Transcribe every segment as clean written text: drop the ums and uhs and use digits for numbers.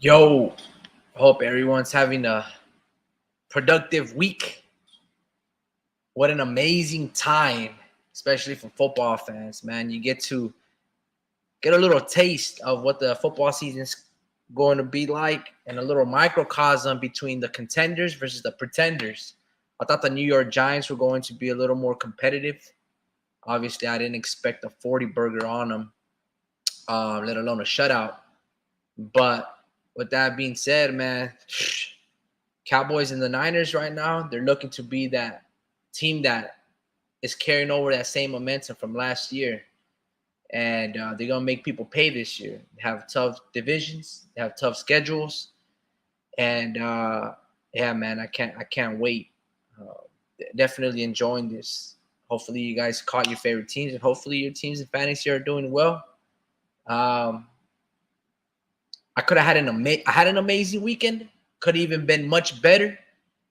Yo, hope everyone's having a productive week. What an amazing time, especially for football fans, man. You get to get a little taste of what the football season's going to be like and a little microcosm between the contenders versus the pretenders. I thought the New York Giants were going to be a little more competitive. Obviously, I didn't expect a 40 burger on them, let alone a shutout. But with that being said, man, Cowboys and the Niners right now, they're looking to be that team that is carrying over that same momentum from last year. And they're going to make people pay this year. They have tough divisions, they have tough schedules. And yeah, man, I can't wait. Uh, Definitely enjoying this. Hopefully you guys caught your favorite teams and hopefully your teams in fantasy are doing well. Um, I could have had I had an amazing weekend. Could have even been much better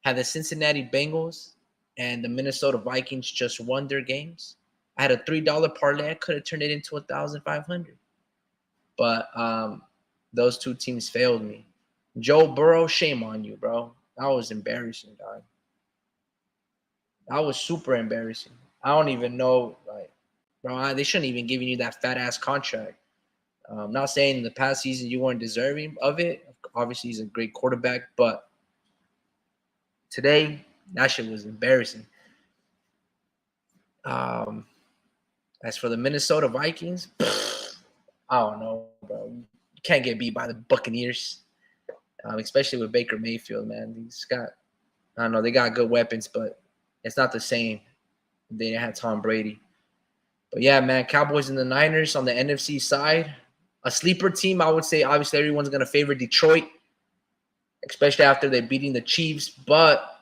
had the Cincinnati Bengals and the Minnesota Vikings just won their games. I had a $3 parlay. I could have turned it into 1,500, but those two teams failed me. Joe Burrow, shame on you, bro. That was embarrassing, dog. That was super embarrassing. I don't even know, like, bro. They shouldn't even giving you that fat ass contract. I'm not saying in the past season you weren't deserving of it. Obviously, he's a great quarterback, but today that shit was embarrassing. Um, as for the Minnesota Vikings, I don't know, bro. You can't get beat by the Buccaneers, especially with Baker Mayfield, man. He's got, I don't know, they got good weapons, but it's not the same. They had Tom Brady. But yeah, man, Cowboys and the Niners on the NFC side. A sleeper team, I would say, obviously, everyone's going to favor Detroit, especially after they're beating the Chiefs. But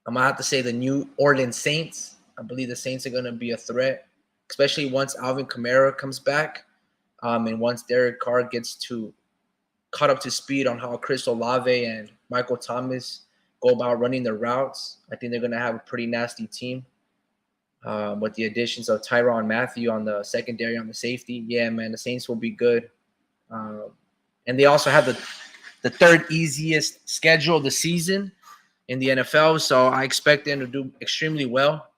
I'm going to have to say the New Orleans Saints. I believe the Saints are going to be a threat, especially once Alvin Kamara comes back and once Derek Carr gets to caught up to speed on how Chris Olave and Michael Thomas go about running their routes. I think they're going to have a pretty nasty team. With the additions of Tyrann Mathieu on the secondary, on the safety, yeah, man, the Saints will be good. And they also have the third easiest schedule of the season in the NFL, so I expect them to do extremely well.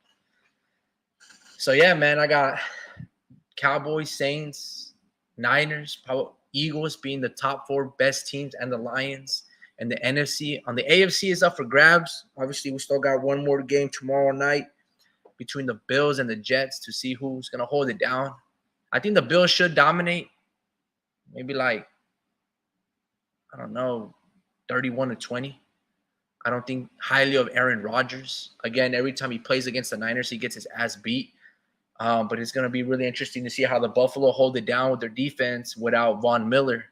So yeah, man, I got Cowboys, Saints, Niners, Eagles being the top four best teams, and the Lions. And the NFC on the AFC is up for grabs. Obviously, we still got one more game tomorrow night between the Bills and the Jets to see who's going to hold it down. I think the Bills should dominate. Maybe like, I don't know, 31-20. I don't think highly of Aaron Rodgers. Again, every time he plays against the Niners, he gets his ass beat. But it's going to be really interesting to see how the Buffalo hold it down with their defense without Von Miller.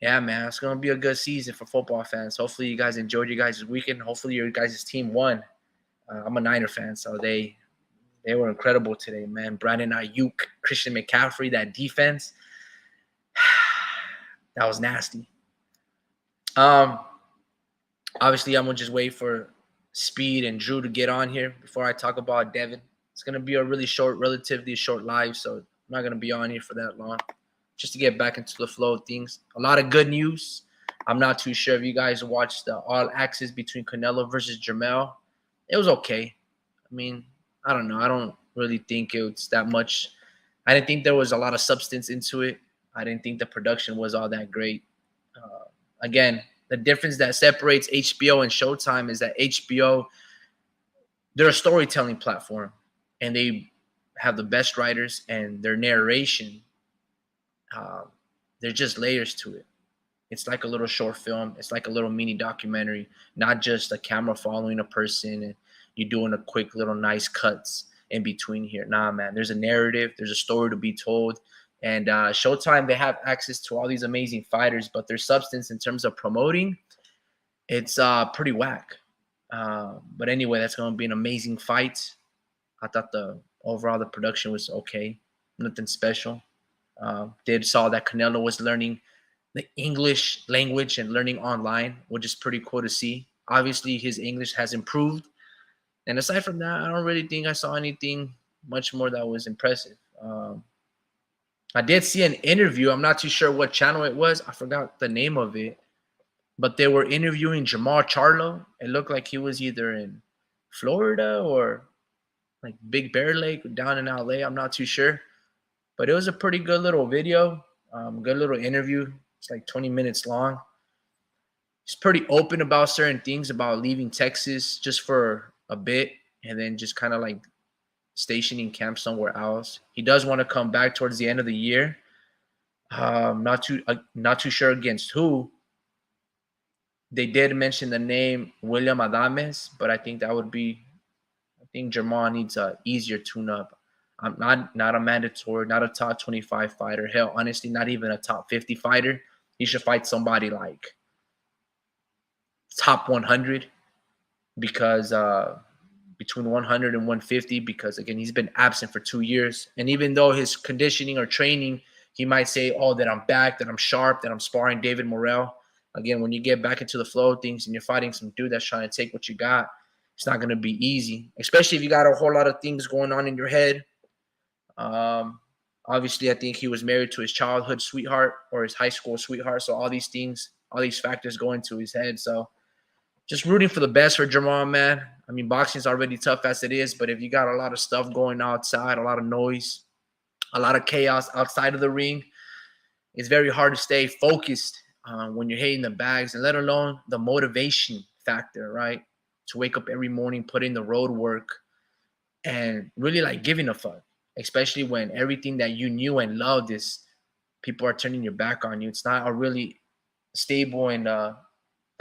Yeah, man, it's going to be a good season for football fans. Hopefully you guys enjoyed your guys' weekend. Hopefully your guys' team won. I'm a Niner fan, so they were incredible today, man. Brandon Ayuk, Christian McCaffrey, that defense, that was nasty. Obviously, I'm gonna just wait for Speed and Drew to get on here before I talk about Devin. It's gonna be a relatively short live, so I'm not gonna be on here for that long. Just to get back into the flow of things. A lot of good news. I'm not too sure if you guys watched the All Access between Canelo versus Jermell. It was okay. I mean, I don't know. I don't really think it was that much. I didn't think there was a lot of substance into it. I didn't think the production was all that great. Again, the difference that separates HBO and Showtime is that HBO, they're a storytelling platform, and they have the best writers, and their narration, there's just layers to it. It's like a little short film. It's like a little mini documentary, not just a camera following a person and you doing a quick little nice cuts in between here. Nah, man, there's a narrative. There's a story to be told. And Showtime, they have access to all these amazing fighters, but their substance in terms of promoting, it's pretty whack. But anyway, that's going to be an amazing fight. I thought the production was okay. Nothing special. Did saw that Canelo was learning the English language and learning online, which is pretty cool to see. Obviously, his English has improved. And aside from that, I don't really think I saw anything much more that was impressive. I did see an interview. I'm not too sure what channel it was. I forgot the name of it. But they were interviewing Jamal Charlo. It looked like he was either in Florida or like Big Bear Lake down in LA. I'm not too sure. But it was a pretty good little video, good little interview. It's like 20 minutes long. He's pretty open about certain things about leaving Texas just for a bit and then just kind of like stationing camp somewhere else. He does want to come back towards the end of the year. Not too sure against who. They did mention the name William Adames, but I think that would be. I think Jamal needs a easier tune-up. I'm not a mandatory, not a top 25 fighter. Hell, honestly, not even a top 50 fighter. He should fight somebody like top 100 because between 100 and 150 because again he's been absent for 2 years, and even though his conditioning or training, he might say, "Oh, that I'm back, that I'm sharp, that I'm sparring David Morrell." Again, when you get back into the flow of things and you're fighting some dude that's trying to take what you got, it's not going to be easy, especially if you got a whole lot of things going on in your head. Obviously, I think he was married to his childhood sweetheart or his high school sweetheart, so all these things, all these factors go into his head. So just rooting for the best for Jamal, man. I mean, boxing's already tough as it is, but if you got a lot of stuff going outside, a lot of noise, a lot of chaos outside of the ring, it's very hard to stay focused when you're hitting the bags, and let alone the motivation factor, right? To wake up every morning, put in the road work, and really like giving a fuck, especially when everything that you knew and loved is people are turning your back on you. It's not a really stable and a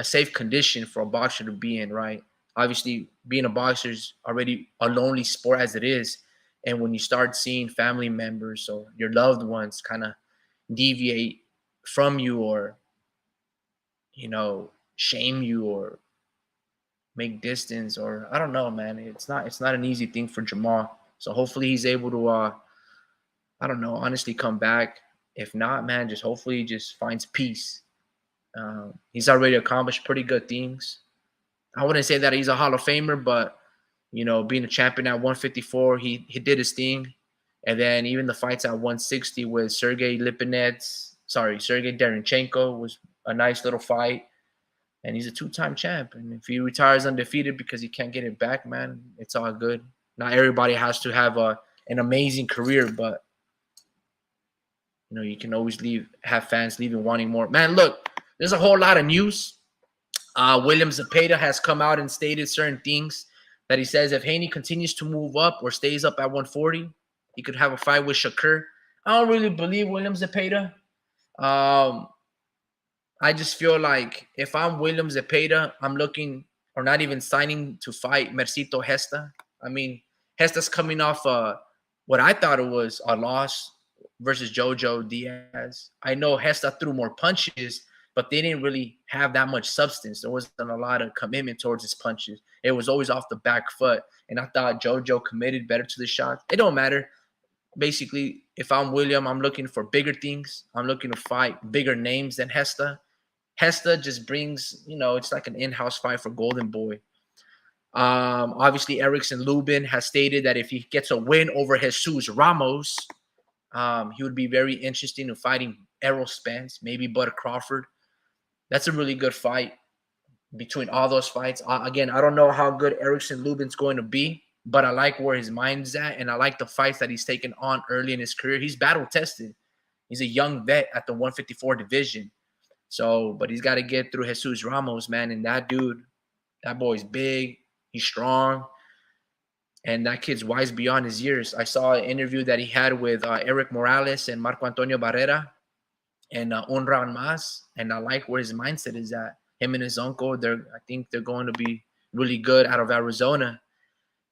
safe condition for a boxer to be in, right? Obviously, being a boxer is already a lonely sport as it is. And when you start seeing family members or your loved ones kind of deviate from you or, shame you or make distance or I don't know, man. It's not an easy thing for Jamal. So hopefully he's able to I don't know, honestly come back. If not, man, just hopefully he just finds peace. He's already accomplished pretty good things. I wouldn't say that he's a Hall of Famer, but being a champion at 154, he did his thing. And then even the fights at 160 with Sergey Derenchenko was a nice little fight. And he's a two-time champ. And if he retires undefeated because he can't get it back, man, it's all good. Not everybody has to have an amazing career, but you can always have fans leaving wanting more. Man, look, there's a whole lot of news. William Zepeda has come out and stated certain things that he says if Haney continues to move up or stays up at 140, he could have a fight with Shakur. I don't really believe William Zepeda. I just feel like if I'm William Zepeda, I'm looking or not even signing to fight Mercito Hesta. I mean, Hesta's coming off what I thought it was a loss versus Jojo Diaz. I know Hesta threw more punches, but they didn't really have that much substance. There wasn't a lot of commitment towards his punches. It was always off the back foot. And I thought Jojo committed better to the shots. It don't matter. Basically, if I'm William, I'm looking for bigger things. I'm looking to fight bigger names than Hesta. Hesta just brings, it's like an in-house fight for Golden Boy. Obviously, Erickson Lubin has stated that if he gets a win over Jesus Ramos, he would be very interesting in fighting Errol Spence, maybe Bud Crawford. That's a really good fight between all those fights. Again, I don't know how good Erickson Lubin's going to be, but I like where his mind's at, and I like the fights that he's taken on early in his career. He's battle-tested. He's a young vet at the 154 division. So, but he's got to get through Jesus Ramos, man, and that boy's big. He's strong. And that kid's wise beyond his years. I saw an interview that he had with Eric Morales and Marco Antonio Barrera and Unran Mas, and I like where his mindset is at. Him and his uncle, I think they're going to be really good out of Arizona.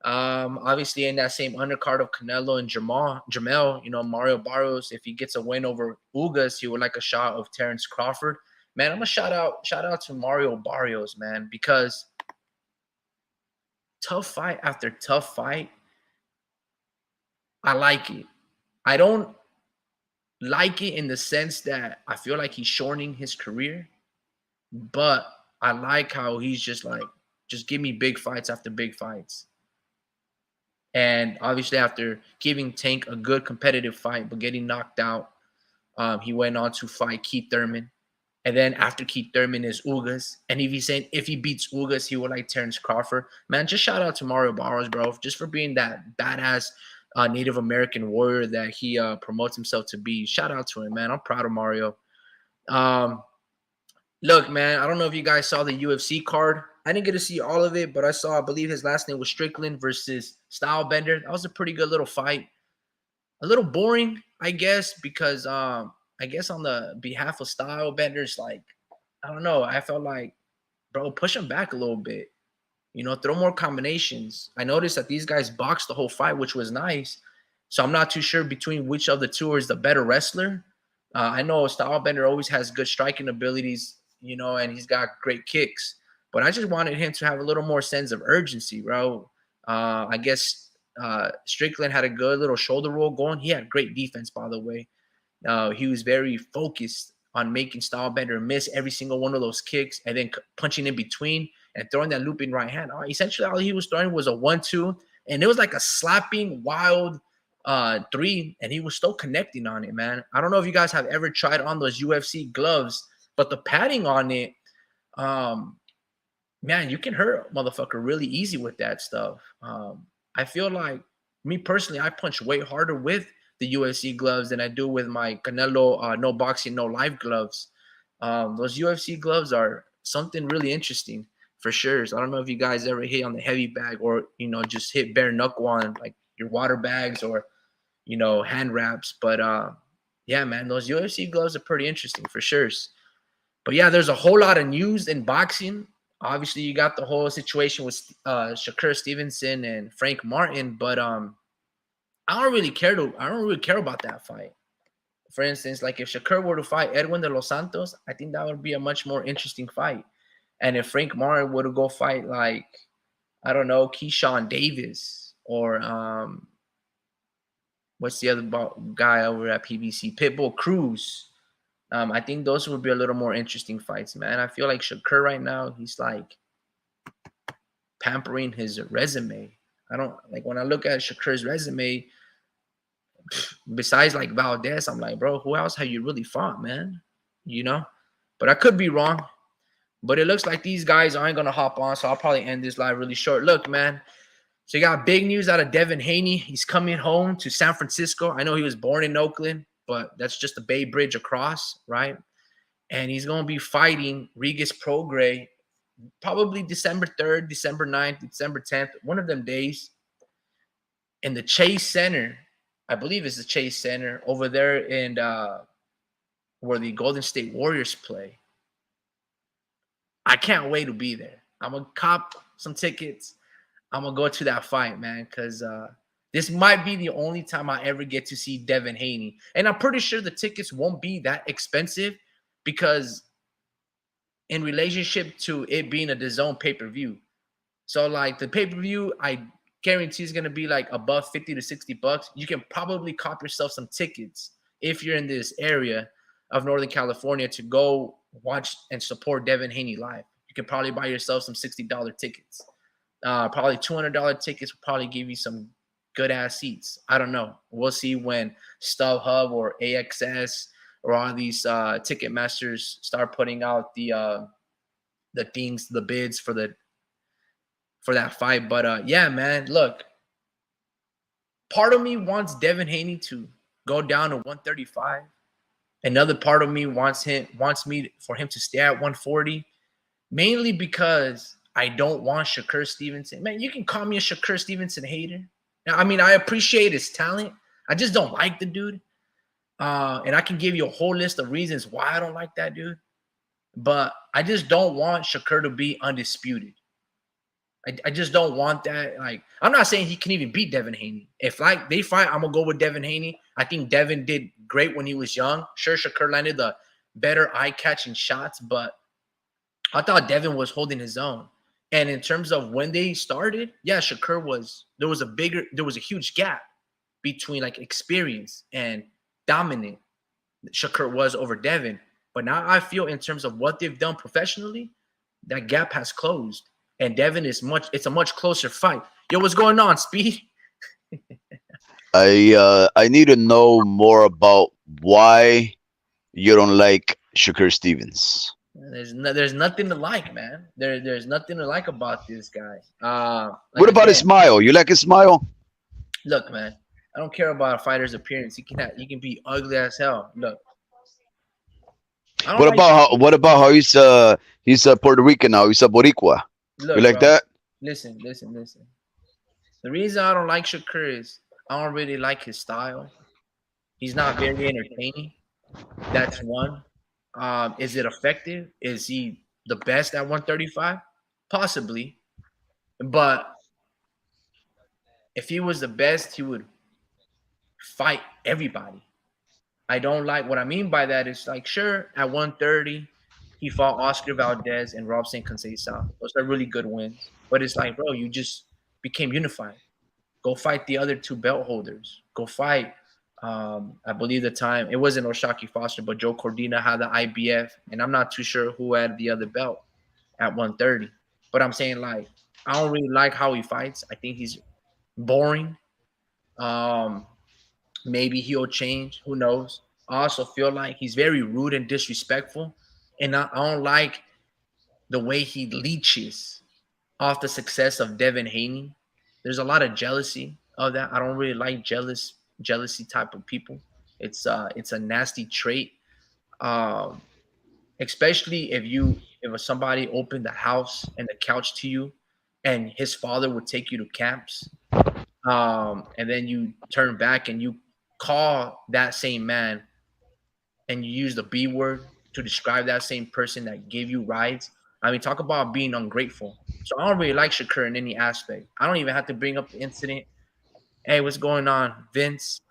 Obviously, in that same undercard of Canelo and Jamel, Mario Barrios, if he gets a win over Ugas, he would like a shot of Terrence Crawford. Man, I'm gonna shout out to Mario Barrios, man, because tough fight after tough fight, I like it. I don't like it in the sense that I feel like he's shortening his career, but I like how he's just give me big fights after big fights. And obviously, after giving Tank a good competitive fight, but getting knocked out, he went on to fight Keith Thurman. And then after Keith Thurman is Ugas. And if he beats Ugas, he will like Terrence Crawford. Man, just shout out to Mario Barros, bro, just for being that badass Native American warrior that he promotes himself to be. Shout out to him, man. I'm proud of Mario. Look, man, I don't know if you guys saw the UFC card. I didn't get to see all of it, but I believe his last name was Strickland versus Stylebender. That was a pretty good little fight. A little boring, I guess, because I guess on the behalf of Stylebender's, like, I don't know. I felt like, bro, push him back a little bit. Throw more combinations. I noticed that these guys boxed the whole fight, which was nice. So I'm not too sure between which of the two is the better wrestler. I know Stylebender always has good striking abilities, and he's got great kicks. But I just wanted him to have a little more sense of urgency, bro. I guess Strickland had a good little shoulder roll going. He had great defense, by the way. He was very focused on making Stylebender miss every single one of those kicks and then punching in between and throwing that looping right hand. Essentially, all he was throwing was a 1-2, and it was like a slapping, wild 3, and he was still connecting on it, man. I don't know if you guys have ever tried on those UFC gloves, but the padding on it, man, you can hurt a motherfucker really easy with that stuff. I feel like, me personally, I punch way harder with the UFC gloves than I do with my Canelo no boxing, no life gloves. Those UFC gloves are something really interesting for sure. So I don't know if you guys ever hit on the heavy bag or, just hit bare knuckle on like your water bags or, hand wraps. But yeah, man, those UFC gloves are pretty interesting for sure. But yeah, there's a whole lot of news in boxing. Obviously, you got the whole situation with Shakur Stevenson and Frank Martin, but I don't really care about that fight. For instance, like if Shakur were to fight Edwin de los Santos, I think that would be a much more interesting fight. And if Frank Martin were to go fight like, I don't know, Keyshawn Davis or what's the other guy over at PBC, Pitbull Cruz, I think those would be a little more interesting fights, man. I feel like Shakur right now, he's like pampering his resume. I don't like when I look at Shakur's resume, besides like Valdez, I'm like, bro, who else have you really fought, man? But I could be wrong. But it looks like these guys aren't going to hop on, so I'll probably end this live really short. Look, man, so you got big news out of Devin Haney. He's coming home to San Francisco. I know he was born in Oakland, but that's just the Bay Bridge across, right? And he's going to be fighting Regis Prograis probably December 3rd, December 9th, December 10th, one of them days in the Chase Center. I believe it's the Chase Center over there in where the Golden State Warriors play. I can't wait to be there. I'm going to cop some tickets. I'm going to go to that fight, man, because this might be the only time I ever get to see Devin Haney. And I'm pretty sure the tickets won't be that expensive because in relationship to it being a DAZN pay-per-view. So, like, the pay-per-view, I guarantee is going to be, like, above 50 to 60 bucks. You can probably cop yourself some tickets if you're in this area of Northern California to go watch and support Devin Haney live. You can probably buy yourself some $60 tickets. Probably $200 tickets will probably give you some good-ass seats. I don't know. We'll see when StubHub or AXS or all these ticket masters start putting out the things, the bids for that fight. But yeah, man, look. Part of me wants Devin Haney to go down to 135. Another part of me wants me for him to stay at 140, mainly because I don't want Shakur Stevenson. Man, you can call me a Shakur Stevenson hater. Now, I mean, I appreciate his talent. I just don't like the dude. And I can give you a whole list of reasons why I don't like that dude. But I just don't want Shakur to be undisputed. I just don't want that. Like, I'm not saying he can even beat Devin Haney. If like they fight, I'm gonna go with Devin Haney. I think Devin did great when he was young. Sure, Shakur landed the better eye-catching shots, but I thought Devin was holding his own. And in terms of when they started, yeah, Shakur there was a huge gap between like experience and dominant Shakur was over Devin. But now I feel in terms of what they've done professionally, that gap has closed. And Devin it's a much closer fight. Yo, what's going on, Speed? I need to know more about why you don't like Shakur Stevens. There's nothing to like, man. There's nothing to like about this guy. Like What about his again, smile? You like his smile? look, man. I don't care about a fighter's appearance. He can be ugly as hell. Look, I don't like. What about how he's Puerto Rican now? He's a Boricua. You Look, like bro. that? Listen. The reason I don't like Shakur is I don't really like his style. He's not very entertaining. That's one. Is it effective? Is he the best at 135? Possibly. But if he was the best, he would fight everybody. I don't like what I mean by that is like, sure, at 130, he fought Oscar Valdez and Robson Conceição. Those are really good wins. But it's like, bro, you just became unified. Go fight the other two belt holders. Go fight. I believe the time it wasn't Oshaki Foster, but Joe Cordina had the IBF, and I'm not too sure who had the other belt at 130. But I'm saying like I don't really like how he fights. I think he's boring. Um, Maybe he'll change. Who knows? I also feel like he's very rude and disrespectful, and I don't like the way he leeches off the success of Devin Haney. There's a lot of jealousy of that. I don't really like jealousy type of people. It's a nasty trait. Um, Especially if somebody opened the house and the couch to you, and his father would take you to camps, and then you turn back and you call that same man and you use the B word to describe that same person that gave you rides. I mean, talk about being ungrateful. So I don't really like Shakur in any aspect. I don't even have to bring up the incident. Hey, what's going on, Vince?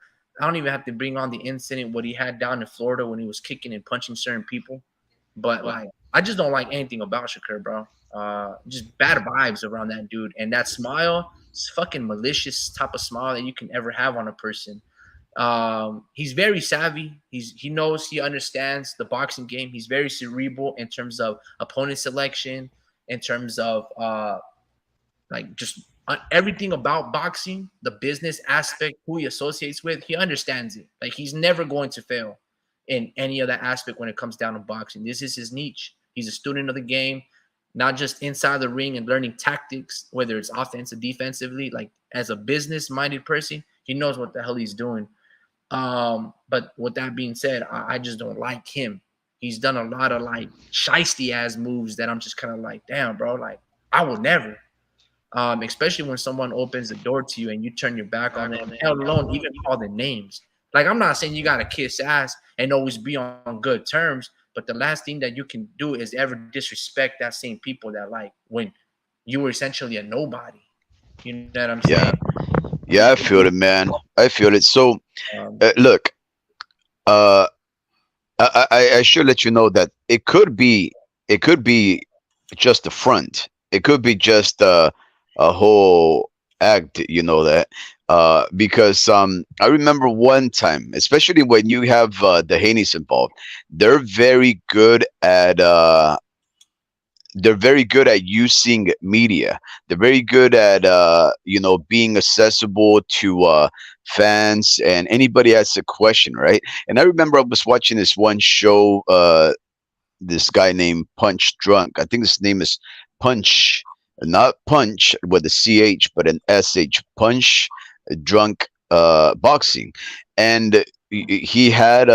I don't even have to bring on the incident what he had down in Florida when he was kicking and punching certain people. But like, I just don't like anything about Shakur, bro. Just bad vibes around that dude, and that smile, it's fucking malicious type of smile that you can ever have on a person. He's very savvy. He understands the boxing game. He's very cerebral in terms of opponent selection, in terms of like just everything about boxing, the business aspect, who he associates with, he understands it. Like he's never going to fail in any of that aspect when it comes down to boxing. This is his niche. He's a student of the game, not just inside the ring and learning tactics, whether it's offensive, defensively. Like as a business-minded person, he knows what the hell he's doing. But with that being said, I just don't like him. He's done a lot of like shisty ass moves that I'm just kind of like, damn, bro, like I would never. Especially when someone opens the door to you and you turn your back on them, hell alone even call them names. Like I'm not saying you gotta kiss ass and always be on good terms, but the last thing that you can do is ever disrespect that same people that like when you were essentially a nobody. You know what I'm saying? Yeah, yeah, I feel it, man. I feel it. So, Um, look, uh, I should let you know that it could be just a front. It could be just a whole act. You know that because I remember one time, especially when you have the Haneys involved, they're very good at they're very good at using media. They're very good at being accessible to fans and anybody asks a question, right? And I remember I was watching this one show, this guy named Punch Drunk. I think his name is Punch, not Punch with a CH, but an SH. Punch Drunk Boxing, and he had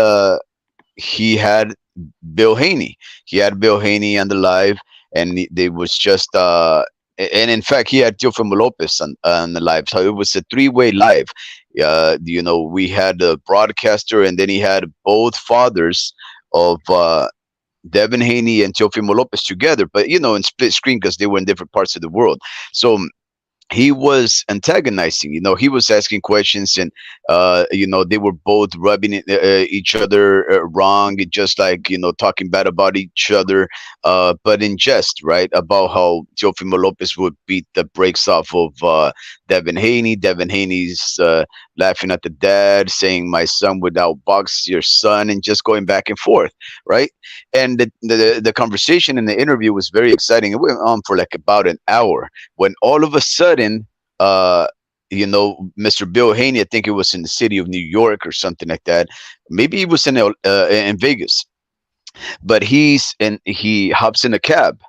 Bill Haney. He had Bill Haney on the live, and they was just and in fact he had Teofimo Lopez on the live. So it was a three-way live. We had a broadcaster, and then he had both fathers of Devin Haney and Teofimo Lopez together, but in split screen because they were in different parts of the world. So he was antagonizing. He was asking questions, and they were both rubbing each other wrong, just like talking bad about each other, but in jest, right? About how Teofimo Lopez would beat the brakes off of Devin Haney. Devin Haney's laughing at the dad, saying, "My son would outbox your son," and just going back and forth, right? And the conversation in the interview was very exciting. It went on for like about an hour when all of a sudden, uh, Mr. Bill Haney, I think it was in the city of New York or something like that. Maybe he was in Vegas, but he hops in a cab,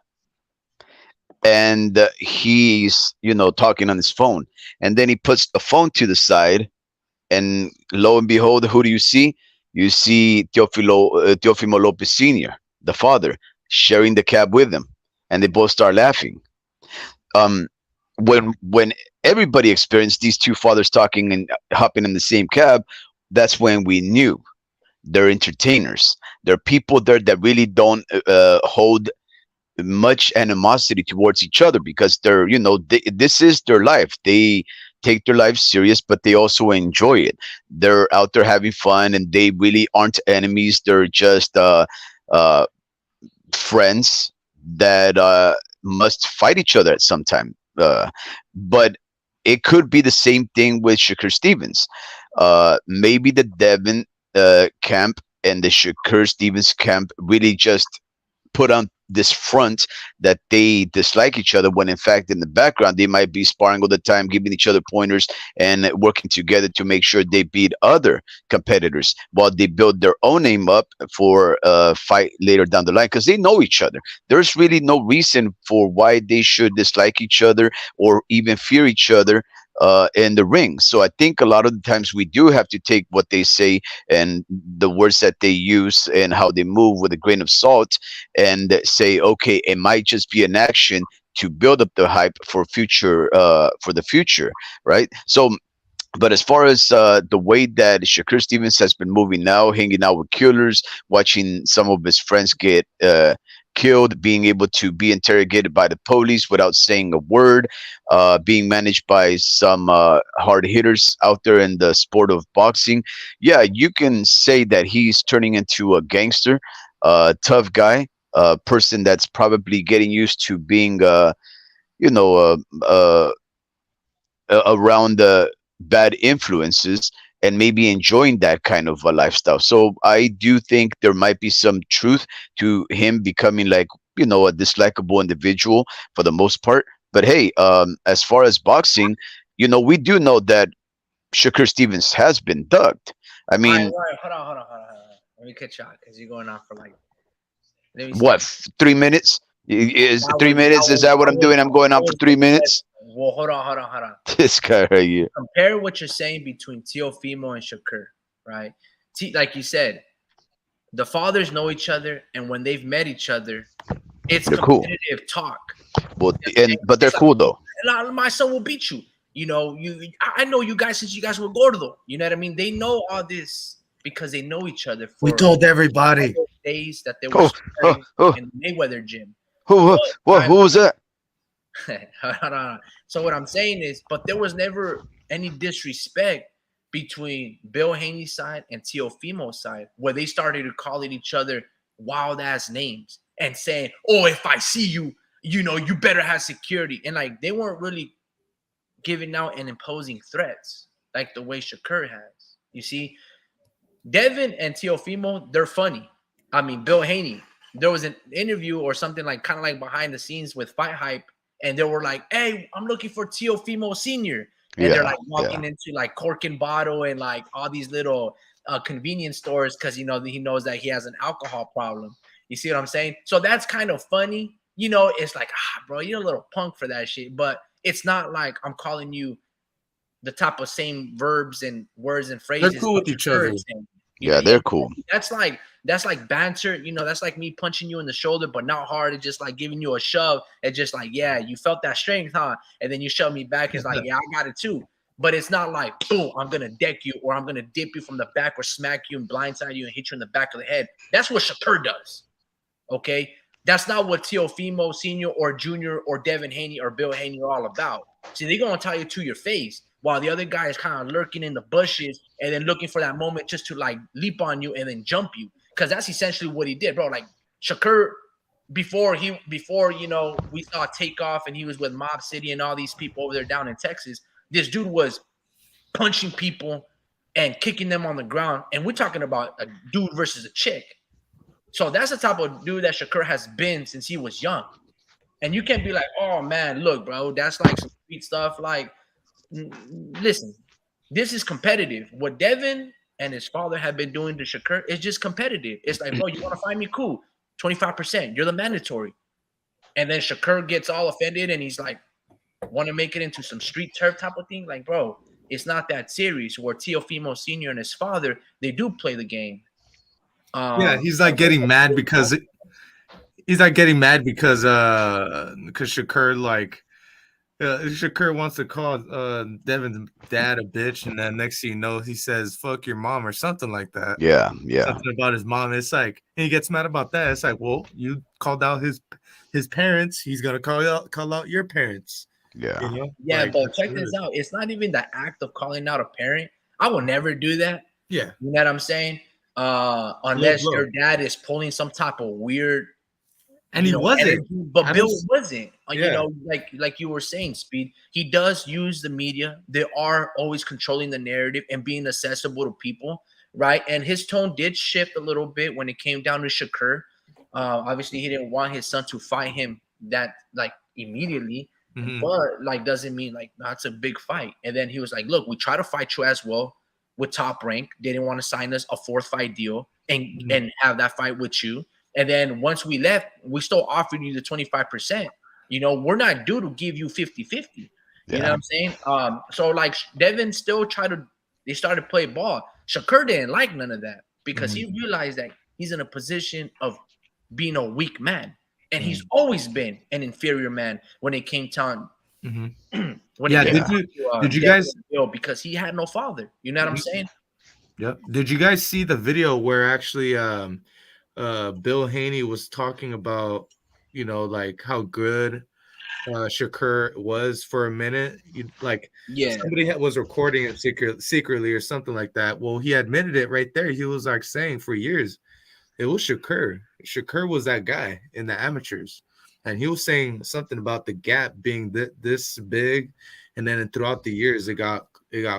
and he's talking on his phone, and then he puts the phone to the side, and lo and behold, who do you see? You see Teofimo Lopez Sr., the father, sharing the cab with him, and they both start laughing. Um, when everybody experienced these two fathers talking and hopping in the same cab, that's when we knew they're entertainers. There are people there that really don't hold much animosity towards each other, because this is their life. They take their life serious, but they also enjoy it. They're out there having fun, and they really aren't enemies. They're just uh, friends that must fight each other at some time. But it could be the same thing with Shakur Stevens. Maybe the Devin camp and the Shakur Stevens camp really just put on this front that they dislike each other, when in fact in the background they might be sparring all the time, giving each other pointers and working together to make sure they beat other competitors while they build their own name up for a fight later down the line, because they know each other. There's really no reason for why they should dislike each other or even fear each other in the ring. So I think a lot of the times we do have to take what they say and the words that they use and how they move with a grain of salt, and say, okay, it might just be an action to build up the hype for the future, right? So, but as far as the way that Shakur Stevens has been moving now, hanging out with killers, watching some of his friends get killed, being able to be interrogated by the police without saying a word, being managed by some hard hitters out there in the sport of boxing. Yeah, you can say that he's turning into a gangster, tough guy, a person that's probably getting used to being, you know, uh, uh, around the bad influences, and maybe enjoying that kind of a lifestyle. So I do think there might be some truth to him becoming, like, a dislikable individual for the most part. But hey, as far as boxing, we do know that Shakur Stevens has been ducked. I All right, mean, all right, hold on. Let me catch you out because you're going on for like. Let me what, see. 3 minutes? Is That three was that minutes? Is was that what that I'm was doing? I'm going that on for was three the best. minutes. Well, hold on. This guy right here. Compare what you're saying between Teofimo and Shakur, right? Like you said, the fathers know each other, and when they've met each other, it's They're cool. competitive talk. But You know what I'm saying? but they're It's like, cool though. My son will beat you. I know you guys since you guys were gordo. You know what I mean? They know all this because they know each other We for told all everybody. those days that they were Oh, oh, sparring oh, in the Mayweather gym. who, But who was that? hold on. So what I'm saying is, but there was never any disrespect between Bill Haney's side and Teofimo's side, where they started to calling each other wild ass names and saying, "Oh, if I see you, you better have security." And like they weren't really giving out and imposing threats like the way Shakur has. You see, Devin and Teofimo, they're funny. I mean, Bill Haney, there was an interview or something like kind of like behind the scenes with Fight Hype, and they were like, "Hey, I'm looking for Teofimo Senior," and they're Yeah, like yeah. walking into like Cork and Bottle and like all these little convenience stores because he knows that he has an alcohol problem. You see what I'm saying? So that's kind of funny. It's like, bro, you're a little punk for that shit, but it's not like I'm calling you the type of same verbs and words and They're phrases cool that with each Shakur other. is saying. Yeah, Yeah, they're cool. that's like banter. That's like me punching you in the shoulder, but not hard. It's just like giving you a shove. It's just like, yeah, you felt that strength, huh? And then you shove me back. It's like, yeah, I got it too. But it's not like, boom, I'm gonna deck you or I'm gonna dip you from the back or smack you and blindside you and hit you in the back of the head. That's what Shakur does. Okay. That's not what Teofimo Sr. or Junior or Devin Haney or Bill Haney are all about. See, they're gonna tell you to your face, while the other guy is kind of lurking in the bushes and then looking for that moment just to like leap on you and then jump you. Because that's essentially what he did, bro. Like Shakur, before we saw Takeoff and he was with Mob City and all these people over there down in Texas. This dude was punching people and kicking them on the ground, and we're talking about a dude versus a chick. So that's the type of dude that Shakur has been since he was young. And you can't be like, oh man, look, bro, that's like some sweet stuff. Like Listen, this is competitive. What Devin and his father have been doing to Shakur is just competitive. It's like, bro, you want to find me? Cool. 25%. You're the mandatory. And then Shakur gets all offended and he's like, want to make it into some street turf type of thing. Like, bro, it's not that serious. Where Teofimo Sr. and his father, they do play the game. Yeah, he's like getting mad because Shakur Shakur wants to call Devin's dad a bitch, and then next thing you know, he says "fuck your mom" or something like that. Yeah, yeah, Something about his mom. It's like, and he gets mad about that. It's like, well, you called out his parents. He's gonna call out your parents. yeah, You know? Yeah, Like, but check this out. It's not even the act of calling out a parent. I will never do that. Yeah, You know what I'm saying? Unless Look. your dad is pulling some type of weird, and he wasn't. energy, but Bill wasn't. You Yeah. know, like you were saying, Speed. He does use the media. They are always controlling the narrative and being accessible to people, right? And his tone did shift a little bit when it came down to Shakur. Obviously, he didn't want his son to fight him that like immediately, Mhm. but like doesn't mean like that's a big fight. And then he was like, "Look, we try to fight you as well with Top Rank. They didn't want to sign us a fourth fight deal and Mhm. and have that fight with you." And then once we left, we still offered you the 25%. We're not due to give you 50-50. You know yeah, what I'm saying? So like Devin still they started to play ball. Shakur didn't like none of that because he realized that he's in a position of being a weak man. And he's always been an inferior man when it came time Mhm. when Yeah, it came yeah. did you Devin guys? and Bill, because he had no father. You know what I'm saying? Yep. Did you guys see the video where actually Bill Haney was talking about, like how good Shakur was for a minute? Like Yeah. somebody was recording it secretly or something like that. Well, he admitted it right there. He was like saying for years it was Shakur. Shakur was that guy in the amateurs, and he was saying something about the gap being this big, and then throughout the years it got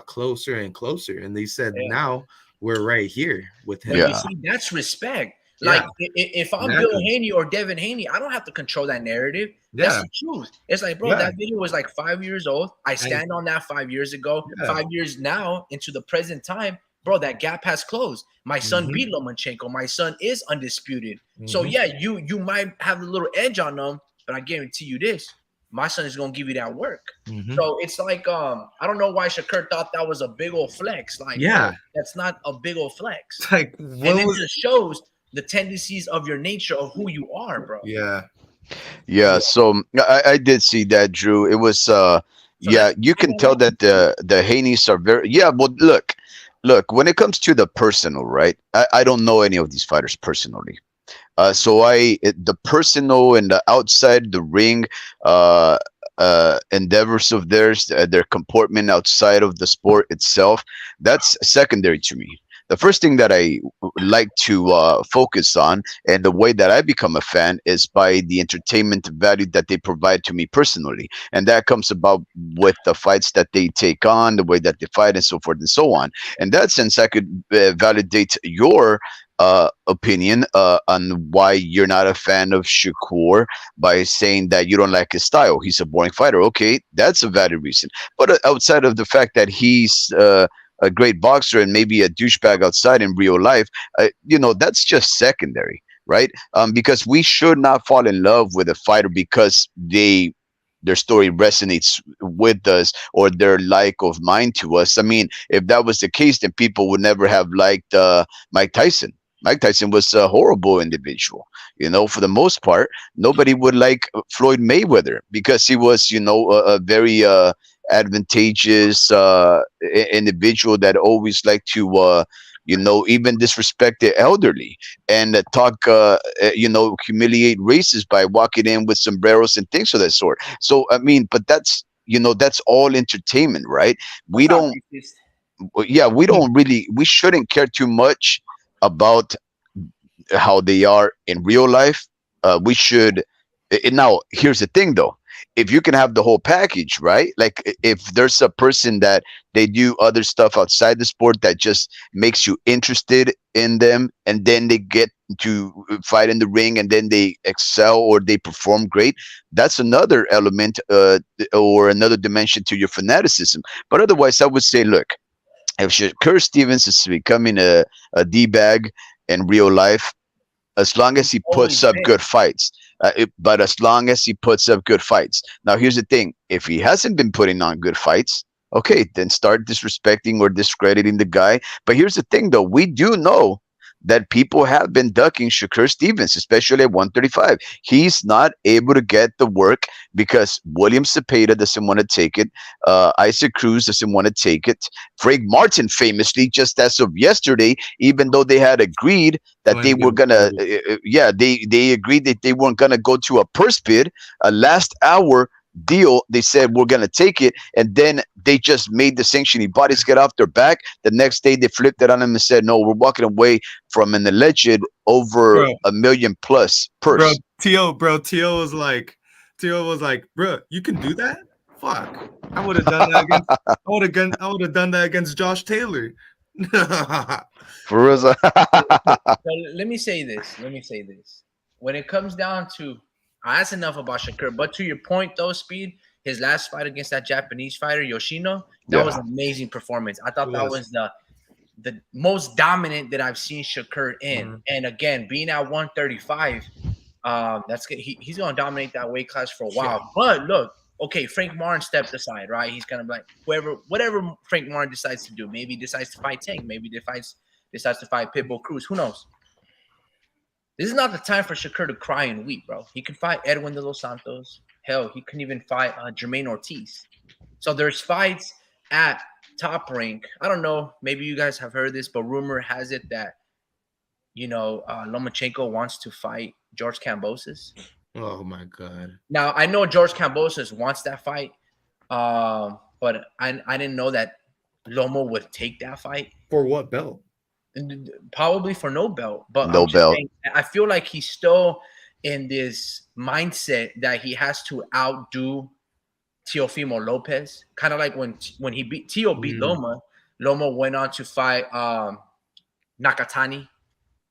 closer and closer. And they said Yeah. now we're right here with him. But you Yeah. see, that's respect. Yeah, Like if I'm Bill exactly. Haney or Devin Haney, I don't have to control that narrative. That's Yeah, the truth. It's like, bro, yeah, that video was like 5 years old. I and stand on that 5 years ago. yeah. 5 years now into the present time, bro, that gap has closed. My son Mhm, beat Lomachenko. My son is undisputed. So mhm. yeah, you might have a little edge on them, but I guarantee you this: my son is gonna give you that work. Mhm. So it's like, I don't know why Shakur thought that was a big old flex. Like, bro, Yeah, that's not a big old flex. it's like And what it was? just shows the tendencies of your nature of who you are, bro. Yeah, Yeah, Yeah. so I did see that, Drew. It was So that's yeah, you big can on tell that. that the Haneys are very, yeah, but look, when it comes to the personal, right? I don't know any of these fighters personally. So the personal and the outside the ring uh endeavors of theirs, their comportment outside of the sport itself, that's secondary to me. The first thing that I like to focus on, and the way that I become a fan, is by the entertainment value that they provide to me personally, and that comes about with the fights that they take on, the way that they fight, and so forth and so on. In that sense, I could validate your opinion on why you're not a fan of Shakur by saying that you don't like his style. He's a boring fighter. Okay, that's a valid reason. But outside of the fact that he's a great boxer and maybe a douchebag outside in real life, that's just secondary, right? Because we should not fall in love with a fighter because their story resonates with us or their like of mind to us. I mean, if that was the case, then people would never have liked Mike Tyson. Mike Tyson was a horrible individual. For the most part, nobody would like Floyd Mayweather because he was, a very advantageous individual that always liked to, even disrespect the elderly and talk, humiliate racists by walking in with sombreros and things of that sort. So, I mean, but that's all entertainment, right? We That's not don't, racist. yeah, we don't really, we shouldn't care too much about how they are in real life. We should. Now, here's the thing, though. if you can have the whole package, right? Like if there's a person that they do other stuff outside the sport that just makes you interested in them, and then they get to fight in the ring and then they excel or they perform great, that's another element or another dimension to your fanaticism. But otherwise, I would say, look, if Shakur Stevens is becoming a D-bag in real life, as long as he puts Always up been. good fights. But as long as he puts up good fights. Now, here's the thing: if he hasn't been putting on good fights, okay, then start disrespecting or discrediting the guy. But here's the thing, though: we do know that people have been ducking Shakur Stevens, especially at 135. He's not able to get the work because William Cepeda doesn't want to take it. Isaac Cruz doesn't want to take it. Frank Martin, famously, just as of yesterday, even though they had agreed that Going they to were get gonna, recorded. yeah, they agreed that they weren't gonna go to a purse bid, a last hour deal. They said we're gonna take it, and then they just made the sanctioning bodies get off their back. The next day, they flipped it on them and said, "No, we're walking away from an alleged over Bro, $1 million plus bro, purse." T.O. was like, bro, you can do that? Fuck. I would have done that against I would have done that against Josh Taylor. For real. So let me say this. Let me say this. When it comes down to, that's enough about Shakur. But to your point, though, Speed, his last fight against that Japanese fighter Yoshino, that was Yeah, an amazing performance. I It thought that was. was the most dominant that I've seen Shakur in. Mhm. And again, being at 135, that's good. He's going to dominate that weight class for a while. Yeah. But look, okay, Frank Martin stepped aside, right? He's gonna be like whatever Frank Martin decides to do. Maybe he decides to fight Tank. Maybe he decides to fight Pitbull Cruz. Who knows? This is not the time for Shakur to cry and weep, bro. He can fight Edwin de los Santos. Hell, he can even fight Jermaine Ortiz. So there's fights at top rank. I don't know. Maybe you guys have heard this, but rumor has it that Lomachenko wants to fight George Kambosos. Oh my god. Now I know George Kambosos wants that fight, but I didn't know that Lomo would take that fight. For what belt? Probably for no belt. But I'm no just belt. saying, I feel like he's still in this mindset that he has to outdo Teofimo Lopez. Kind of like when he beat Loma. Loma went on to fight Nakatani.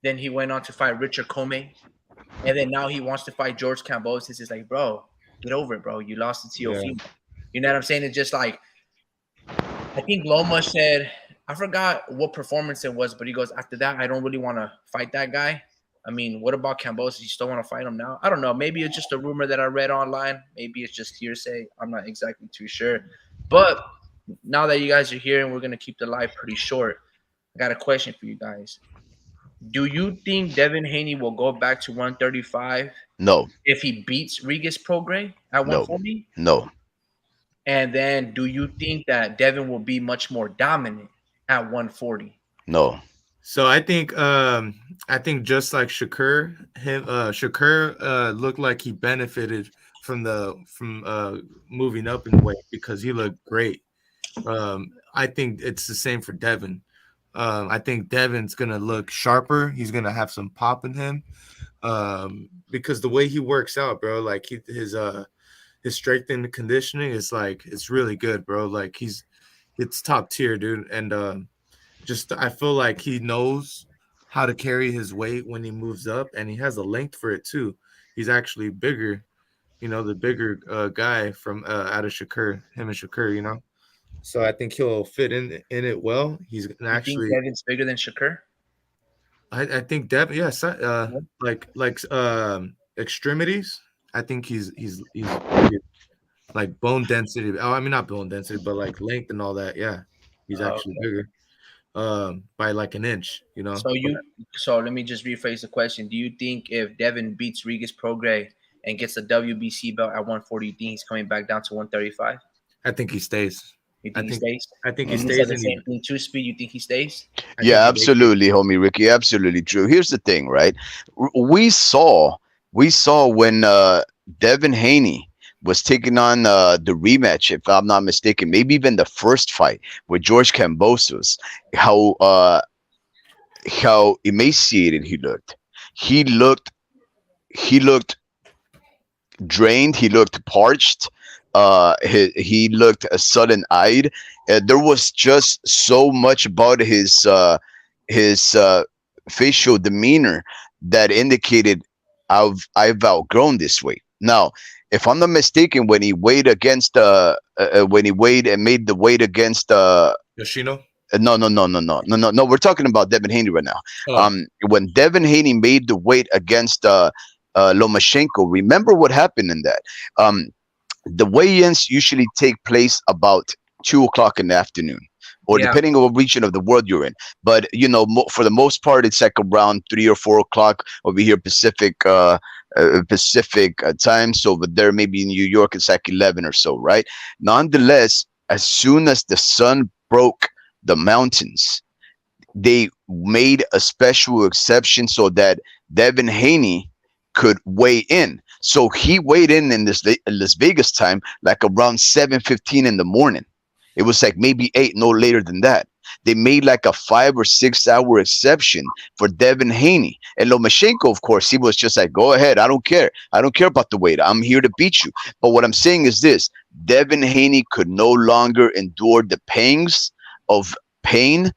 Then he went on to fight Richard Comey. And then now he wants to fight George Kambosos. It's like, bro, get over it, bro. You lost to Teofimo. Yeah. You know what I'm saying? It's just like, I think Loma said, I forgot what performance it was, but he goes, after that, I don't really want to fight that guy. I mean, what about Kambosos? You still want to fight him now? I don't know. Maybe it's just a rumor that I read online. Maybe it's just hearsay. I'm not exactly too sure. But now that you guys are here and we're going to keep the live pretty short, I got a question for you guys. Do you think Devin Haney will go back to 135 No, if he beats Regis Prograis at no, 140? no. And then do you think that Devin will be much more dominant at 140? No. So I think just like Shakur, Shakur looked like he benefited from moving up in weight because he looked great. I think it's the same for Devin. I think Devin's gonna look sharper. He's gonna have some pop in him, because the way he works out, bro. Like his strength and conditioning is like it's really good, bro. Like it's top tier, dude. And just I feel like he knows how to carry his weight when he moves up, and he has a length for it too. He's actually bigger, the bigger guy from out of Shakur, him and Shakur. So I think he'll fit in it well. He's You think actually, Devin's bigger than Shakur? I think Devin, yes, like extremities. I think he's like bone density. Oh, I mean not bone density, but like length and all that. Yeah, he's actually Okay. bigger, by like an inch. So let me just rephrase the question. Do you think if Devin beats Regis Prograis and gets the WBC belt at 140, you think he's coming back down to 135? I think he stays. You think he stays? I think he And you stays said the in. same thing too, Speed. You think he stays? Yeah, absolutely, homie Ricky. Absolutely true. Here's the thing, right? We saw when Devin Haney was taking on the rematch, if I'm not mistaken, maybe even the first fight with George Kambosos, how emaciated he looked. He looked drained. He looked parched. He looked sudden eyed. There was just so much about his facial demeanor that indicated I've outgrown this weight. Now, if I'm not mistaken, when he weighed and made the weight against Yoshino. no. We're talking about Devin Haney right now. Oh, When Devin Haney made the weight against Lomachenko, remember what happened in that? The weigh-ins usually take place about 2 o'clock in the afternoon, or Yeah, depending on what region of the world you're in. But for the most part, it's like around 3 or 4 o'clock over here Pacific time. So over there, maybe in New York, it's like 11 or so, right? Nonetheless, as soon as the sun broke the mountains, they made a special exception so that Devin Haney could weigh in. So he weighed in this Vegas time like around 7:15 in the morning. It was like maybe 8, no later than that. They made like a 5 or 6 hour exception for Devin Haney. And Lomachenko, of course, he was just like, go ahead. I don't care. I don't care about the weight. I'm here to beat you. But what I'm saying is this: Devin Haney could no longer endure the pangs of pain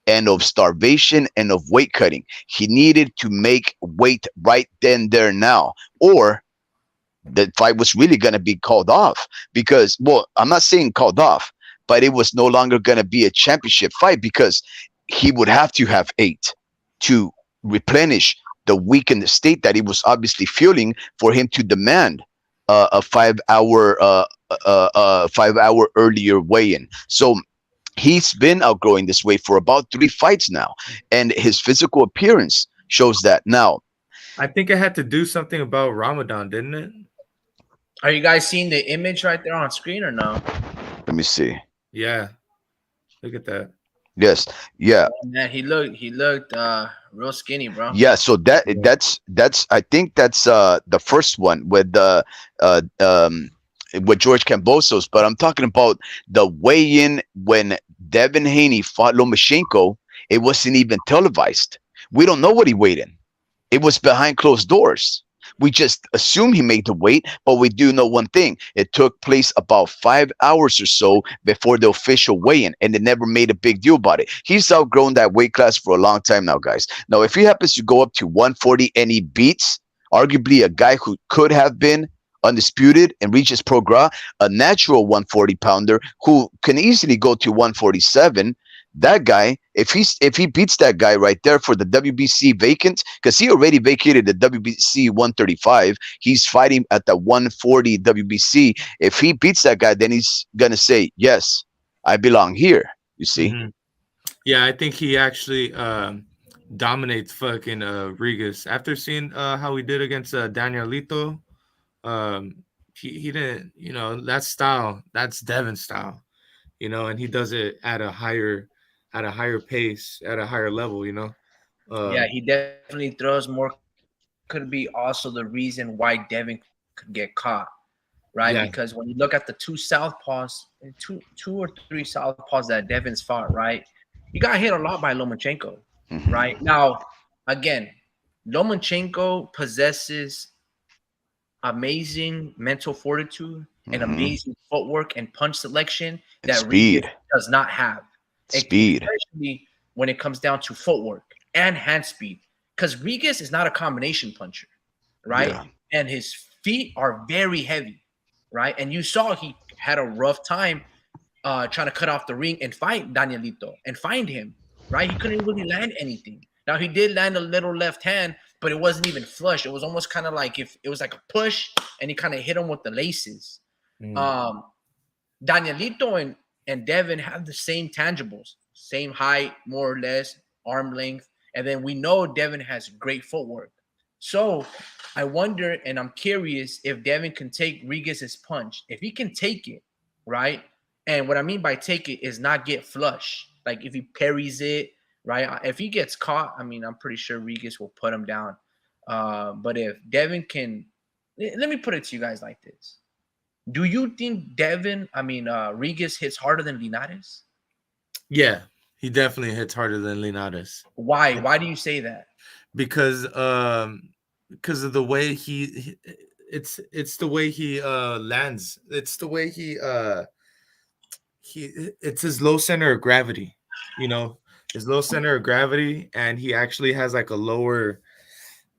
and of starvation and of weight cutting. He needed to make weight right then, there, now, or the fight was really going to be called off. Because, well, I'm not saying called off, but it was no longer going to be a championship fight because he would have to have 8 to replenish the weakened state that he was obviously feeling for him to demand a 5 hour earlier weigh-in. So he's been outgrowing this weight for about 3 fights now, and his physical appearance shows that. Now, I think it had to do something about Ramadan, didn't it? are you guys seeing the image right there on screen or no? let me see. Yeah. Look at that. Yes, yeah, Man, he looked real skinny, bro. yeah. So Yeah. that's I think that's the first one uh um with George Kambosos, but I'm talking about the weigh-in when Devin Haney fought Lomachenko. It wasn't even televised. We don't know what he weighed in. It was behind closed doors. We just assume he made the weight, but we do know one thing. It took place about 5 hours or so before the official weigh-in, and they never made a big deal about it. He's outgrown that weight class for a long time now, guys. Now, if he happens to go up to 140 and he beats arguably a guy who could have been undisputed and reaches pro gras, a natural 140 pounder who can easily go to 147, that guy, if he beats that guy right there for the WBC vacant, because he already vacated the WBC 135, he's fighting at the 140 WBC. If he beats that guy, then he's gonna say, yes, I belong here. You see? Mhm. Yeah, I think he actually dominates fucking Rigas. After seeing how he did against Danielito, he didn't, that style, that's Devin style, and he does it at a higher pace, at a higher level, Yeah, Um, he definitely throws more. Could be also the reason why Devin could get caught, right? Because when you look yeah, at the two or three southpaws that Devin's fought, right? He got hit a lot by Lomachenko, right? Hmm. Now, again, Lomachenko possesses amazing mental fortitude and Hmm. amazing footwork and punch selection And that Regas speed, does not have, speed. especially when it comes down to footwork and hand speed. Because Regas is not a combination puncher, right? Yeah, And his feet are very heavy, right? And you saw he had a rough time trying to cut off the ring and fight Danielito and find him, right? He couldn't really land anything. Now he did land a little left hand, but it wasn't even flush. It was almost kind of like if it was like a push, and he kind of hit him with the laces. mm, Um, Danielito and Devin have the same tangibles, same height, more or less, arm length, and then we know Devin has great footwork. So I wonder, and I'm curious if Devin can take Regas's punch. If he can take it, right? And what I mean by take it is not get flush. Like if he parries it, right? If he gets caught, I mean, I'm pretty sure Regas will put him down. But if Devin can, let me put it to you guys like this: do you think Regas hits harder than Linares? yeah, he definitely hits harder than Linares. Why? Why do you say that? Because because of the way it's the way he lands. It's the way he it's his low center of gravity, you know, his low center of gravity, and he actually has like a lower,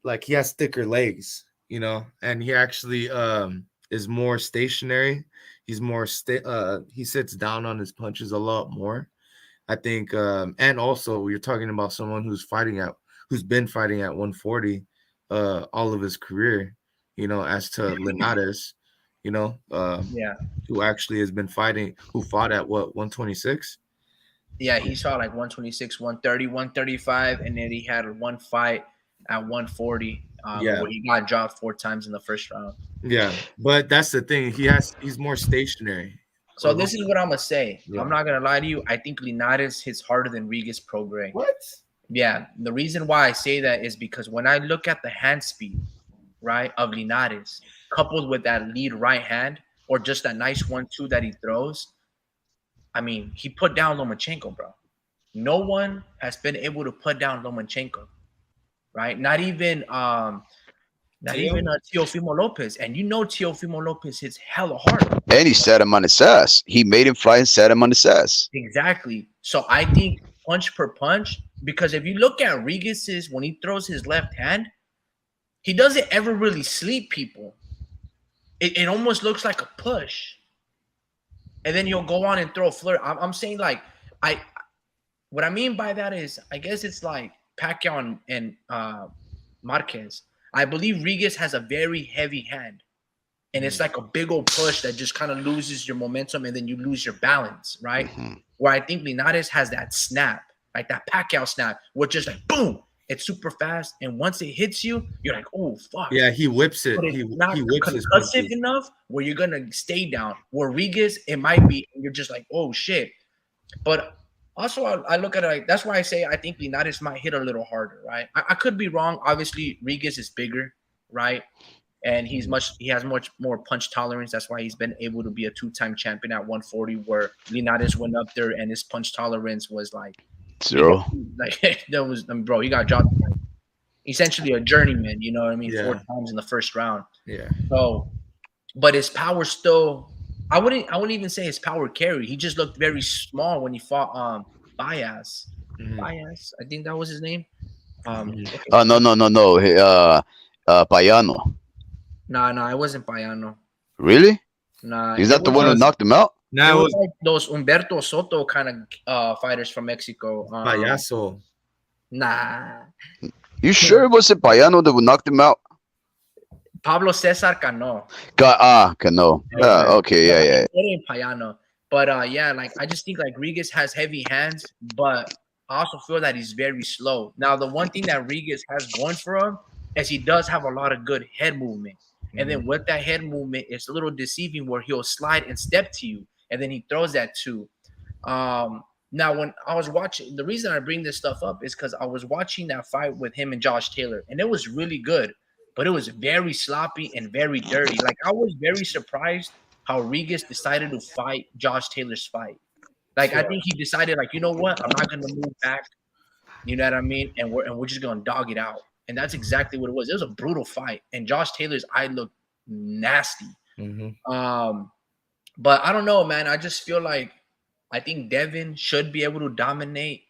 like he has thicker legs, you know, and he actually is more stationary. He's more he sits down on his punches a lot more. I think and also you're talking about someone who's been fighting at 140 all of his career, you know, as to Linares, you know, Yeah. who actually has been fighting, who fought at what, 126? Yeah, he saw like 126, 130, 135, and then he had one fight at 140, Yeah. where he got dropped 4 times in the first round. Yeah, but that's the thing. He's more stationary. So this is what I'm gonna say. Yeah. I'm not gonna lie to you. I think Linares hits harder than Regis Prograis. What? Yeah, the reason why I say that is because when I look at the hand speed, right, of Linares, coupled with that lead right hand or just that nice 1-2 that he throws, I mean, he put down Lomachenko, bro. No one has been able to put down Lomachenko, right? Not even Teofimo Lopez. And you know Teofimo Lopez hits hella hard. And he set him on his ass. He made him fly and set him on his ass. Exactly. So I think punch per punch, because if you look at Regis's, when he throws his left hand, he doesn't ever really sleep people. It almost looks like a push. And then he'll go on and throw a flirt. I'm saying, like, what I mean by that is, I guess it's like Pacquiao and Marquez. I believe Regis has a very heavy hand. And it's like a big old push that just kind of loses your momentum and then you lose your balance, right? Mm-hmm. Where I think Linares has that snap, like that Pacquiao snap, where just like, boom, it's super fast. And once it hits you, you're like, oh, fuck. Yeah, he whips it. But it's He not whips his concussive punches. enough where you're going to stay down. Where Regis, it might be, and you're just like, oh, shit. But also, I look at it like, that's why I say I think Linares might hit a little harder, right? I could be wrong. Obviously, Regis is bigger, right? And he has much more punch tolerance. That's why he's been able to be a 2-time champion at 140, where Linares went up there and his punch tolerance was like 0. Like that was, bro, he got dropped like, essentially a journeyman, you know what I mean? Yeah. 4 times in the first round. Yeah. So, but his power still, I wouldn't even say his power carry. He just looked very small when he fought Baez. Mhm. Baez, I think that was his name. Okay. No. Payano. Nah, it wasn't Payano. Really? Nah, Is it that the was- one who knocked him out? It Now it was was like those Humberto Soto kind of fighters from Mexico. Payaso. Nah, You sure it wasn't Payano that knocked him out? Pablo Cesar Cano. Cano. Okay, yeah. It ain't Payano. But yeah, like I just think like Regis has heavy hands, but I also feel that he's very slow. Now, the one thing that Regis has going for him is he does have a lot of good head movement. And then with that head movement, it's a little deceiving where he'll slide and step to you, and then he throws that too. Now, when I was watching, the reason I bring this stuff up is because I was watching that fight with him and Josh Taylor, and it was really good, but it was very sloppy and very dirty. Like, I was very surprised how Regis decided to fight Josh Taylor's fight. Like, I think he decided, like, you know what, I'm not gonna move back. You know what I mean? And we're just gonna dog it out. And that's exactly what it was. It was a brutal fight, and Josh Taylor's eye looked nasty. But I don't know, man. I just feel like I think Devin should be able to dominate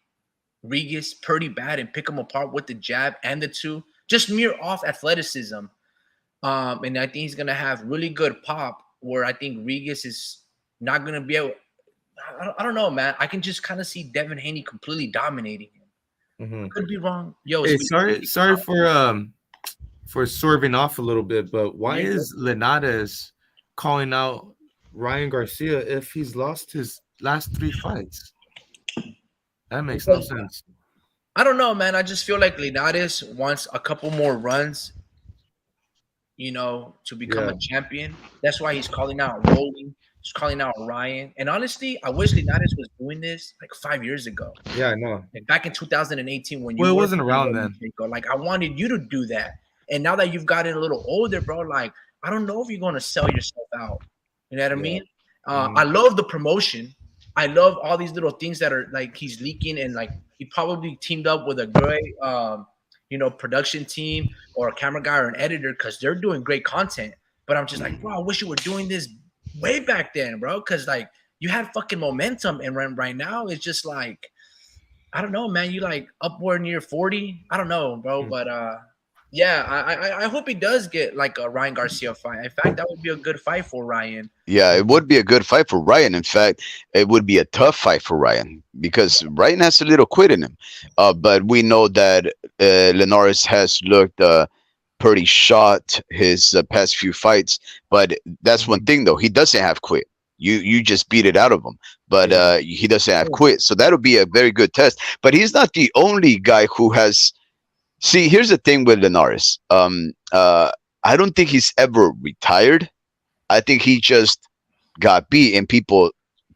Regis pretty bad and pick him apart with the jab and the two, just mere off athleticism. And I think he's gonna have really good pop. Where I think Regis is not gonna be able. I don't know, man. I can just kind of see Devin Haney completely dominating him. Could be wrong. Yo, Hey, sorry for swerving off a little bit, but why is Linares calling out Ryan Garcia if he's lost his last 3 fights? That makes no sense. I don't know, man. I just feel like Linares wants a couple more runs, you know, to become a champion. That's why he's calling out Rolling. He's calling out Ryan. And honestly, I wish Linares was doing this like 5 years ago. Yeah, I know. Like back in 2018 when you Well, it wasn't around then. Like, I wanted you to do that. And now that you've gotten a little older, bro, like, I don't know if you're going to sell yourself out. You know what I mean? I love the promotion. I love all these little things that are like he's leaking, and like he probably teamed up with a great, production team or a camera guy or an editor because they're doing great content. But I'm just like, bro, I wish you were doing this way back then, bro, because like you had fucking momentum, and right now it's just like I don't know, man. You like upward near 40. I don't know, bro, but yeah, I hope he does get like a Ryan Garcia fight. In fact, that would be a good fight for Ryan. Yeah, it would be a good fight for Ryan. In fact, it would be a tough fight for Ryan because Ryan has a little quit in him. But we know that Linares has looked pretty shot his past few fights. But that's one thing, though. He doesn't have quit. You just beat it out of him, but Yeah. he doesn't have quit. So that'll be a very good test. But he's not the only guy who has. See, here's the thing with Linares. I don't think he's ever retired. I think he just got beat and people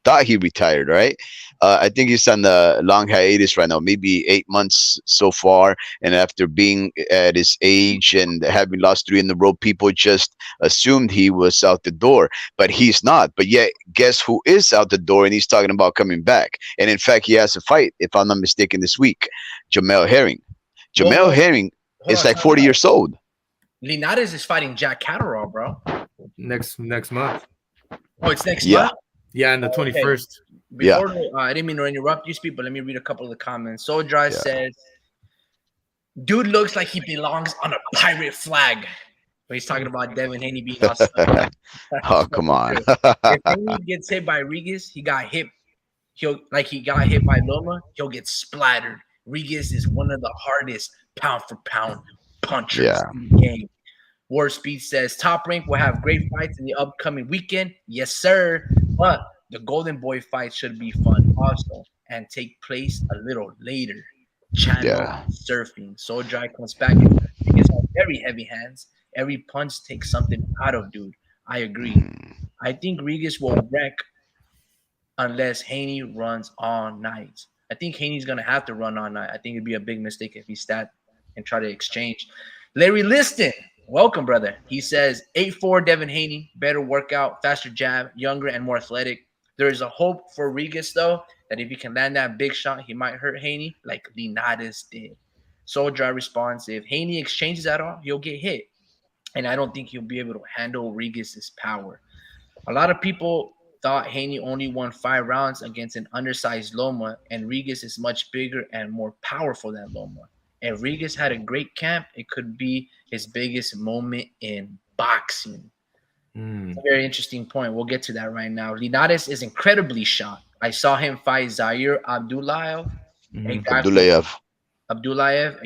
thought he retired, right? I think he's on the long hiatus right now, maybe 8 months so far. And after being at his age and having lost three in a row, people just assumed he was out the door, but he's not. But yet, guess who is out the door? And he's talking about coming back. And in fact, he has a fight, if I'm not mistaken, this week. Jamel Herring. Jamel Herring is like 40 years old. Linares is fighting Jack Catterall, bro. Next month. Oh, it's next Yeah. month? Yeah, on the 21st. Before I didn't mean to interrupt you, speak, but let me read a couple of the comments. Soul Dry says, dude looks like he belongs on a pirate flag. But he's talking about Devin Haney being awesome. Oh, come on. If Haney gets hit by Regis, he got hit by Loma, he'll get splattered. Regis is one of the hardest pound for pound punchers in the game. War Speed says Top Rank will have great fights in the upcoming weekend. Yes, sir. But the Golden Boy fight should be fun also and take place a little later. Channel surfing. Soul Dry comes back and has very heavy hands. Every punch takes something out of dude. I agree. I think Regis will wreck unless Haney runs all night. I think Haney's gonna have to run all night. I think it'd be a big mistake if he stat and try to exchange. Larry Liston, welcome, brother. He says 8'4" Devin Haney, better workout, faster jab, younger and more athletic. There is a hope for Regis though that if he can land that big shot, he might hurt Haney like Linares did. Soul Dry responds, if Haney exchanges at all, he'll get hit. And I don't think he'll be able to handle Regis's power. A lot of people thought Haney only won 5 rounds against an undersized Loma, and Regis is much bigger and more powerful than Loma. If Regis had a great camp, it could be his biggest moment in boxing. It's a very interesting point. We'll get to that right now. Linares is incredibly shot. I saw him fight Zaire Abdullayev, a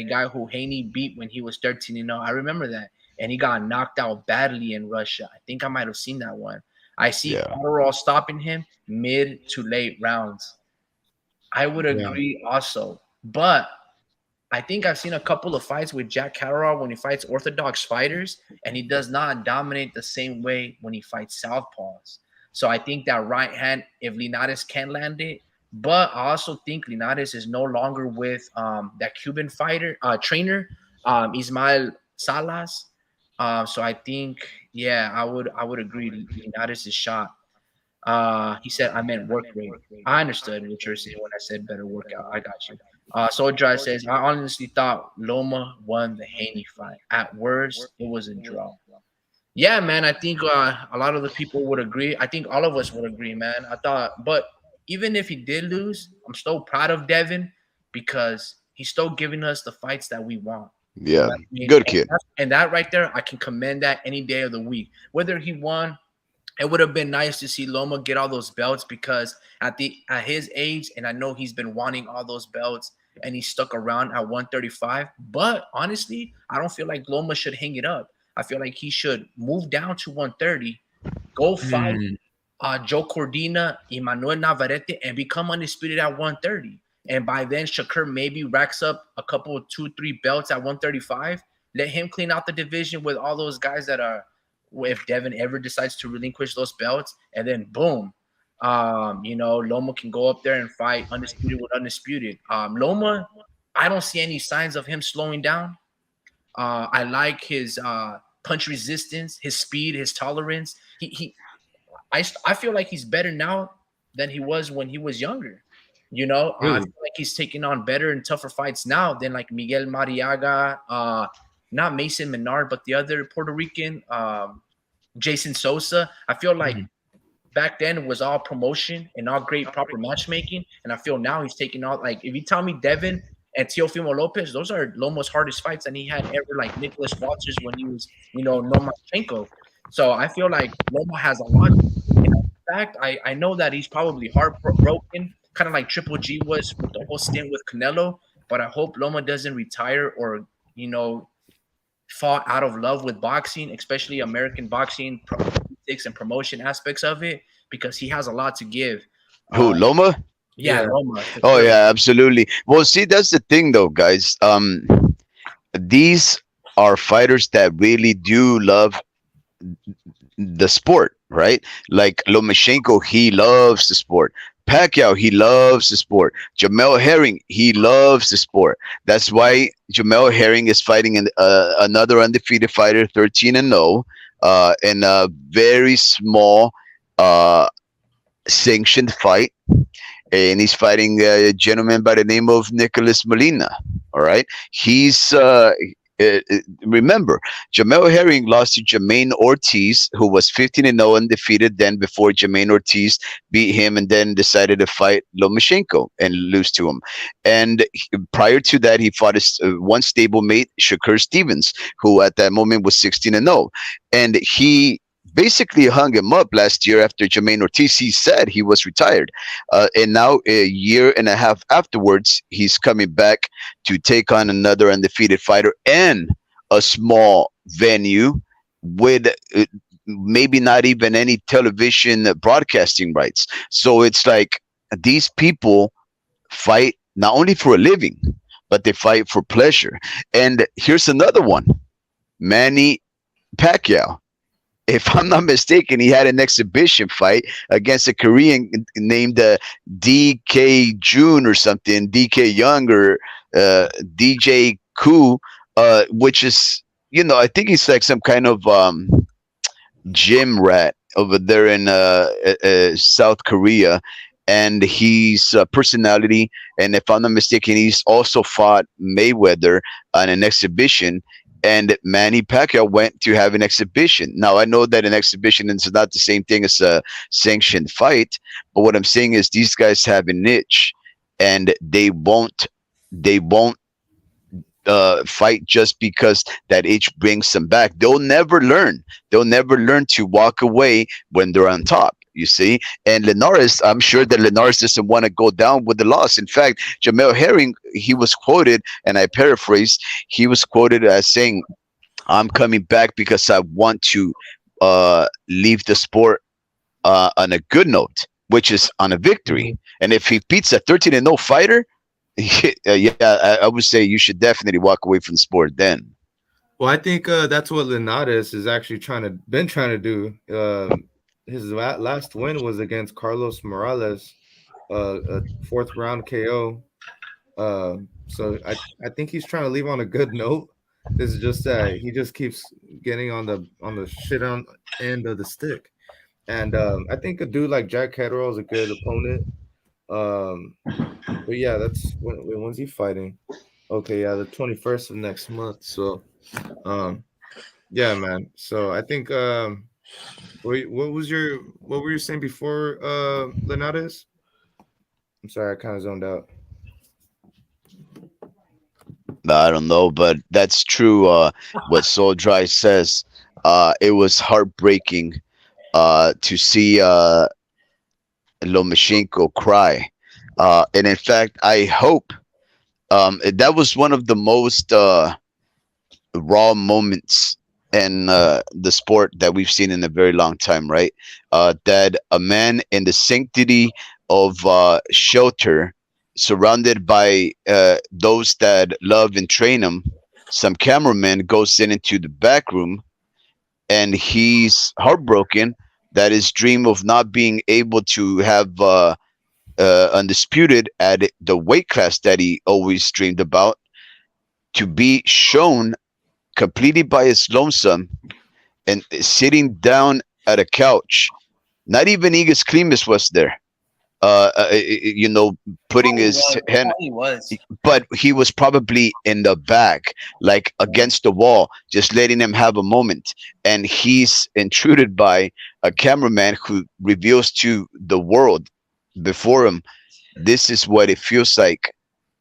guy who Haney beat when he was 13-0. I remember that. And he got knocked out badly in Russia. I think I might have seen that one. I see Catterall stopping him mid to late rounds. I would agree also. But I think I've seen a couple of fights with Jack Catterall when he fights orthodox fighters, and he does not dominate the same way when he fights southpaws. So I think that right hand, if Linares can land it, but I also think Linares is no longer with that Cuban fighter trainer, Ismael Salas. So I think, I would agree. Linares is shot. He said I meant work rate. I understood what you're saying when I said better workout. I got you. Soul Dry says I honestly thought Loma won the Haney fight. At worst, it was a draw. Yeah, man. I think a lot of the people would agree. I think all of us would agree, man. I thought, but even if he did lose, I'm still proud of Devin because he's still giving us the fights that we want. Yeah, good kid. And that right there, I can commend that any day of the week. Whether he won, it would have been nice to see Loma get all those belts because at his age, and I know he's been wanting all those belts, and he stuck around at 135. But honestly, I don't feel like Loma should hang it up. I feel like he should move down to 130, go fight Joe Cordina, Emmanuel Navarrete, and become undisputed at 130. And by then, Shakur maybe racks up a couple of 2-3 belts at 135. Let him clean out the division with all those guys that are, if Devin ever decides to relinquish those belts, and then boom, Loma can go up there and fight undisputed with undisputed. Loma, I don't see any signs of him slowing down. I like his punch resistance, his speed, his tolerance. I feel like he's better now than he was when he was younger. Really? I feel like he's taking on better and tougher fights now than like Miguel Mariaga, not Mason Menard, but the other Puerto Rican. Jason Sosa. I feel like Mhm. back then it was all promotion and all great proper matchmaking, and I feel now he's taking all like if you tell me Devin and Teofimo Lopez, those are Loma's hardest fights, and he had ever like Nicholas Walters when he was Lomachenko. So I feel like Loma has a lot. In fact, I know that he's probably heartbroken, kind of like Triple G was with the whole stint with Canelo. But I hope Loma doesn't retire or you know fall out of love with boxing, especially American boxing, politics and promotion aspects of it, because he has a lot to give. Uh, Who, Loma? yeah, Yeah. Loma for Oh sure. yeah, absolutely. Well, see, that's the thing though, guys. These are fighters that really do love the sport, right? Like Lomachenko, he loves the sport. Pacquiao, he loves the sport. Jamel Herring, he loves the sport. That's why Jamel Herring is fighting another undefeated fighter, 13-0, in a very small uh, sanctioned fight, and he's fighting a gentleman by the name of Nicholas Molina. All right, he's remember, Jamel Herring lost to Jermaine Ortiz, who was 15-0 undefeated. Then before Jermaine Ortiz beat him, and then decided to fight Lomachenko and lose to him. And prior to that, he fought his one stablemate, Shakur Stevens, who at that moment was 16-0, and he basically hung him up last year after Jermaine Ortiz. He said he was retired. And now, a year and a half afterwards, he's coming back to take on another undefeated fighter in a small venue with maybe not even any television broadcasting rights. So it's like these people fight not only for a living, but they fight for pleasure. And here's another one, Manny Pacquiao. If I'm not mistaken, he had an exhibition fight against a Korean named DK June or something, DK Young or DJ Koo, which is, I think he's like some kind of gym rat over there in South Korea. And he's a personality. And if I'm not mistaken, he's also fought Mayweather on an exhibition, and Manny Pacquiao went to have an exhibition. Now I know that an exhibition is not the same thing as a sanctioned fight, but what I'm saying is these guys have a niche, and they won't fight just because that itch brings them back. They'll never learn. They'll never learn to walk away when they're on top. You see, and Linares, I'm sure that Linares doesn't want to go down with the loss. In fact, Jamel Herring, he was quoted, and I paraphrase, he was quoted as saying, "I'm coming back because I want to leave the sport on a good note, which is on a victory." And if he beats a 13-0 fighter, yeah, I would say you should definitely walk away from the sport then. Well, I think that's what Linares is actually trying to do. His last win was against Carlos Morales, a fourth round KO. So I think he's trying to leave on a good note. It's just that he just keeps getting on the shit on end of the stick. And I think a dude like Jack Catterall is a good opponent. Um, but yeah, that's when's he fighting? Okay, yeah, the 21st of next month. So, yeah, man. So I think what were you saying before Linares? I'm sorry, I kind of zoned out. I don't know, but that's true. What Soul Dry says. It was heartbreaking to see Lomachenko cry. And in fact, I hope that was one of the most raw moments in the sport that we've seen in a very long time, right? That a man in the sanctity of shelter, surrounded by those that love and train him, some cameraman goes into the back room, and he's heartbroken that his dream of not being able to have undisputed at the weight class that he always dreamed about, to be shown completely by his lonesome and sitting down at a couch. Not even Igis Klimas was there. you know, putting Probably his was. hand, Probably was. but he was probably in the back, like against the wall, just letting him have a moment. And he's intruded by a cameraman who reveals to the world before him, this is what it feels like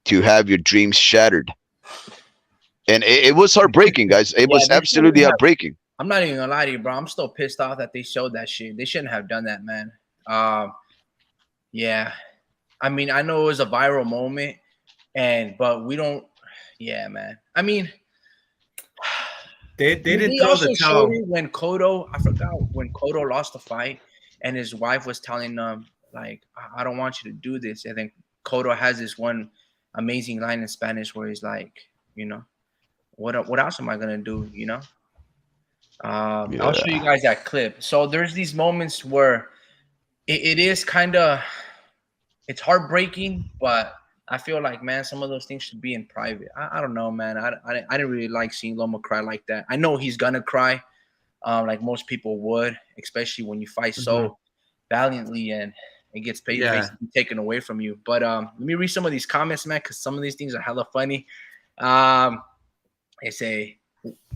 to have your dreams shattered. And it was heartbreaking, guys. It Yeah, was they shouldn't absolutely have. heartbreaking. I'm not even gonna lie to you, bro. I'm still pissed off that they showed that shit. They shouldn't have done that, man. Um, yeah. I mean, I know it was a viral moment, but we don't. Yeah, man. I mean, They didn't they throw the also showed towel. it when Kodo. I forgot when Kodo lost the fight, and his wife was telling him like, "I don't want you to do this." And then Kodo has this one amazing line in Spanish where he's like, you know, what else am I gonna do? You know. I'll show you Yeah. guys that clip. So there's these moments where it is kind of it's heartbreaking, but I feel like, man, some of those things should be in private. I don't know, man. I didn't really like seeing Loma cry like that. I know he's gonna cry, like most people would, especially when you fight Mhm. so valiantly and it gets Yeah. basically taken away from you. But let me read some of these comments, man, because some of these things are hella funny. Um, they say,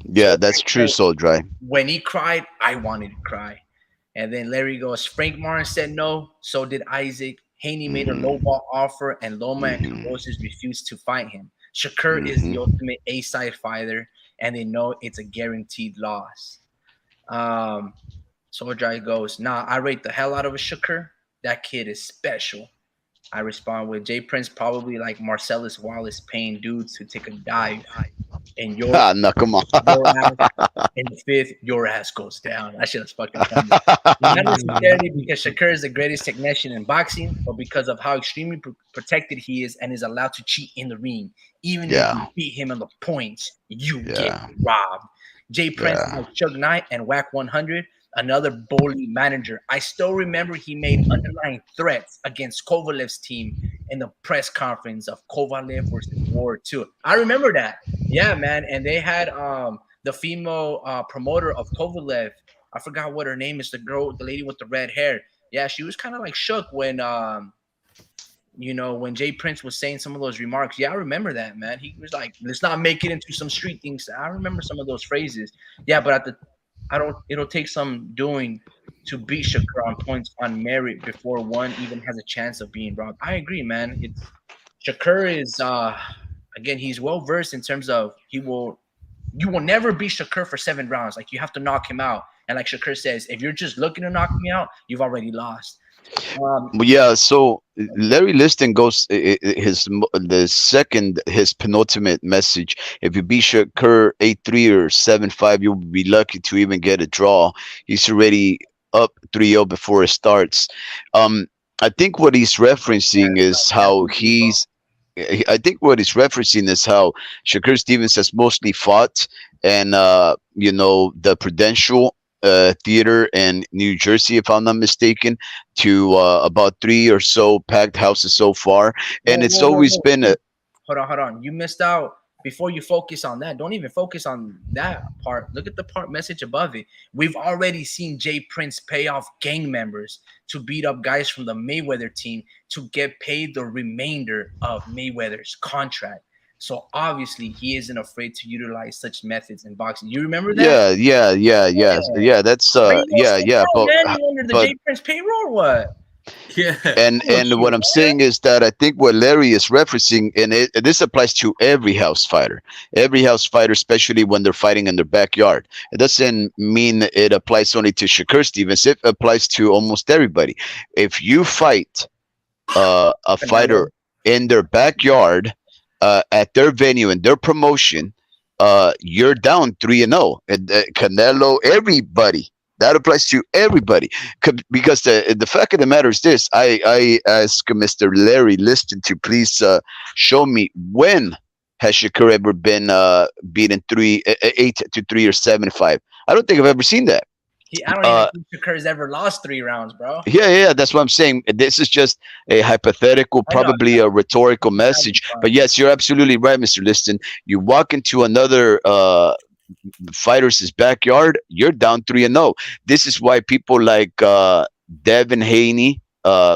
Yeah, so that's true, Soul Dry. when he cried, I wanted to cry. And then Larry goes, Frank Martin said no, so did Isaac. Haney made a Hmm. lowball offer, and Loma and Hmm. Cambosis refused to fight him. Shakur is the Hmm. ultimate A-side fighter, and they know it's a guaranteed loss. Um, Soulja goes, nah, I rate the hell out of a Shakur. That kid is special. I respond with Jay Prince probably like Marcellus Wallace paying dudes to take a dive, and Ah, no, come on. your ass in the fifth, your ass goes down. That shit was fucking funny. Not Mhm. necessarily because Shakur is the greatest technician in boxing, but because of how extremely protected he is and is allowed to cheat in the ring. Even if you Yeah, beat him on the points, you get yeah, robbed. Jay Prince yeah. like Chuck Knight and Whack 100, another bully manager. I still remember he made underlying threats against Kovalev's team in the press conference of Kovalev versus Ward 2. I remember that. Yeah, man. And they had the female promoter of Kovalev. I forgot what her name is. The girl, the lady with the red hair. Yeah, she was kind of like shook when when Jay Prince was saying some of those remarks. Yeah, I remember that, man. He was like, "Let's not make it into some street things." I remember some of those phrases. Yeah, but I don't. It'll take some doing to beat Shakur on points on merit before one even has a chance of being robbed. I agree, man. It's Shakur is again, he's well versed in terms of you will never beat Shakur for 7 rounds. Like you have to knock him out. And like Shakur says, if you're just looking to knock me out, you've already lost. Um, Well, yeah, so Larry Liston goes the second his penultimate message. If you beat Shakur 8-3 or 7-5, you'll be lucky to even get a draw. He's already up 3-0 before it starts. Um, I think what he's referencing is how I think what he's referencing is how Shakur Stevens has mostly fought, and you know, the Prudential theater in New Jersey, if I'm not mistaken, to about three or so packed houses so far, whoa, and it's whoa, whoa, always whoa. been a Hold on. You missed out. Before you focus on that, don't even focus on that part. Look at the part message above it. We've already seen Jay Prince pay off gang members to beat up guys from the Mayweather team to get paid the remainder of Mayweather's contract. So obviously he isn't afraid to utilize such methods in boxing. You remember that? Yeah. yeah. That's Why you gonna yeah, skip yeah, out, man? You under the but Jay Prince payroll or what? Yeah. and Bullshit, what I'm man. saying is that I think what Larry is referencing, and this applies to every house fighter, especially when they're fighting in their backyard. It doesn't mean it applies only to Shakur Stevens. It applies to almost everybody. If you fight a Canelo. fighter in their backyard, at their venue in their promotion, you're down 3-0. Canelo, everybody. That applies to everybody. Because the fact of the matter is this: I ask Mr. Larry Liston to please show me when has Shakur ever been beaten 8-3 or 7-5. I don't think I've ever seen that. I don't even Uh, think Shakur's ever lost 3 rounds, bro. yeah, that's what I'm saying. This is just a hypothetical, I know. probably a rhetorical I'm having message. But fun. yes, you're absolutely right, Mr. Liston. You walk into another fighter's backyard, you're down 3-0. This is why people like Devin Haney,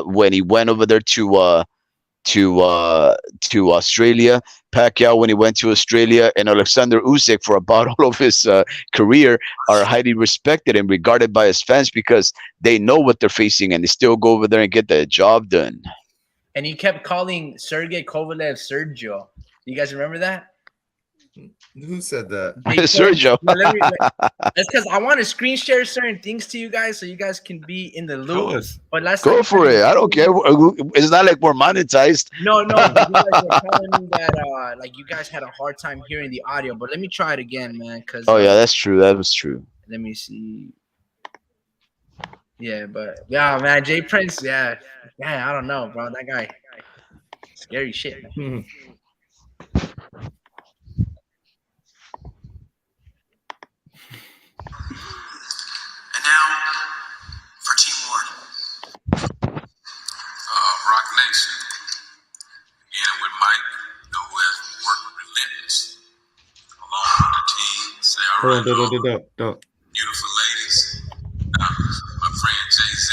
when he went over there to Australia. Pacquiao when he went to Australia, and Alexander Usyk for about all of his career are highly respected and regarded by his fans because they know what they're facing and they still go over there and get the job done. And he kept calling Sergey Kovalev Sergio. You guys remember that? Who said that? Sergio. That's because I want to screen share certain things to you guys so you guys can be in the Show loop. us. But last Go time for it. I don't care. It's not like we're monetized. No, but you guys were telling me that like you guys had a hard time hearing the audio. But let me try it again, man. Cause Oh yeah, that's true. That was true. let me see. Yeah, but yeah, man, Jay Prince, yeah, I don't know, bro. That guy, scary shit, man. And now for Team Warning. Rock Nation. Again with Mike, who has worked relentless along with the team. Say, all right, Don't. beautiful ladies. My friend Jay-Z.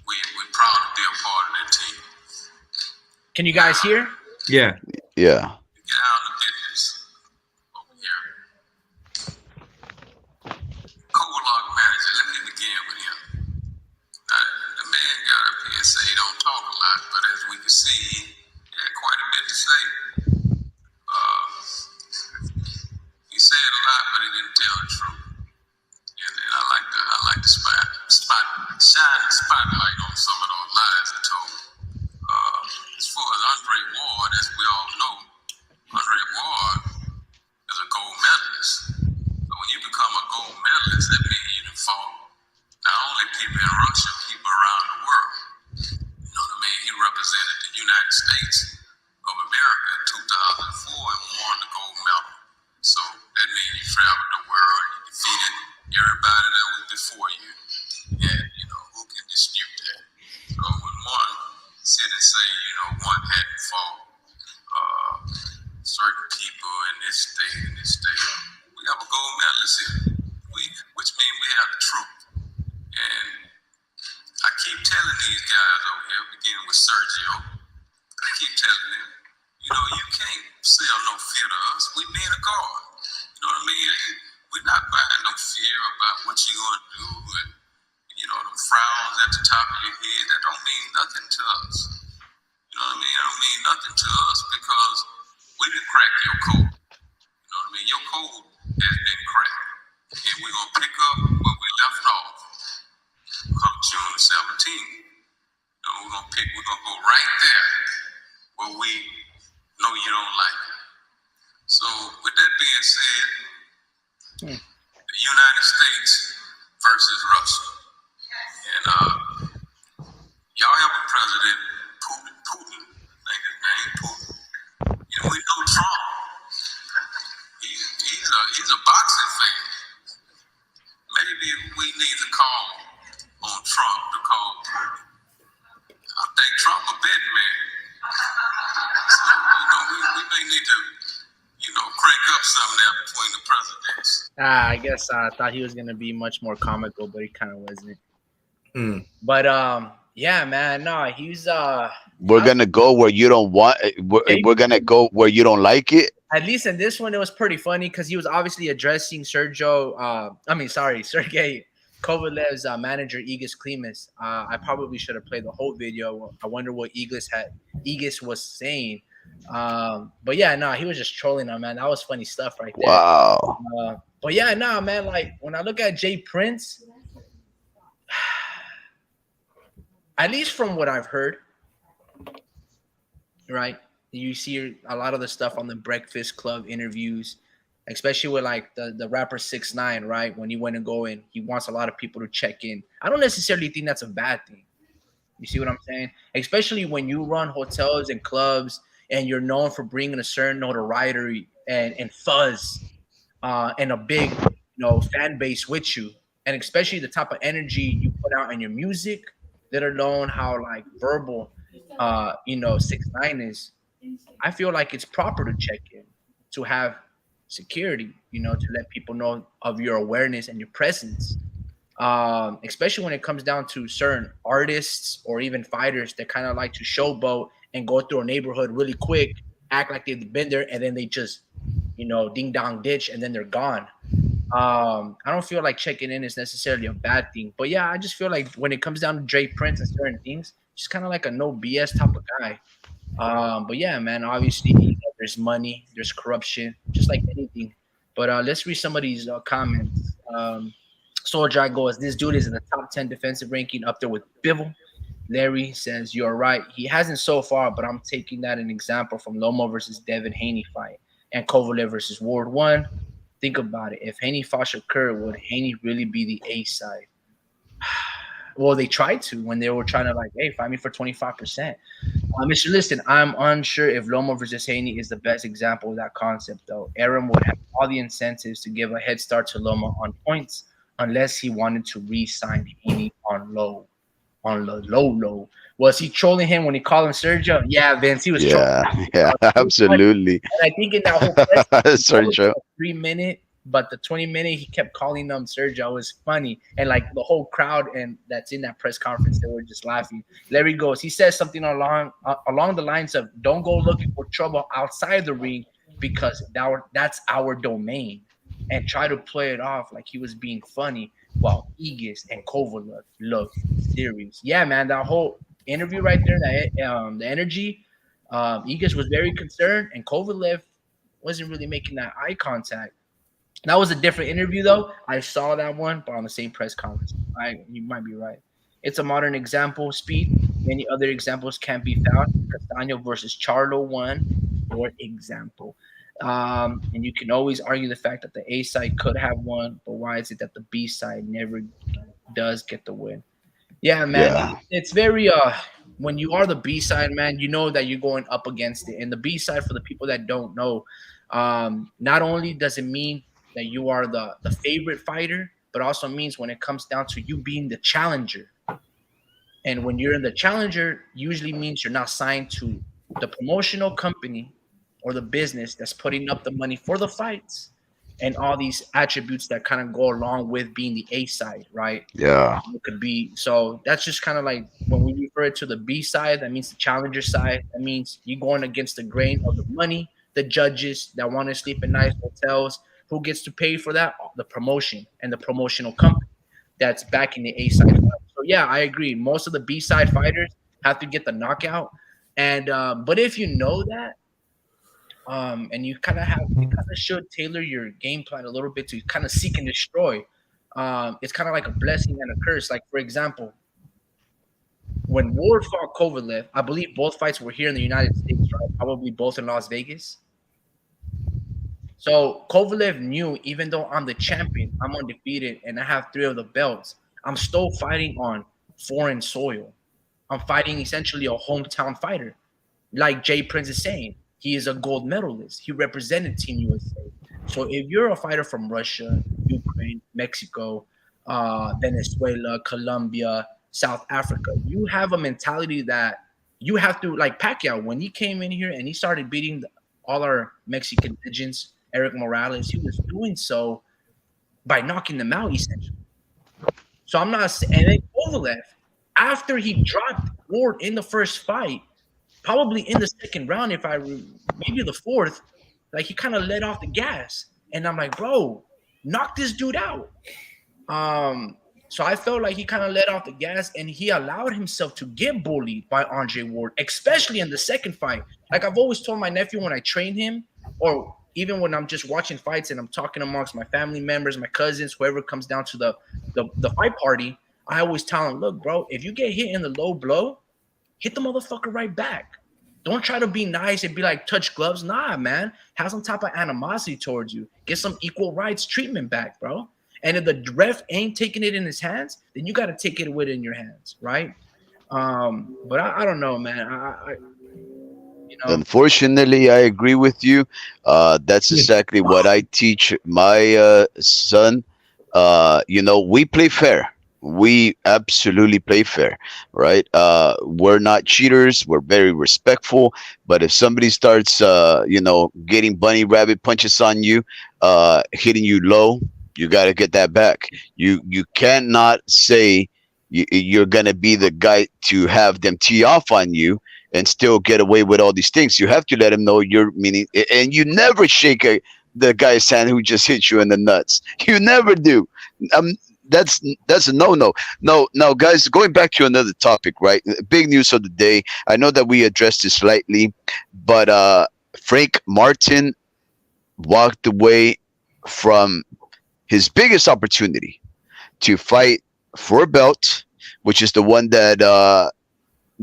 We're proud to be a part of that team. Can you guys hear? Yeah. Yeah. Get out of the business over here. Co-log manager, let me begin with him. The man got up here and say he don't talk a lot, but as we can see, he had quite a bit to say. He said a lot, but he didn't tell the truth. And I like to shine the spotlight on some of those lies he told. As far as Andre Ward, as we all know, Andre Ward is a gold medalist. So when you become a gold medalist, that means you done fought not only people in Russia, people around the world. You know what I mean? He represented the United States of America in 2004 and won the gold medal. So that means you traveled the world, you defeated everybody that was before you. And, who can dispute that? So when one sit and say, one hadn't fought certain people in this state, we have a gold medalist here, which means we have the truth. And I keep telling these guys over here, beginning with Sergio, I keep telling them, you can't sell no fear to us. We being a guard. You know what I mean? We're not buying no fear about what you're going to do and, them frowns at the top of your head. That don't mean nothing to us. You know what I mean? That don't mean nothing to us because we didn't crack your code. You know what I mean? Your code has been cracked. And we're going to pick up where we left off come June 17th. We're going to go right there where we know you don't like it. So with that being said, the United States versus Russia. And y'all have a president, Putin, like his name, Putin. And we know Trump. He's a boxing fan. Maybe we need to call on Trump to call Putin. I think Trump a betting man. So, we may need to, crank up something there between the presidents. I guess I thought he was gonna be much more comical, but he kind of wasn't. But yeah, man, no, he's We're gonna go where you don't want. We're gonna go where you don't like it. At least in this one, it was pretty funny because he was obviously addressing Sergey Kovalev's manager, Igis Klimas. I probably should have played the whole video. I wonder what Igis was saying. But yeah, no, he was just trolling him, man. That was funny stuff right there. Wow. But yeah, no, man, like when I look at Jay Prince, at least from what I've heard, right? You see a lot of the stuff on the Breakfast Club interviews, especially with like the rapper 6ix9ine, right? When he went and go in, he wants a lot of people to check in. I don't necessarily think that's a bad thing. You see what I'm saying? Especially when you run hotels and clubs and you're known for bringing a certain notoriety and fuzz and a big, fan base with you. And especially the type of energy you put out in your music, let alone how like verbal, 6ix9ine is. I feel like it's proper to check in, to have security, to let people know of your awareness and your presence. Especially when it comes down to certain artists or even fighters that kind of like to showboat and go through a neighborhood really quick, act like they've been there, and then they just, ding dong ditch, and then they're gone. I don't feel like checking in is necessarily a bad thing, but yeah, I just feel like when it comes down to Drake Prince and certain things, just kind of like a no BS type of guy. But yeah, man, obviously there's money, there's corruption, just like anything. But let's read some of these comments. Soldier goes, this dude is in the top 10 defensive ranking up there with Bivol. Larry says, you're right. He hasn't so far, but I'm taking that an example from Lomo versus Devin Haney fight and Kovalev versus Ward 1. Think about it. If Haney fought Shakur, would Haney really be the A side? Well, they tried to when they were trying to like, hey, fight me for 25%. Mr. Listen, I'm unsure if Lomo versus Haney is the best example of that concept, though. Aaron would have all the incentives to give a head start to Lomo on points unless he wanted to re-sign Haney on the low. Was he trolling him when he called him Sergio? Yeah, Vince, he was trolling. Yeah, absolutely. And I think in that whole press Sergio. 3 minute, but the 20 minute he kept calling them Sergio. It was funny, and like the whole crowd and that's in that press conference, they were just laughing. Larry goes, he says something along the lines of, "Don't go looking for trouble outside the ring because that's our domain," and try to play it off like he was being funny. While Igis and Kovalev looked serious. Yeah, man, that whole interview right there, that the energy, Igis was very concerned, and Kovalev wasn't really making that eye contact. That was a different interview, though. I saw that one, but on the same press conference. You might be right. It's a modern example. Speed. Many other examples can be found. Castaño versus Charlo one, for example. And you can always argue the fact that the A side could have won, but why is it that the B side never does get the win? Yeah, man. Yeah. It's very when you are the B side, man, you know that you're going up against it. And the B side, for the people that don't know, not only does it mean that you are the favorite fighter, but also means when it comes down to you being the challenger. And when you're in the challenger, usually means you're not signed to the promotional company or the business that's putting up the money for the fights and all these attributes that kind of go along with being the A side, right? Yeah. It could be, so that's just kind of like when we refer to the B side, that means the challenger side. That means you're going against the grain of the money, the judges that want to sleep in nice hotels. Who gets to pay for that? The promotion and the promotional company that's backing the A side. So yeah, I agree. Most of the B side fighters have to get the knockout. And but if you know that, and you kind of should tailor your game plan a little bit to kind of seek and destroy. It's kind of like a blessing and a curse. Like, for example, when Ward fought Kovalev, I believe both fights were here in the United States, right? Probably both in Las Vegas. So Kovalev knew, even though I'm the champion, I'm undefeated, and I have 3 of the belts, I'm still fighting on foreign soil. I'm fighting essentially a hometown fighter. Like Jay Prince is saying, he is a gold medalist. He represented Team USA. So if you're a fighter from Russia, Ukraine, Mexico, Venezuela, Colombia, South Africa, you have a mentality that you have to, like Pacquiao, when he came in here and he started beating all our Mexican legends, Eric Morales, he was doing so by knocking them out, essentially. So I'm not saying, and then Kovalev, after he dropped Ward in the first fight, probably in the second round, maybe the fourth, like he kind of let off the gas. And I'm like, bro, knock this dude out. So I felt like he kind of let off the gas and he allowed himself to get bullied by Andre Ward, especially in the second fight. Like I've always told my nephew when I train him, or even when I'm just watching fights and I'm talking amongst my family members, my cousins, whoever comes down to the fight party, I always tell him, look, bro, if you get hit in the low blow, hit the motherfucker right back. Don't try to be nice and be like, touch gloves. Nah, man. Have some type of animosity towards you. Get some equal rights treatment back, bro. And if the ref ain't taking it in his hands, then you got to take it with in your hands, right? But I don't know, man. Unfortunately, I agree with you. That's exactly what I teach my son. We play fair. We absolutely play fair, right? We're not cheaters. We're very respectful. But if somebody starts, getting bunny rabbit punches on you, hitting you low, You got to get that back. You cannot say you're gonna be the guy to have them tee off on you and still get away with all these things. You have to let them know you're meaning, and you never shake the guy's hand who just hit you in the nuts. You never do. Um, that's a no. No, guys. Going back to another topic, right? Big news of the day. I know that we addressed this slightly, but Frank Martin walked away from his biggest opportunity to fight for a belt, which is the one that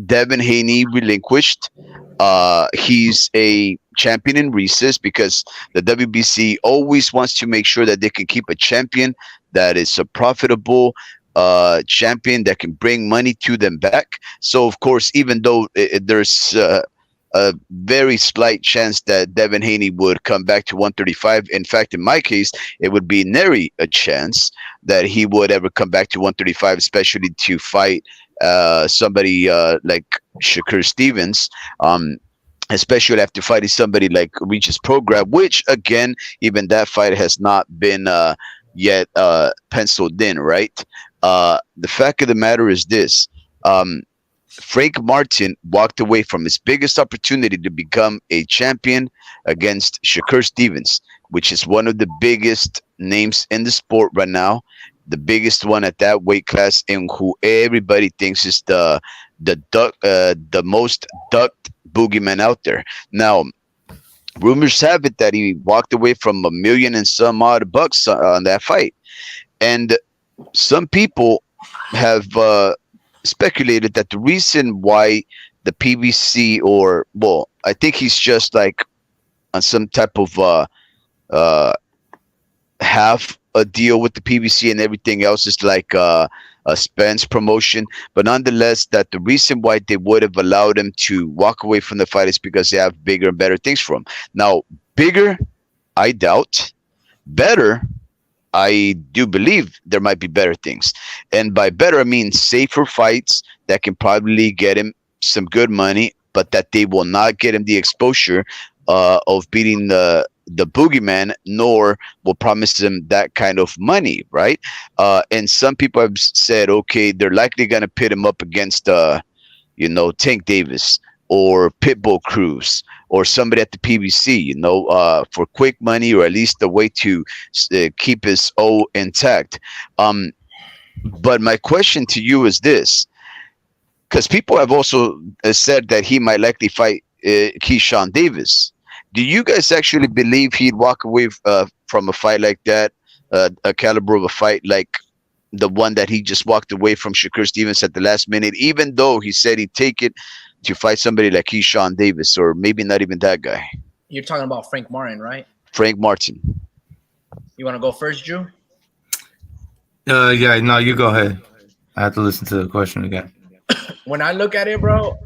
Devin Haney relinquished. He's a champion in recess because the WBC always wants to make sure that they can keep a champion that is a profitable champion that can bring money to them back. So, of course, even though there's a very slight chance that Devin Haney would come back to 135. In fact, in my case, it would be nary a chance that he would ever come back to 135, especially to fight somebody like Shakur Stevens. Especially after fighting somebody like Regis Prograb, which again, even that fight has not been yet penciled in, right? The fact of the matter is this. Frank Martin walked away from his biggest opportunity to become a champion against Shakur Stevens, which is one of the biggest names in the sport right now, the biggest one at that weight class, and who everybody thinks is the most ducked boogeyman out there. Now, rumors have it that he walked away from $1 million and some odd bucks on that fight, and some people have speculated that the reason why the PBC, or well, I think he's just like on some type of half a deal with the PBC, and everything else is like a Spence promotion. But nonetheless, that the reason why they would have allowed him to walk away from the fight is because they have bigger and better things for him. Now, bigger, I doubt. Better, I do believe there might be better things. And by better, I mean safer fights that can probably get him some good money, but that they will not get him the exposure of beating the boogeyman, nor will promise him that kind of money, right? And some people have said, okay, they're likely going to pit him up against, Tank Davis or Pitbull Cruz or somebody at the PBC, for quick money, or at least a way to keep his O intact. But my question to you is this, because people have also said that he might likely fight Keyshawn Davis. Do you guys actually believe he'd walk away from a fight like that, a caliber of a fight like the one that he just walked away from Shakur Stevens at the last minute, even though he said he'd take it to fight somebody like Keyshawn Davis, or maybe not even that guy? You're talking about Frank Martin, right? Frank Martin. You want to go first, Drew? Yeah, no, you go ahead. I have to listen to the question again. When I look at it, bro,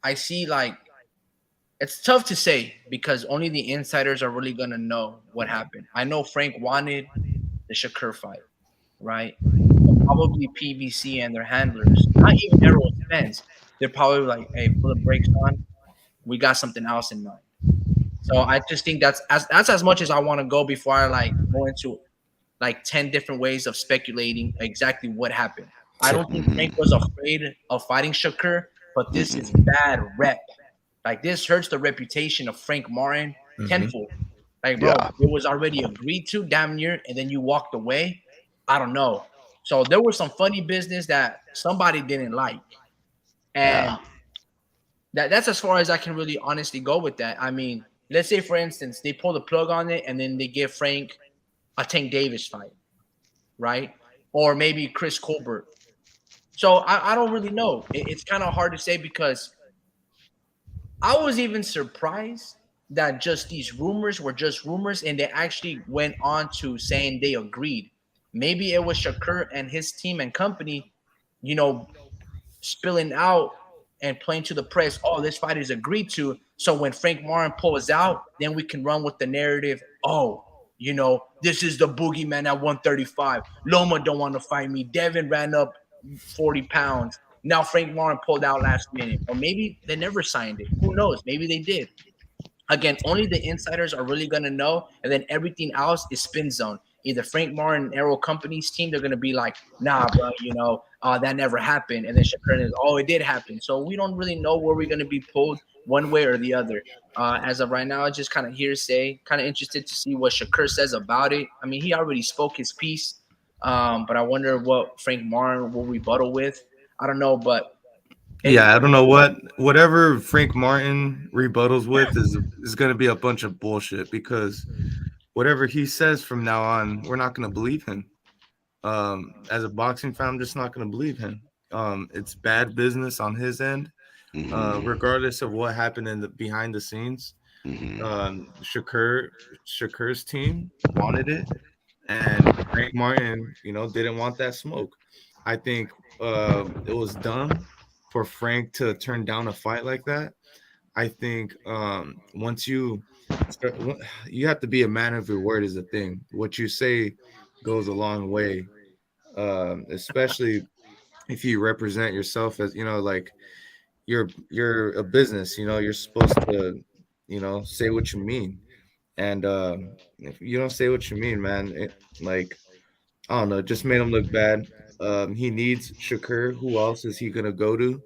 I see like it's tough to say because only the insiders are really gonna know what happened. I know Frank wanted the Shakur fight, right? But probably PBC and their handlers, not even Errol Spence. They're probably like, "Hey, pull the brakes on. We got something else in mind." So I just think that's as much as I want to go before I like go into like 10 different ways of speculating exactly what happened. I don't think Frank was afraid of fighting Shakur, but this is bad rep. Like, this hurts the reputation of Frank Martin tenfold. Like, bro, it was already agreed to damn near, and then you walked away. I don't know. So there was some funny business that somebody didn't like. And that's as far as I can really honestly go with that. I mean, let's say, for instance, they pull the plug on it, and then they give Frank a Tank Davis fight, right? Or maybe Chris Colbert. So I don't really know. It's kind of hard to say because I was even surprised that just these rumors were just rumors, and they actually went on to saying they agreed. Maybe it was Shakur and his team and company, spilling out and playing to the press, oh, this fight is agreed to. So when Frank Martin pulls out, then we can run with the narrative, oh, this is the boogeyman at 135. Loma don't want to fight me. Devin ran up 40 pounds. Now Frank Martin pulled out last minute. Or maybe they never signed it. Who knows? Maybe they did. Again, only the insiders are really going to know. And then everything else is spin zone. either Frank Martin, Arrow Company's team, they're gonna be like, nah, bro, that never happened. And then Shakur is, oh, it did happen. So we don't really know where we're gonna be pulled one way or the other. As of right now, it's just kind of hearsay. Kind of interested to see what Shakur says about it. I mean, he already spoke his piece, but I wonder what Frank Martin will rebuttal with. I don't know, but Yeah, I don't know whatever Frank Martin rebuttals with is going to be a bunch of bullshit because whatever he says from now on, we're not going to believe him. As a boxing fan, I'm just not going to believe him. It's bad business on his end, regardless of what happened in the behind the scenes. Shakur's team wanted it, and Frank Martin, didn't want that smoke. I think it was dumb for Frank to turn down a fight like that. I think once you start, you have to be a man of your word is a thing. What you say goes a long way, especially if you represent yourself as like you're a business. You're supposed to say what you mean, and if you don't say what you mean, man, like I don't know, it just made him look bad. He needs Shakur. Who else is he gonna go to?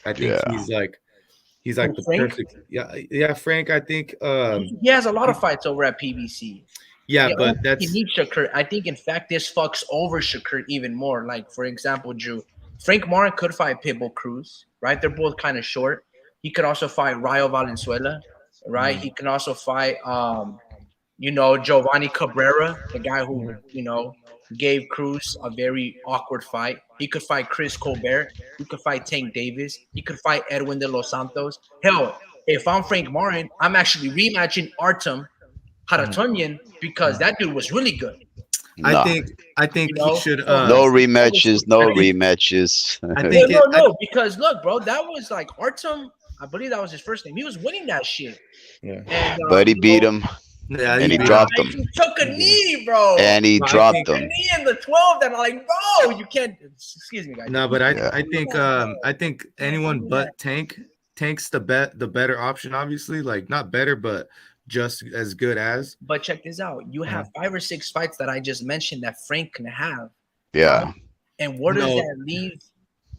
I think Yeah. he's like the Frank, perfect. Yeah, Frank. I think he has a lot of fights over at PBC. yeah, Yeah, but he that's needs Shakur. I think, in fact, this fucks over Shakur even more. Like, for example, Drew, Frank Martin could fight Pitbull Cruz, right? They're both kind of short. He could also fight Rayo Valenzuela, right? He can also fight, Giovanni Cabrera, the guy who, gave Cruz a very awkward fight. He could fight Chris Colbert. He could fight Tank Davis. He could fight Edwin de los Santos. Hell, if I'm Frank Martin, I'm actually rematching Artem Haratunian because that dude was really good. I No. think I think You he know, should. so No he's rematches. No I think- rematches. I no, think no, it, I, no, because look, bro, that was like Artem. I believe that was his first name. He was winning that shit, yeah, and But he beat him yeah, and he beat dropped and him. he took a knee, bro. And he Well, I dropped think- A him. knee in the 12. That I'm like, bro, you can't. Excuse me, guys. No, but I Yeah. I think anyone but Tank's the better option. Obviously, like not better, but just as good as. But check this out. You have 5 or 6 fights that I just mentioned that Frank can have. Yeah. And where does No. that leave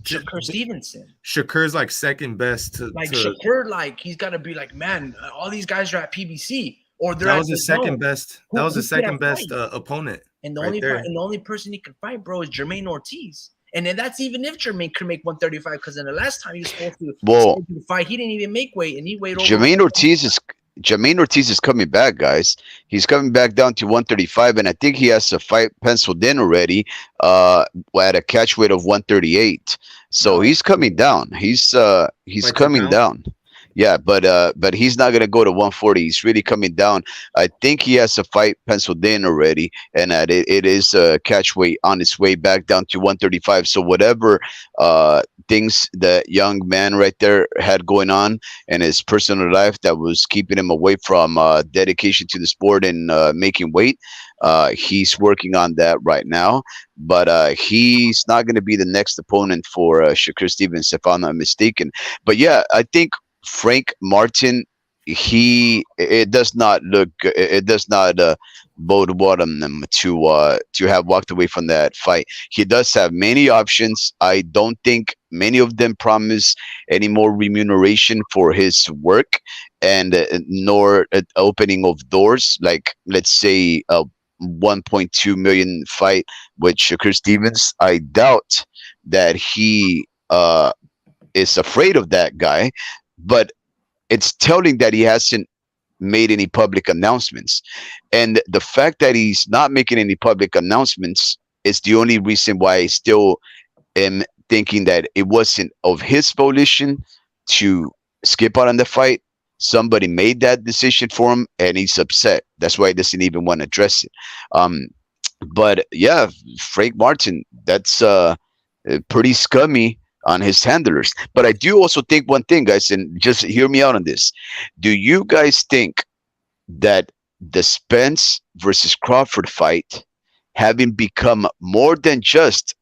Shakur Stevenson? Shakur's like second best to Shakur, like he's got to be like, man, all these guys are at PBC or they're that at was his the zone. second best. Who- That was who his can second best fight? opponent. And the right only there. and the only person he can fight, bro, is Jermaine Ortiz. And then that's even if Jermaine could make 135, because then the last time he was supposed Well, to fight, he didn't even make weight, and he weighed over. Jermaine Ortiz is coming back, guys. He's coming back down to 135, and I think he has a fight penciled in already. At a catch weight of 138. So he's coming down. He's Fights coming down. Yeah, but he's not gonna go to 140. He's really coming down. I think he has a fight penciled in already, and that it is a catch weight on its way back down to 135. So whatever things that young man right there had going on in his personal life that was keeping him away from dedication to the sport and making weight, he's working on that right now. But he's not going to be the next opponent for Shakur Stevens, if I'm not mistaken. But yeah, I think Frank Martin, it does not look, it does not bode well on him to have walked away from that fight. He does have many options. I don't think many of them promise any more remuneration for his work, and nor opening of doors, like let's say a 1.2 million fight with Shakur Stevens. I doubt that he is afraid of that guy, but it's telling that he hasn't made any public announcements. And the fact that he's not making any public announcements is the only reason why I still am thinking that it wasn't of his volition to skip out on the fight. Somebody made that decision for him and he's upset. That's why he doesn't even want to address it. But yeah, Frank Martin, that's pretty scummy on his handlers. But I do also think one thing, guys, and just hear me out on this. Do you guys think that the Spence versus Crawford fight, having become more than just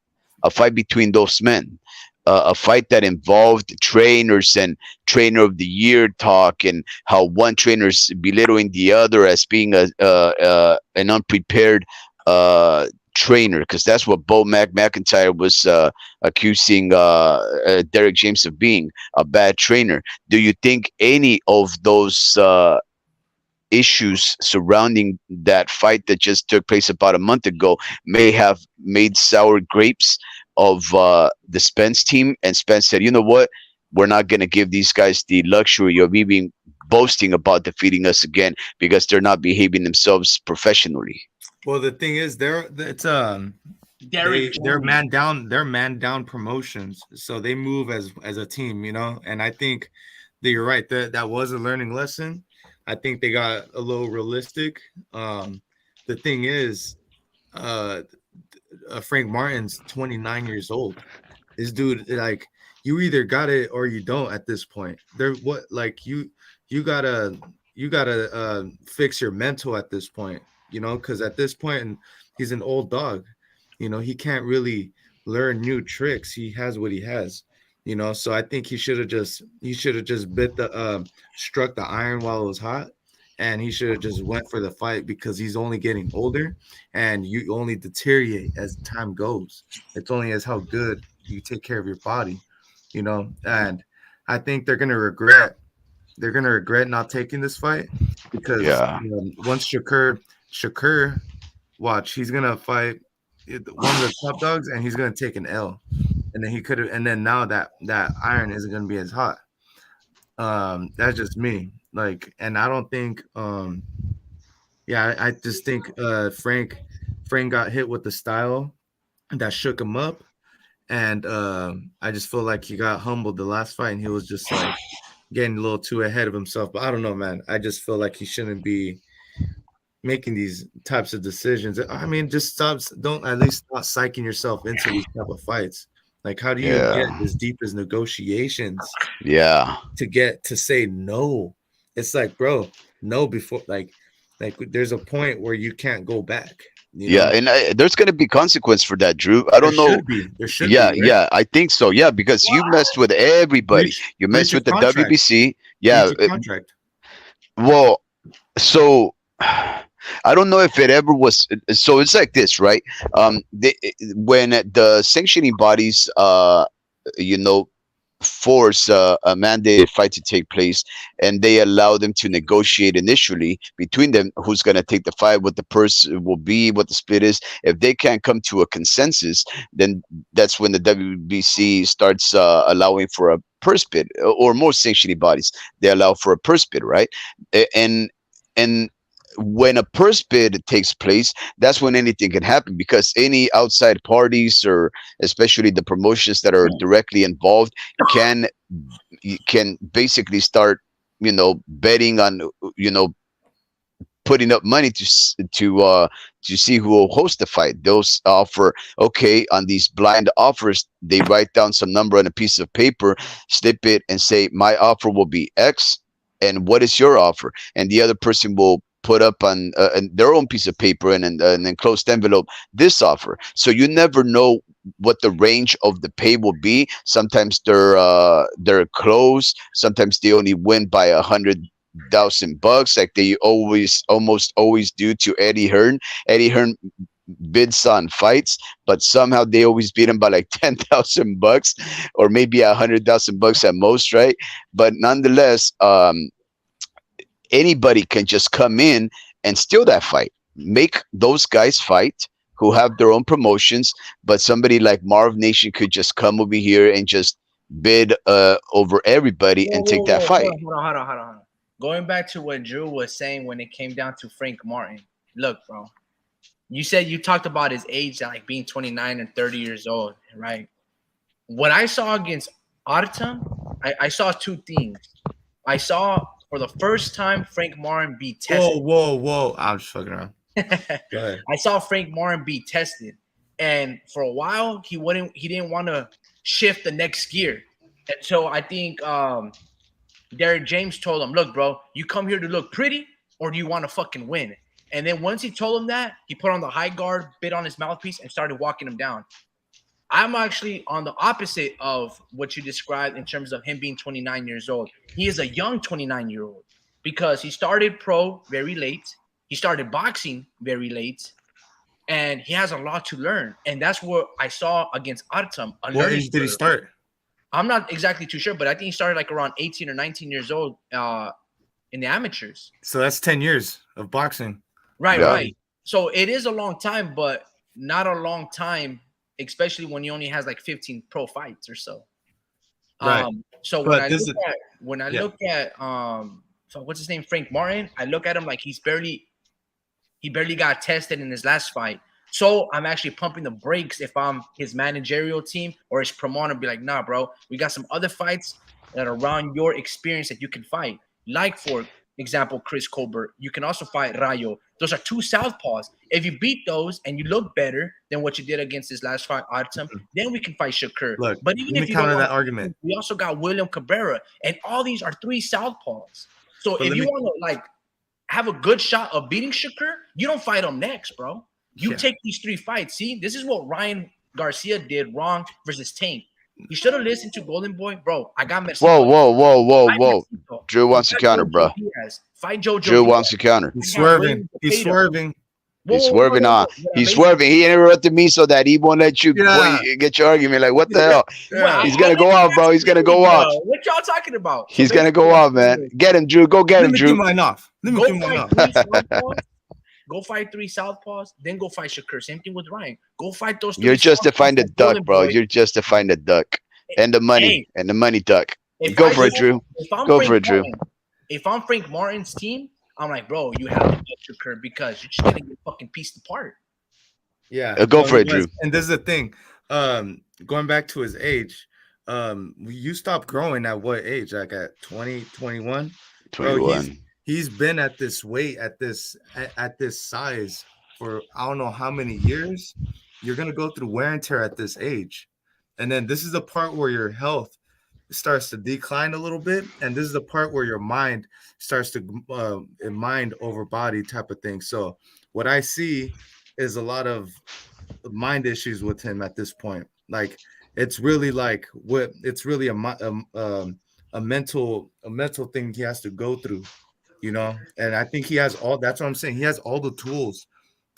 a fight between those men, a fight that involved trainers and trainer of the year talk, and how one trainer's belittling the other as being an unprepared trainer, because that's what Bo McIntyre was accusing Derek James of being, a bad trainer. Do you think any of those issues surrounding that fight that just took place about a month ago may have made sour grapes of the Spence team? And Spence said, you know what? We're not going to give these guys the luxury of even boasting about defeating us again because they're not behaving themselves professionally. Well, the thing is, they're man down promotions, so they move as a team, And I think that you're right. That was a learning lesson. I think they got a little realistic. The thing is, Frank Martin's 29 years old. This dude, like, you either got it or you don't at this point. You gotta fix your mental at this point, because at this point he's an old dog. He can't really learn new tricks. He has what he has. So I think he should have just struck the iron while it was hot, and he should have just went for the fight, because he's only getting older, and you only deteriorate as time goes. It's only as how good you take care of your body, and I think they're gonna regret not taking this fight, because once Shakur, watch, he's gonna fight one of the top dogs, and he's gonna take an L. And then now that iron isn't gonna be as hot. That's just me. And I don't think I just think Frank got hit with the style that shook him up. And I just feel like he got humbled the last fight, and he was just like getting a little too ahead of himself. But I don't know, man. I just feel like he shouldn't be making these types of decisions. I mean, don't at least stop psyching yourself into these type of fights. Like, how do you get as deep as negotiations? Yeah. To get to say no. It's like, bro, no, before like there's a point where you can't go back. And there's going to be consequence for that, Drew. I don't know. There should be. Right? Yeah, I think so. Yeah, because you messed with everybody. You messed with the WBC. Yeah. Contract. Well, so I don't know if it ever was. So it's like this, right? When the sanctioning bodies, force a mandated fight to take place, and they allow them to negotiate initially between them who's going to take the fight, what the purse will be, what the split is. If they can't come to a consensus, then that's when the WBC starts allowing for a purse bid, or more sanctioning bodies, they allow for a purse bid, right? And when a purse bid takes place, that's when anything can happen, because any outside parties, or especially the promotions that are directly involved, can basically start, betting on, putting up money to see who will host the fight. Those offer, okay, on these blind offers, they write down some number on a piece of paper, slip it, and say, my offer will be X, and what is your offer? And the other person will put up on their own piece of paper and an enclosed envelope this offer. So you never know what the range of the pay will be. Sometimes they're close. Sometimes they only win by $100,000, like they almost always do to Eddie Hearn. Eddie Hearn bids on fights, but somehow they always beat him by like $10,000 or maybe $100,000 at most, right? But nonetheless, anybody can just come in and steal that fight, make those guys fight who have their own promotions, but somebody like Marv Nation could just come over here and just bid over everybody and take that fight. Hold on. Going back to what Drew was saying when it came down to Frank Martin. Look, bro, you said you talked about his age, like being 29 and 30 years old, right? What I saw against Artem, I saw two things. I saw, for the first time, Frank Martin be tested. Whoa. I'm just fucking around. Go ahead. I saw Frank Martin be tested. And for a while, he didn't want to shift the next gear. And so I think Derek James told him, look, bro, you come here to look pretty, or do you want to fucking win? And then once he told him that, he put on the high guard, bit on his mouthpiece, and started walking him down. I'm actually on the opposite of what you described in terms of him being 29 years old. He is a young 29-year-old because he started pro very late. He started boxing very late. and he has a lot to learn. And that's what I saw against Artem. What age did he start? I'm not exactly too sure, but I think he started like around 18 or 19 years old in the amateurs. So that's 10 years of boxing. Right, Yeah. right. So it is a long time, but not a long time, especially when he only has like 15 pro fights or so. Right. So But when I yeah. look at so what's his name, Frank Martin, I look at him like he barely got tested in his last fight. So I'm actually pumping the brakes if I'm his managerial team or his promoter. Be like, nah, bro, we got some other fights that are around your experience that you can fight. Like, for example, Chris Colbert. You can also fight Rayo. Those are two southpaws. If you beat those and you look better than what you did against his last fight, Artem, then we can fight Shakur. Look, But even let if me you counter don't that want- argument. we also got William Cabrera, and all these are three southpaws. So But if let you me- want to like have a good shot of beating Shakur, you don't fight him next, bro. You Yeah. take these three fights. See, this is what Ryan Garcia did wrong versus Tank. He should have listened to Golden Boy, bro. I got Messi. Whoa. Drew wants to counter, bro. Fight Jojo Drew Diaz. wants to counter. He's I got Ray swerving. He's Potato. swerving. Whoa, He's whoa, whoa, swerving whoa, on. whoa. What I'm He's basically- swerving. He interrupted me so that he won't let you Yeah. get your argument. Like, what the hell? Yeah. He's gonna go off, bro. He's gonna go off. What y'all talking about? So He's gonna go basically, off, man. Get him, Drew. Go get Let him, me do Drew. mine off. Go fight three southpaws. Go fight three southpaws, then go fight Shakur. Same thing with Ryan. Go fight those three. You're justifying the southpaws like duck, Golden bro. Boy. You're justifying the duck and the money Hey. and the money duck. If Go I for it, go- Drew. If I'm Go Frank for it, Drew. Martin, if I'm Frank Martin's team, I'm like, bro, you have to get Shakur because you're just gonna get fucking pieced apart. Yeah. Go no, for he it, Drew. was. And this is the thing. Going back to his age, you stopped growing at what age? Like at 20, 21? Bro, 21. he's been at this weight, at this size for I don't know how many years. You're gonna go through wear and tear at this age. And then this is the part where your health starts to decline a little bit, and this is the part where your mind starts to mind over body type of thing. So what I see is a lot of mind issues with him at this point. Like it's really like what it's really a mental thing he has to go through, you know. And I think he has all. That's what I'm saying. He has all the tools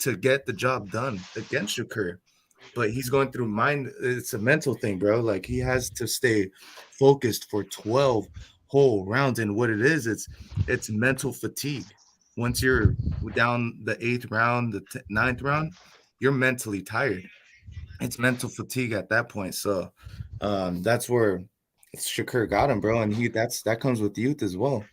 to get the job done against Shakur, but he's going through mind. It's a mental thing, bro. Like he has to stay focused for 12 whole rounds, and what it is, it's mental fatigue. Once you're down the 8th round, the 9th round, you're mentally tired. It's mental fatigue at that point. So that's where Shakur got him, bro, and that comes with youth as well.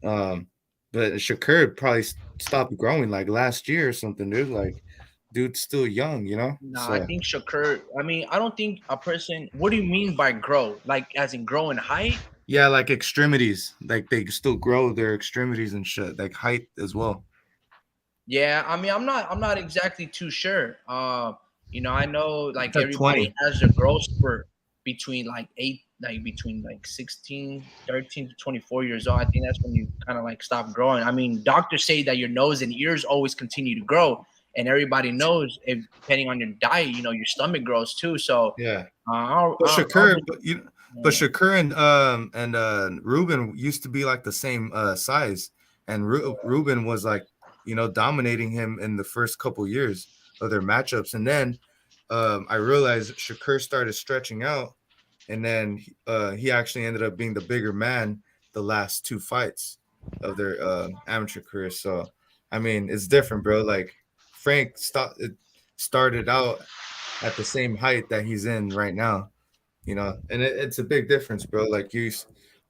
But Shakur probably stopped growing like last year or something, dude. Like, dude's still young, you know. Nah, So, I think Shakur. I mean, I don't think a person. What do you mean by grow? Like, as in grow in height? yeah, like extremities, like they still grow their extremities and shit, like height as well. Yeah, I mean, I'm not exactly too sure. You know, I know like It's like everybody 20. has their growth spurt between like 16, 13 to 24 years old. I think that's when you kind of like stop growing. I mean, doctors say that your nose and ears always continue to grow, and everybody knows if depending on your diet, you know, your stomach grows too. So Yeah. I'll, But I'll- Shakur, I'll- but Shakur and Ruben used to be like the same size, and Ruben was like, you know, dominating him in the first couple years of their matchups, and then I realized Shakur started stretching out, and then he actually ended up being the bigger man the last 2 fights of their amateur career. So I mean, it's different, bro. Like Frank started out at the same height that he's in right now, you know, and it's a big difference, bro. Like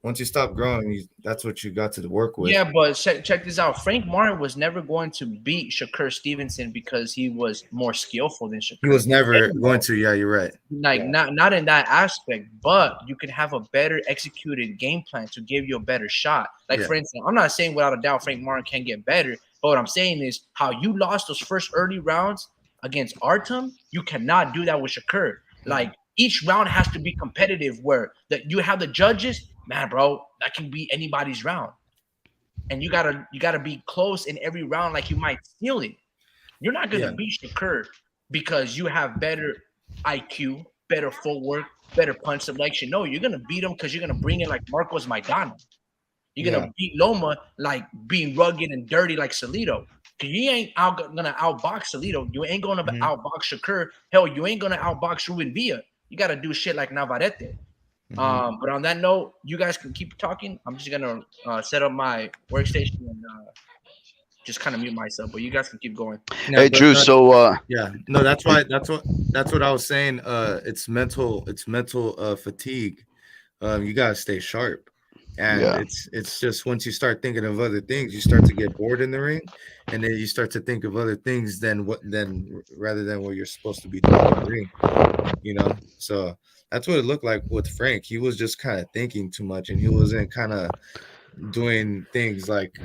once you stop growing, that's what you got to work with. Yeah, but check this out. Frank Martin was never going to beat Shakur Stevenson because he was more skillful than Shakur. He was never going to. Yeah, you're right. Like not in that aspect, but you can have a better executed game plan to give you a better shot. Like Yeah. for instance, I'm not saying without a doubt Frank Martin can get better, but what I'm saying is how you lost those first early rounds against Artem, you cannot do that with Shakur. Like each round has to be competitive where that you have the judges, man, bro, that can be anybody's round. And you gotta be close in every round, like you might steal it. You're not gonna Yeah. beat Shakur because you have better IQ, better footwork, better punch selection. No, you're gonna beat him because you're gonna bring in like Marcos Maidana. You're gonna beat Loma like being rugged and dirty like Salido. Cause you ain't gonna outbox Salido. You ain't gonna Mhm. outbox Shakur. Hell, you ain't gonna outbox Ruben Villa. You gotta do shit like Navarrete. But on that note, you guys can keep talking. I'm just gonna set up my workstation and just kind of mute myself. But you guys can keep going. Yeah, Hey, but Drew. So, yeah, no, that's why that's what I was saying. It's mental fatigue. You gotta stay sharp, and yeah, it's just once you start thinking of other things, you start to get bored in the ring, and then you start to think of other things than rather than what you're supposed to be doing in the ring. So that's what it looked like with Frank. He was just kind of thinking too much, and he wasn't kind of doing things like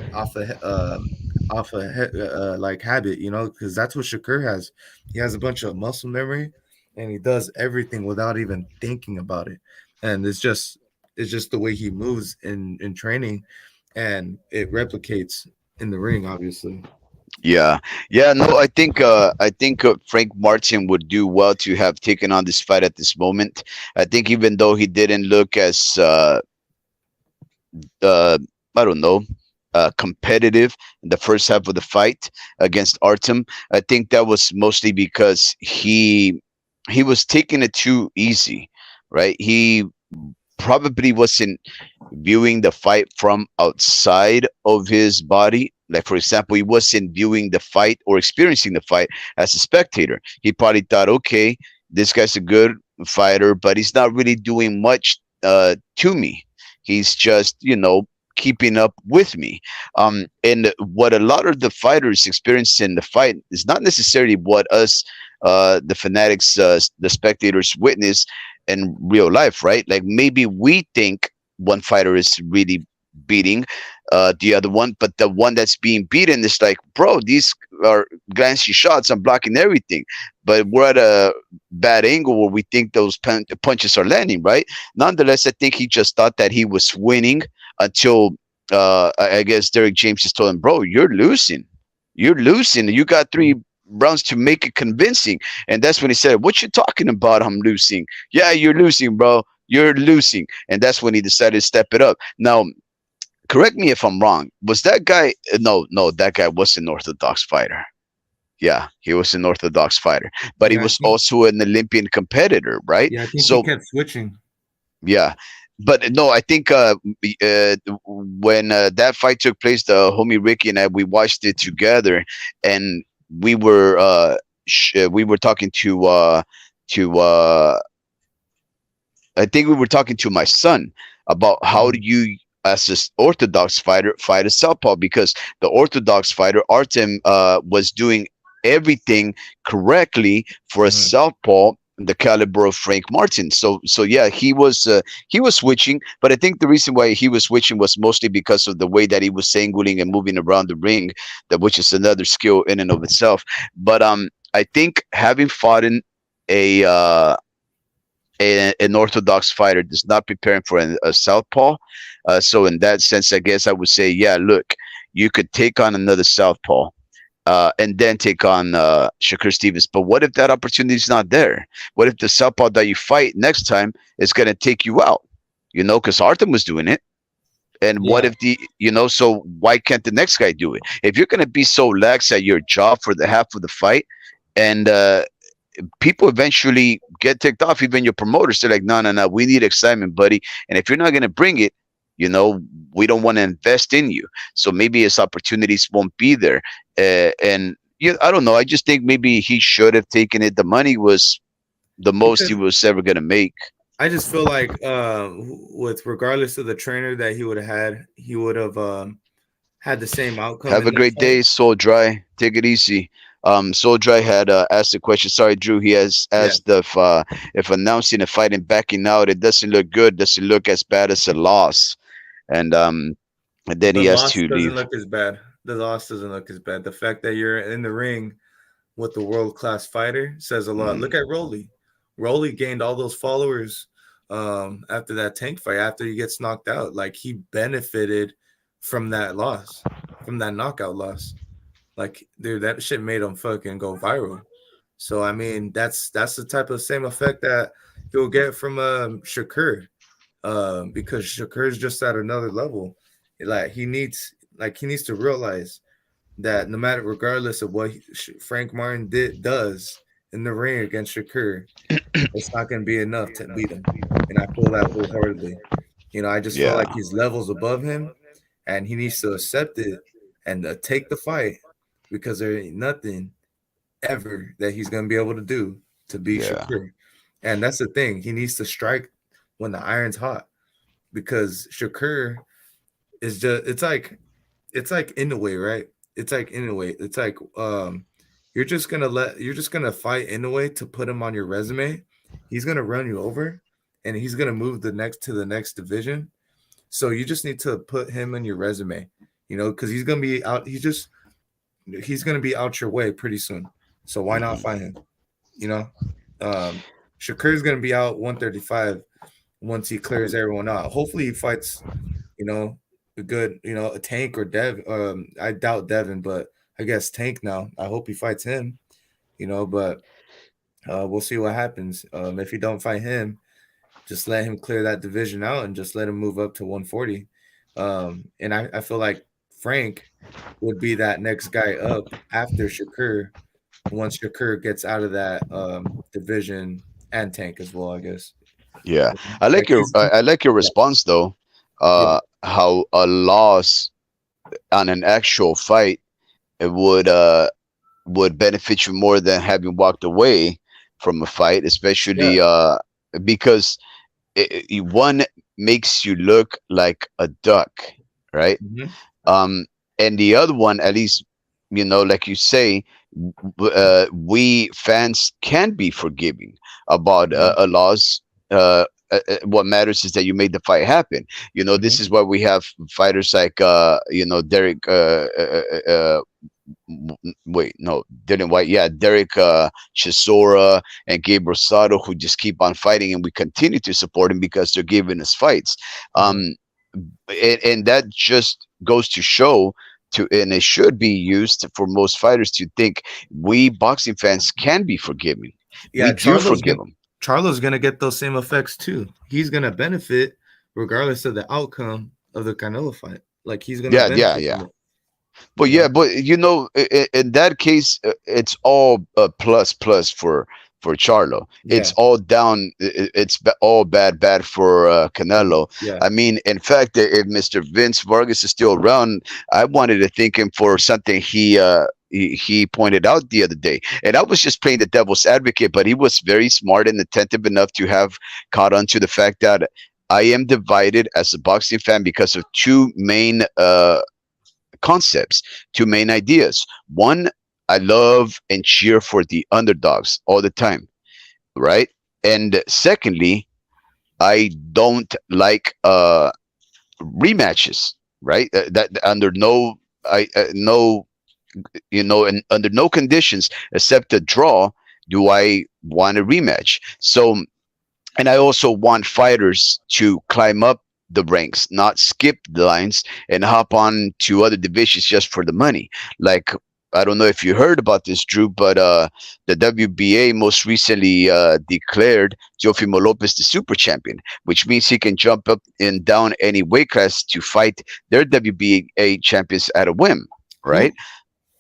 like habit, because that's what Shakur has. He has a bunch of muscle memory, and he does everything without even thinking about it. And it's just the way he moves in training, and it replicates in the ring, obviously. yeah, yeah. No, I think Frank Martin would do well to have taken on this fight at this moment. I think even though he didn't look as uh, I don't know, competitive in the first half of the fight against Artem. I think that was mostly because he was taking it too easy, right? He probably wasn't viewing the fight from outside of his body. Like, for example, he wasn't viewing the fight or experiencing the fight as a spectator. He probably thought, okay, this guy's a good fighter, but he's not really doing much to me. He's just, keeping up with me. And what a lot of the fighters experience in the fight is not necessarily what us, the fanatics, the spectators, witness in real life, right? Like maybe we think one fighter is really beating the other one, but the one that's being beaten is like, bro, these are glancing shots. I'm blocking everything, but we're at a bad angle where we think those punches are landing, right? Nonetheless, I think he just thought that he was winning until I guess Derek James just told him, bro, you're losing. You're losing. You got 3 rounds to make it convincing. And that's when he said, what you talking about? I'm losing. Yeah, you're losing, bro. You're losing. And that's when he decided to step it up. Now, correct me if I'm wrong. Was that guy? No, that guy was an Orthodox fighter. Yeah, he was an Orthodox fighter, but he Yeah, I was think. also an Olympian competitor, right? Yeah, I think he So kept switching. yeah, but no, I think when that fight took place, the homie Ricky and I, we watched it together, and we were we were talking to I think we were talking to my son about how do Mhm. you, as an Orthodox fighter, fight a southpaw, because the Orthodox fighter Artem was doing everything correctly for a Mhm. southpaw the caliber of Frank Martin. So yeah, he was switching, but I think the reason why he was switching was mostly because of the way that he was angling and moving around the ring, that which is another skill in and of itself. But I think having fought in a an orthodox fighter does not preparing for a southpaw. So in that sense, I guess I would say, yeah, look, you could take on another southpaw. And then take on Shakur Stevens. But what if that opportunity is not there? What if the southpaw that you fight next time is going to take you out? Because Artem was doing it. And what Yeah, if so why can't the next guy do it? If you're going to be so lax at your job for the half of the fight, and people eventually get ticked off. Even your promoters, they're like, no, no, no, we need excitement, buddy. And if you're not going to bring it, you know, we don't want to invest in you. So maybe his opportunities won't be there. And I don't know. I just think maybe he should have taken it. The money was the most he because was ever going to make. I just feel like with regardless of the trainer that he would have had, he would have had the same outcome Have in a that great fight. day, Soul Dry. Take it easy. Soul Dry had asked a question. Sorry, Drew. He has Yeah, asked if announcing a fight and backing out, it doesn't look good. Does it look as bad as a loss? And then the he has loss to doesn't leave. look as bad. The loss doesn't look as bad. The fact that you're in the ring with the world class fighter says a lot. Mm, Look at Rolly. Rolly gained all those followers after that tank fight, after he gets knocked out. Like he benefited from that loss, from that knockout loss. Like, dude, that shit made him fucking go viral. So I mean, that's the type of same effect that you'll get from Shakur, because Shakur's just at another level. Like he needs to realize that no matter, regardless of what Frank Martin does in the ring against Shakur, it's not going to be enough to beat him. And I feel that wholeheartedly. I just feel Yeah, like he's levels above him, and he needs to accept it and take the fight, because there ain't nothing ever that he's going to be able to do to beat yeah, Shakur. And that's the thing. He needs to strike when the iron's hot, because Shakur is just, it's like in the way, right? It's like in the way. It's like you're just gonna fight in the way to put him on your resume. He's gonna run you over, and he's gonna move the next division. So you just need to put him in your resume, because he's gonna be out. He's gonna be out your way pretty soon. So why not mhm, fight him? You know, um, Shakur's gonna be out 135 once he clears everyone out. Hopefully he fights, you know, a good, a Tank or Dev. I doubt Devin, but I guess Tank now. I hope he fights him, but we'll see what happens. If you don't fight him, just let him clear that division out and just let him move up to 140. And I feel like Frank would be that next guy up after Shakur once Shakur gets out of that division, and Tank as well, I guess. yeah. Like he's I like your yeah, response though. yeah. How a loss on an actual fight, it would benefit you more than having walked away from a fight, Yeah. especially because one makes you look like a duck, right? Mhm. um and the other one, at least, like you say, we fans can be forgiving about Mhm. a loss. What matters is that you made the fight happen. This Mhm. is why we have fighters like Derek wait, no, didn't White. Yeah, Derek Chisora and Gabe Rosado, who just keep on fighting, and we continue to support him because they're giving us fights. Mhm. Um, and that just goes to show and it should be used for most fighters to think we boxing fans can be forgiving. We Yeah, do forgive them. Charlo's gonna get those same effects too. He's gonna benefit regardless of the outcome of the Canelo fight. Like he's gonna Yeah, yeah, benefit yeah. from it. But You know? yeah, but in that case, it's all plus plus for Charlo. It's Yeah. all down. It's all bad for Mhm. Canelo. Yeah. I mean, in fact, if Mr. Vince Vargas is still around, I wanted to thank him for something he pointed out the other day, and I was just playing the devil's advocate, but he was very smart and attentive enough to have caught on to the fact that I am divided as a boxing fan because of two main concepts, two main ideas. One, I love and cheer for the underdogs all the time, right? And secondly, I don't like rematches, right? That under no I no and under no conditions except a draw do I want a rematch. So, and I also want fighters to climb up the ranks, not skip the lines and hop on to other divisions just for the money. Like, I don't know if you heard about this, Drew, but the WBA most recently declared Teofimo Lopez the super champion, which means he can jump up and down any weight class to fight their WBA champions at a whim, right?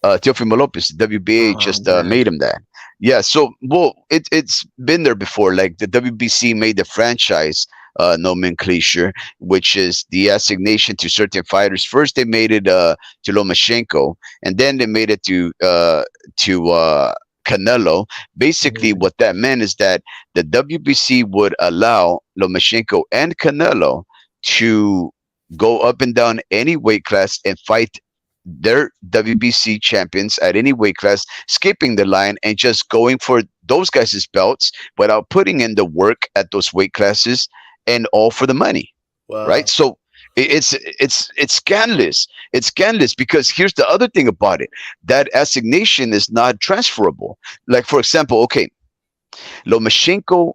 Who? Teofimo Lopez, WBA Oh just yeah. made him that. Yeah, so well, it's been there before. Like the WBC made the franchise nomenclature, which is the assignation to certain fighters. First, they made it to Lomachenko, and then they made it to Canelo. Basically, Mhm. what that meant is that the WBC would allow Lomachenko and Canelo to go up and down any weight class and fight their WBC champions at any weight class, skipping the line and just going for those guys' belts without putting in the work at those weight classes, and all for the money, right? Wow. So it's scandalous. It's scandalous because here's the other thing about it: that assignation is not transferable. Like, for example, okay, Lomachenko,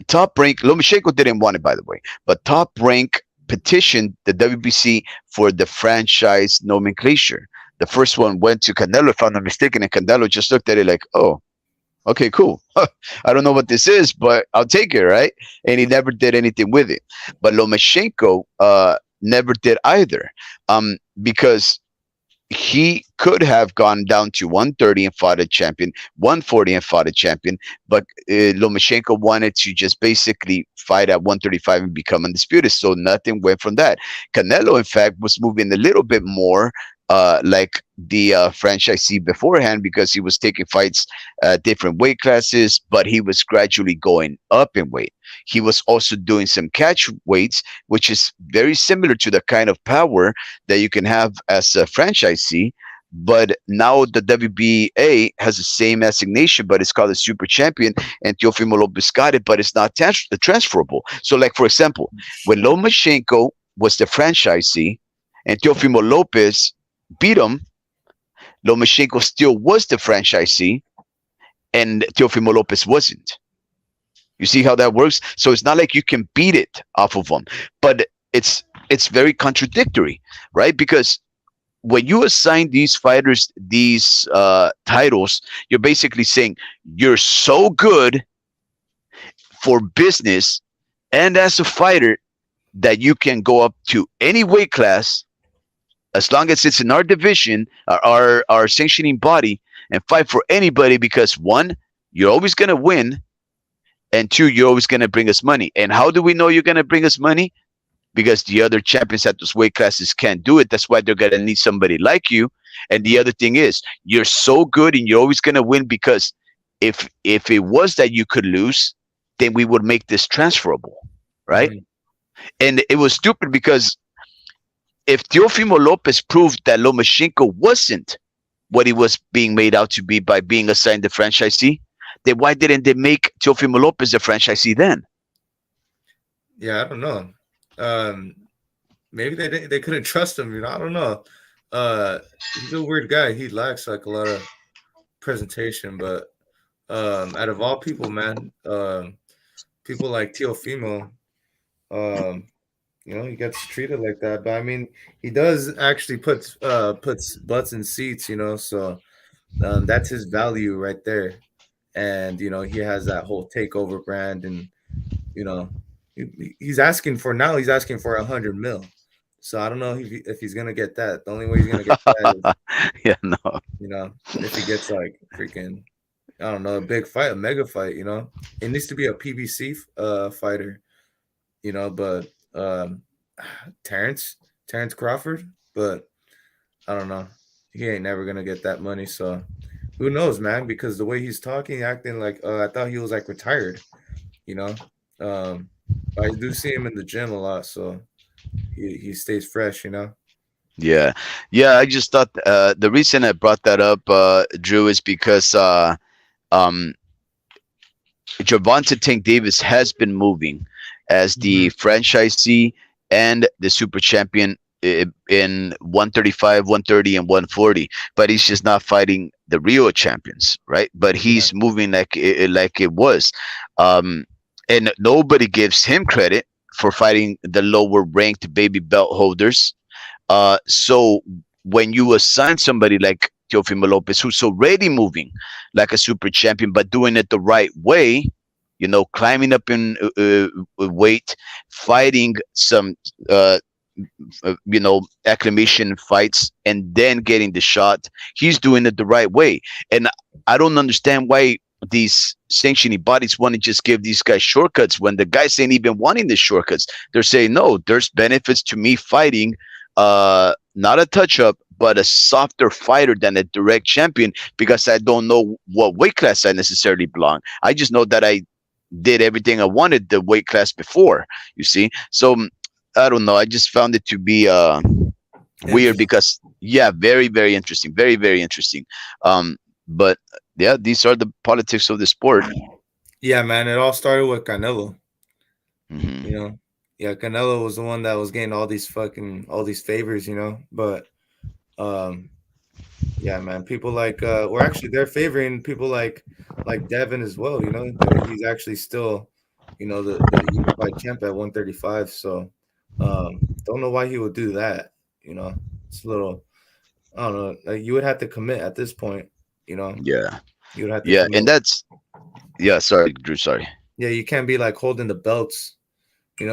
Top Rank. Lomachenko didn't want it, by the way, but Top Rank petitioned the WBC for the franchise nomenclature. The first one went to Canelo, if I'm not mistaken, and Canelo just looked at it like, "Oh, okay, cool. I don't know what this is, but I'll take it, right?" And he never did anything with it. But Lomachenko never did either, because he could have gone down to 130 and fought a champion, 140 and fought a champion, but Lomachenko wanted to just basically fight at 135 and become undisputed. So nothing went from that. Canelo, in fact, was moving a little bit more like the franchisee beforehand, because he was taking fights different weight classes, but he was gradually going up in weight. He was also doing some catch weights, which is very similar to the kind of power that you can have as a franchisee. But now the WBA has the same assignation, but it's called a super champion, and Teofimo Lopez got it, but it's not transferable. So, like, for example, when Lomachenko was the franchisee and Teofimo Lopez beat him, Lomachenko still was the franchisee and Teofimo Lopez wasn't. You see how that works? So it's not like you can beat it off of them, but it's very contradictory, right? Because when you assign these fighters these titles, you're basically saying you're so good for business and as a fighter that you can go up to any weight class as long as it's in our division, our sanctioning body, and fight for anybody, because one, you're always going to win, and two, you're always going to bring us money. And how do we know you're going to bring us money? Because the other champions at those weight classes can't do it. That's why they're going to need somebody like you. And the other thing is, you're so good and you're always going to win, because if it was that you could lose, then we would make this transferable, right? And it was stupid, because if Teofimo Lopez proved that Lomachenko wasn't what he was being made out to be by being assigned the franchisee, then why didn't they make Teofimo Lopez the franchisee then? Yeah, I don't know. Maybe they couldn't trust him. I don't know. He's a weird guy. He lacks like a lot of presentation, but out of all people, man, people like Teofimo, he gets treated like that. But I mean, he does actually puts butts in seats, so that's his value right there. And he has that whole takeover brand, and he's asking for 100 mil. So I don't know if he's gonna get that. The only way he's gonna get that is, Yeah, no. If he gets like freaking, I don't know, a big fight, a mega fight. It needs to be a PBC fighter. But Terrence Crawford, but I don't know. He ain't never gonna get that money. So who knows, man? Because the way he's talking, acting like I thought he was like retired. I do see him in the gym a lot, so he stays fresh. Yeah. I just thought the reason I brought that up, Drew, is because um, Gervonta Tank Davis has been moving as the franchisee and the super champion in 135, 130, and 140, but he's just not fighting the real champions, right? But he's moving like it was, and nobody gives him credit for fighting the lower ranked baby belt holders. So when you assign somebody like Teofimo Lopez, who's already moving like a super champion, but doing it the right way, climbing up in weight, fighting some, acclamation fights, and then getting the shot, he's doing it the right way. And I don't understand why these sanctioning bodies want to just give these guys shortcuts when the guys ain't even wanting the shortcuts. They're saying, no, there's benefits to me fighting not a touch-up, but a softer fighter than a direct champion, because I don't know what weight class I necessarily belong. I just know that I did everything I wanted the weight class before, you see? So I don't know. I just found it to be weird, because, very, very interesting. Very, very interesting. But, yeah, these are the politics of the sport. Yeah, man. It all started with Canelo. Mm-hmm. Yeah, Canelo was the one that was getting all these favors, but yeah, man, people like they're favoring people like Devin as well, he's actually still the unified champ at 135. So don't know why he would do that. It's a little, I don't know, like, you would have to commit at this point. Yeah, you would have to commit. And that's sorry, Drew, sorry. Yeah, you can't be like holding the belts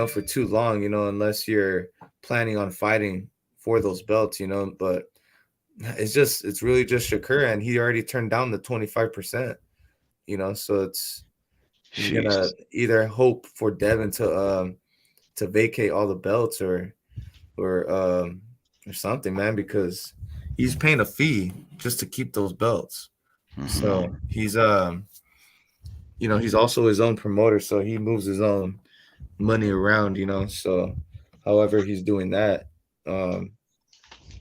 for too long, unless you're planning on fighting for those belts, but it's really just Shakur, and he already turned down the 25%. So he's gonna Jeez. either hope for Devin to vacate all the belts or or something, man, because he's paying a fee just to keep those belts. Hmm. So he's also his own promoter, so he moves his own money around. So however he's doing that, um,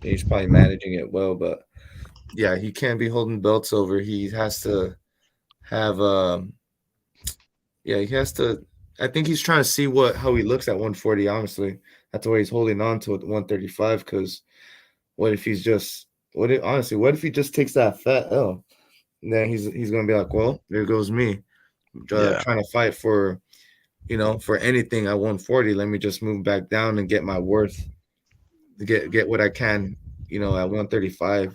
he's probably managing it well. But yeah, he can't be holding belts over. He has to have yeah, he has to. I think he's trying to see how he looks at 140. Honestly, that's why he's holding on to 135. Because what if he's just what if he just takes that fat L? And then he's gonna be like, well, there goes me, Yeah. trying to fight for anything at 140. Let me just move back down and get my worth, get what I can, at 135.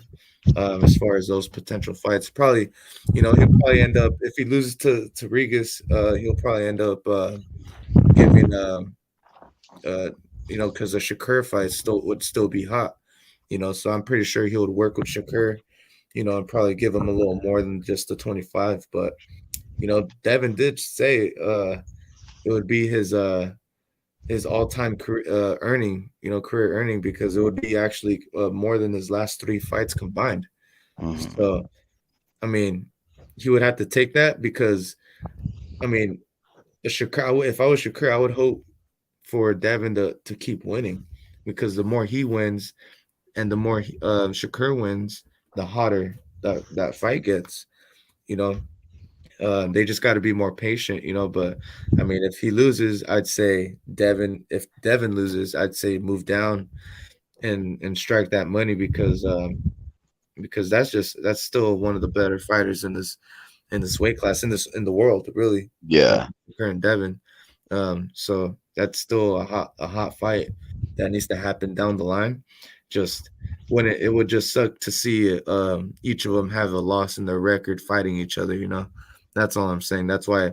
As far as those potential fights, probably, he'll probably end up if he loses to Regis, he'll probably end up giving uh because the Shakur fight would still be hot, so I'm pretty sure he would work with Shakur, and probably give him a little more than just the 25. But Devin did say it would be his all-time career career earning, because it would be actually more than his last three fights combined. Hmm. So I mean, he would have to take that, because I mean, the Shakur, if I was Shakur, I would hope for Devin to keep winning, because the more he wins and the more Shakur wins, the hotter that fight gets. You know, they just got to be more patient. But I mean, if he loses, I'd say Devin. If Devin loses, I'd say move down and strike that money, because that's still one of the better fighters in this weight class, in the world, really. Yeah. Current Devin. So that's still a hot fight that needs to happen down the line. Just when it would just suck to see each of them have a loss in their record fighting each other. That's all I'm saying. That's why I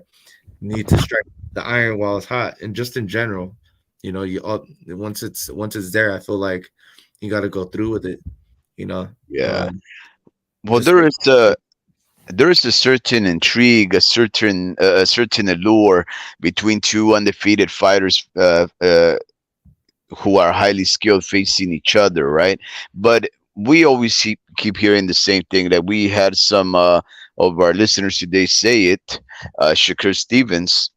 need to strike the iron while it's hot, and just in general, once it's there, I feel like you got to go through with it. You know, Yeah. Well, just there is a certain intrigue, a certain allure between two undefeated fighters who are highly skilled facing each other, right? But we always keep hearing the same thing that we had some of our listeners today say it. Shakur Stevens,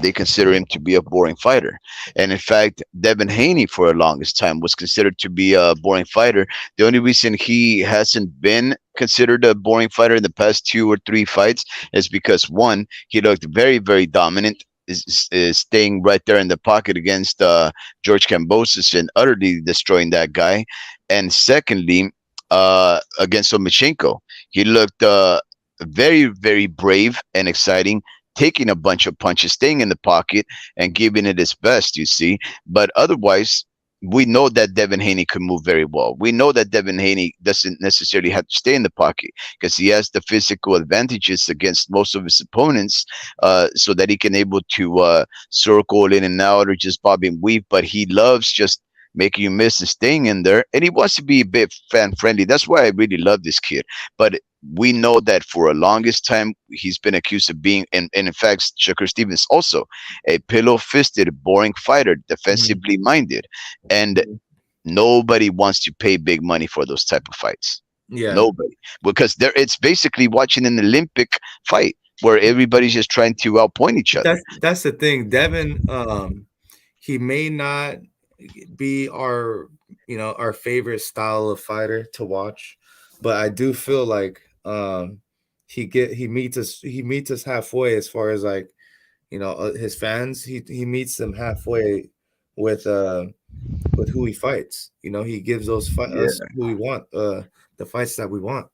they consider him to be a boring fighter. And in fact, Devin Haney for the longest time was considered to be a boring fighter. The only reason he hasn't been considered a boring fighter in the past two or three fights is because one, he looked very, very dominant. Is staying right there in the pocket against George Kambosos and utterly destroying that guy. And secondly, against Lomachenko, he looked very, very brave and exciting, taking a bunch of punches, staying in the pocket, and giving it his best, you see. But otherwise, we know that Devin Haney can move very well. We know that Devin Haney doesn't necessarily have to stay in the pocket because he has the physical advantages against most of his opponents, so that he can able to circle in and out or just bob and weave. But he loves just making you miss and staying in there, and he wants to be a bit fan friendly. That's why I really love this kid. But we know that for a longest time he's been accused of being, and in fact, Shakur Stevens also a pillow-fisted, boring fighter, Mhm. defensively minded, and nobody wants to pay big money for those type of fights. Yeah. Nobody, because there it's basically watching an Olympic fight where everybody's just trying to outpoint each other. That's the thing. Devin, he may not be our favorite style of fighter to watch, but I do feel like he meets us halfway, as far as like, his fans. He meets them halfway with uh with who he fights. He gives us Yeah. who we want, the fights that we want.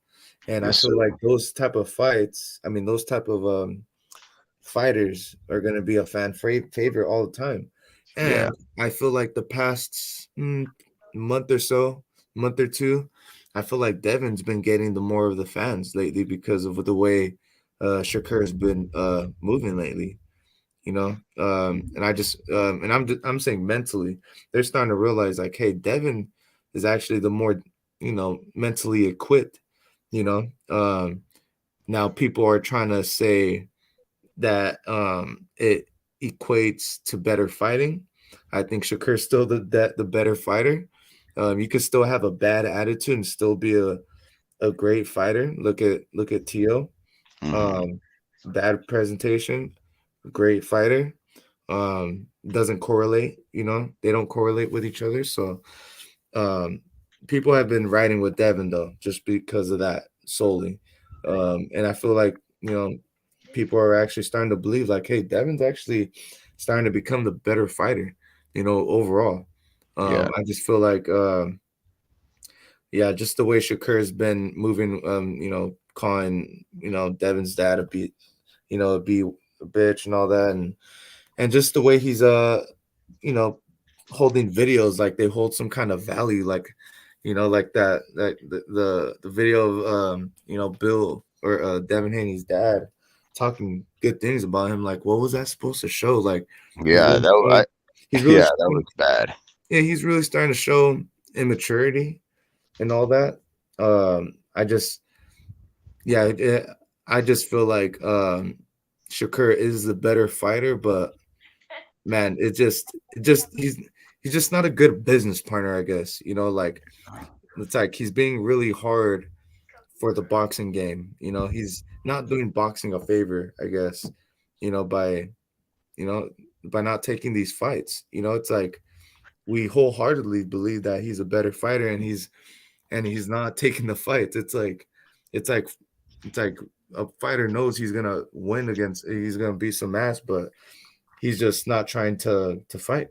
And I Yes, feel sir. like those type of fights, I mean, those type of fighters are going to be a fan favorite all the time. Yeah. And I feel like the past month or so, month or two, I feel like Devin's been getting the more of the fans lately, because of the way Shakur has been moving lately. And I'm saying mentally, they're starting to realize, like, hey, Devin is actually the more mentally equipped. You know, now people are trying to say that it equates to better fighting. I think Shakur's still the better fighter. You could still have a bad attitude and still be a great fighter. Look at Tio. Mhm. Um, Bad presentation, great fighter. Doesn't correlate. They don't correlate with each other. So um, people have been riding with Devin though, just because of that solely. And I feel like people are actually starting to believe like, hey, Devin's actually starting to become the better fighter. Overall. Yeah, I just feel like, yeah, just the way Shakur's been moving, calling Devin's dad a bitch and all that, and just the way he's you know holding videos like they hold some kind of value, like like that the video of Bill or Devin Haney's dad talking good things about him. Like, what was that supposed to show? Like, he's yeah, really that starting, he's really yeah, that starting, was bad. yeah, he's really starting to show immaturity and all that. I just yeah, I just feel like Shakur is the better fighter, but man, he's just not a good business partner, I guess. Like it's like he's being really hard for the boxing game. He's not doing boxing a favor, I guess, by you know, by not taking these fights. It's like we wholeheartedly believe that he's a better fighter and he's not taking the fights. It's like it's like a fighter knows he's gonna beat some ass, but he's just not trying to fight.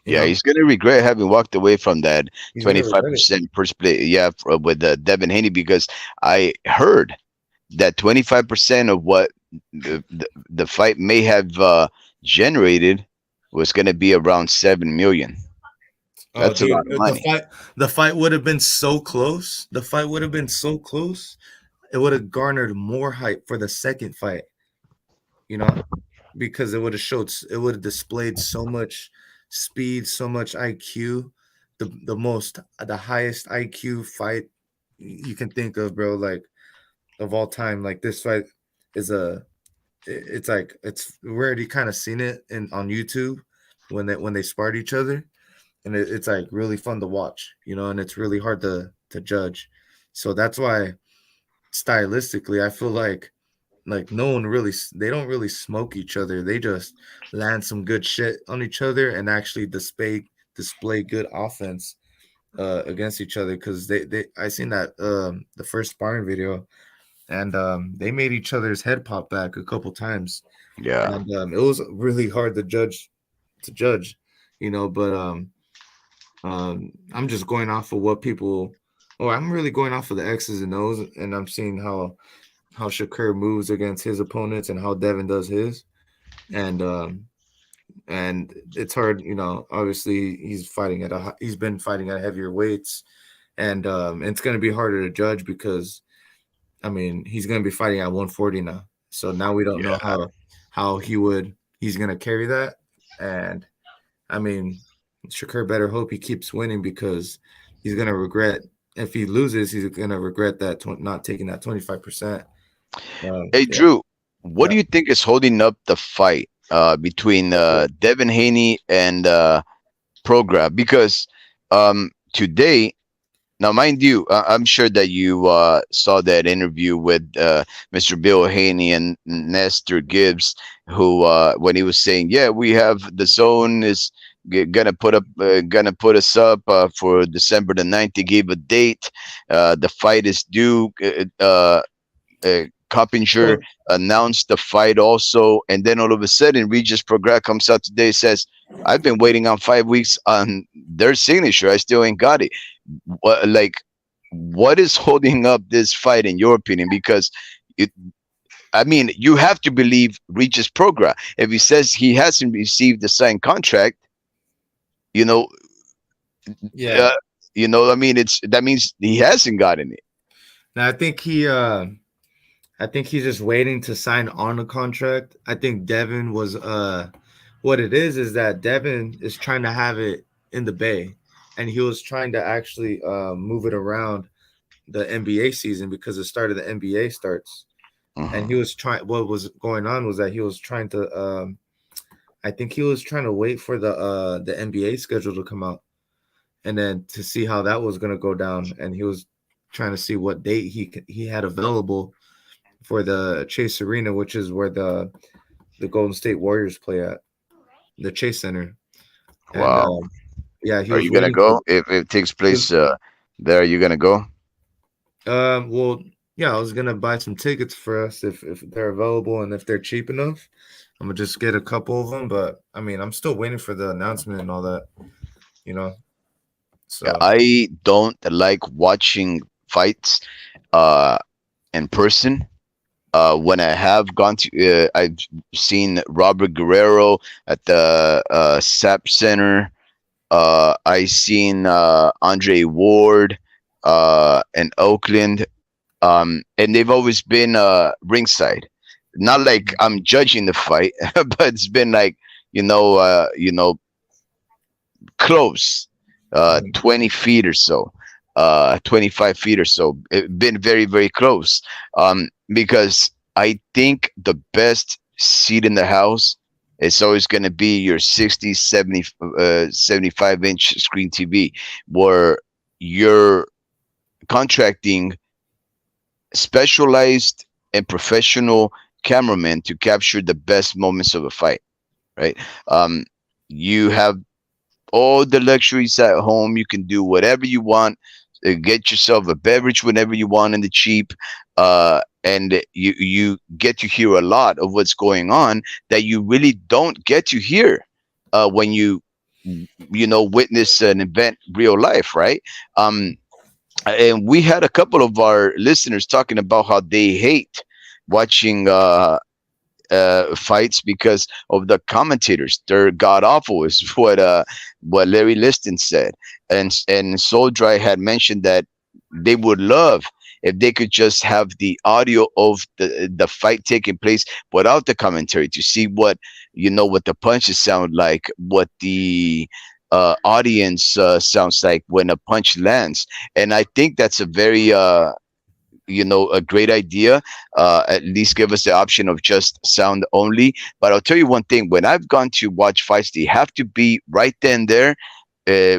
Yeah, he's gonna regret having walked away from that He's gonna regret it. 25% first play. Yeah, with Devin Haney, because I heard that 25% of what the fight may have generated was gonna be around 7 million. Oh, That's a lot dude, of money. the fight would have been so close. The fight would have been so close. It would have garnered more hype for the second fight. You know, because it would have displayed so much speed, so much IQ, the highest IQ fight you can think of, bro. Like of all time. Like this fight is it's like we already kind of seen it on YouTube when they sparred each other, and it's like really fun to watch, and it's really hard to judge. So that's why stylistically, I feel like no one really they don't really smoke each other. They just land some good shit on each other and actually display good offense against each other, because they I seen that the first sparring video, and they made each other's head pop back a couple times, Yeah, and it was really hard to judge, but I'm just going off of what people or I'm really going off of the X's and O's, and I'm seeing how Shakur moves against his opponents and how Devin does his. And it's hard, obviously he's been fighting at heavier weights, and it's going to be harder to judge because I mean, he's going to be fighting at 140 now. So now we don't know yeah, how he's going to carry that. And I mean, Shakur better hope he keeps winning, because he's going to regret if he loses, he's going to regret that not taking that 25%. Hey Yeah. Drew, what Yeah. do you think is holding up the fight between Devin Haney and Progra? Because today, now mind you, I'm sure that you saw that interview with Mr. Bill Haney and Nestor Gibbs, who when he was saying, "Yeah, we have the zone is gonna put us up for December the 9th." They gave a date. The fight is due. Coppinger So, announced the fight also, and then all of a sudden, Regis Prograis comes out today, says, "I've been waiting on 5 weeks on their signature. I still ain't got it." Like, what is holding up this fight, in your opinion? Because it, I mean, you have to believe Regis Prograis. If he says he hasn't received the signed contract, you know, yeah. uh, I mean, that means he hasn't gotten it. Now I think he's just waiting to sign on a contract. I think Devin was what it is that Devin is trying to have it in the Bay, and he was trying to actually move it around the NBA season because the start of the NBA starts. And he Mhm. was trying. What was going on was that he was trying to. I think he was trying to wait for the NBA schedule to come out, and then to see how that was going to go down. And he was trying to see what date he had available for the Chase Arena, which is where the Golden State Warriors play at, the Chase Center. And Wow. yeah, he Are was you gonna waiting for. go if it takes He was, place there? Are you gonna go? well, yeah, I was gonna buy some tickets for us if they're available and if they're cheap enough. I'm gonna just get a couple of them, but I mean, I'm still waiting for the announcement and all that, you know. Yeah, So I don't like watching fights uh in person. When I have gone to, I've seen Robert Guerrero at the SAP Center. I seen Andre Ward in Oakland, and they've always been ringside. Not like I'm judging the fight, but it's been like you know, close, mhm. 20 feet or so, 25 feet or so. It been very, very close. Because I think the best seat in the house is always going to be your 60, 70, 75-inch screen TV, where you're contracting specialized and professional cameramen to capture the best moments of a fight, right? Um, you have all the luxuries at home. You can do whatever you want. Get yourself a beverage whenever you want in the cheap, and you get to hear a lot of what's going on that you really don't get to hear when you witness an event real life, right? And we had a couple of our listeners talking about how they hate watching fights because of the commentators. They're god awful, is what Larry Liston said, and Soul Dry had mentioned that they would love if they could just have the audio of the fight taking place without the commentary to see what the punches sound like, what the audience sounds like when a punch lands. And I think that's a very a great idea. At least give us the option of just sound only. But I'll tell you one thing: when I've gone to watch fights, they have to be right then there,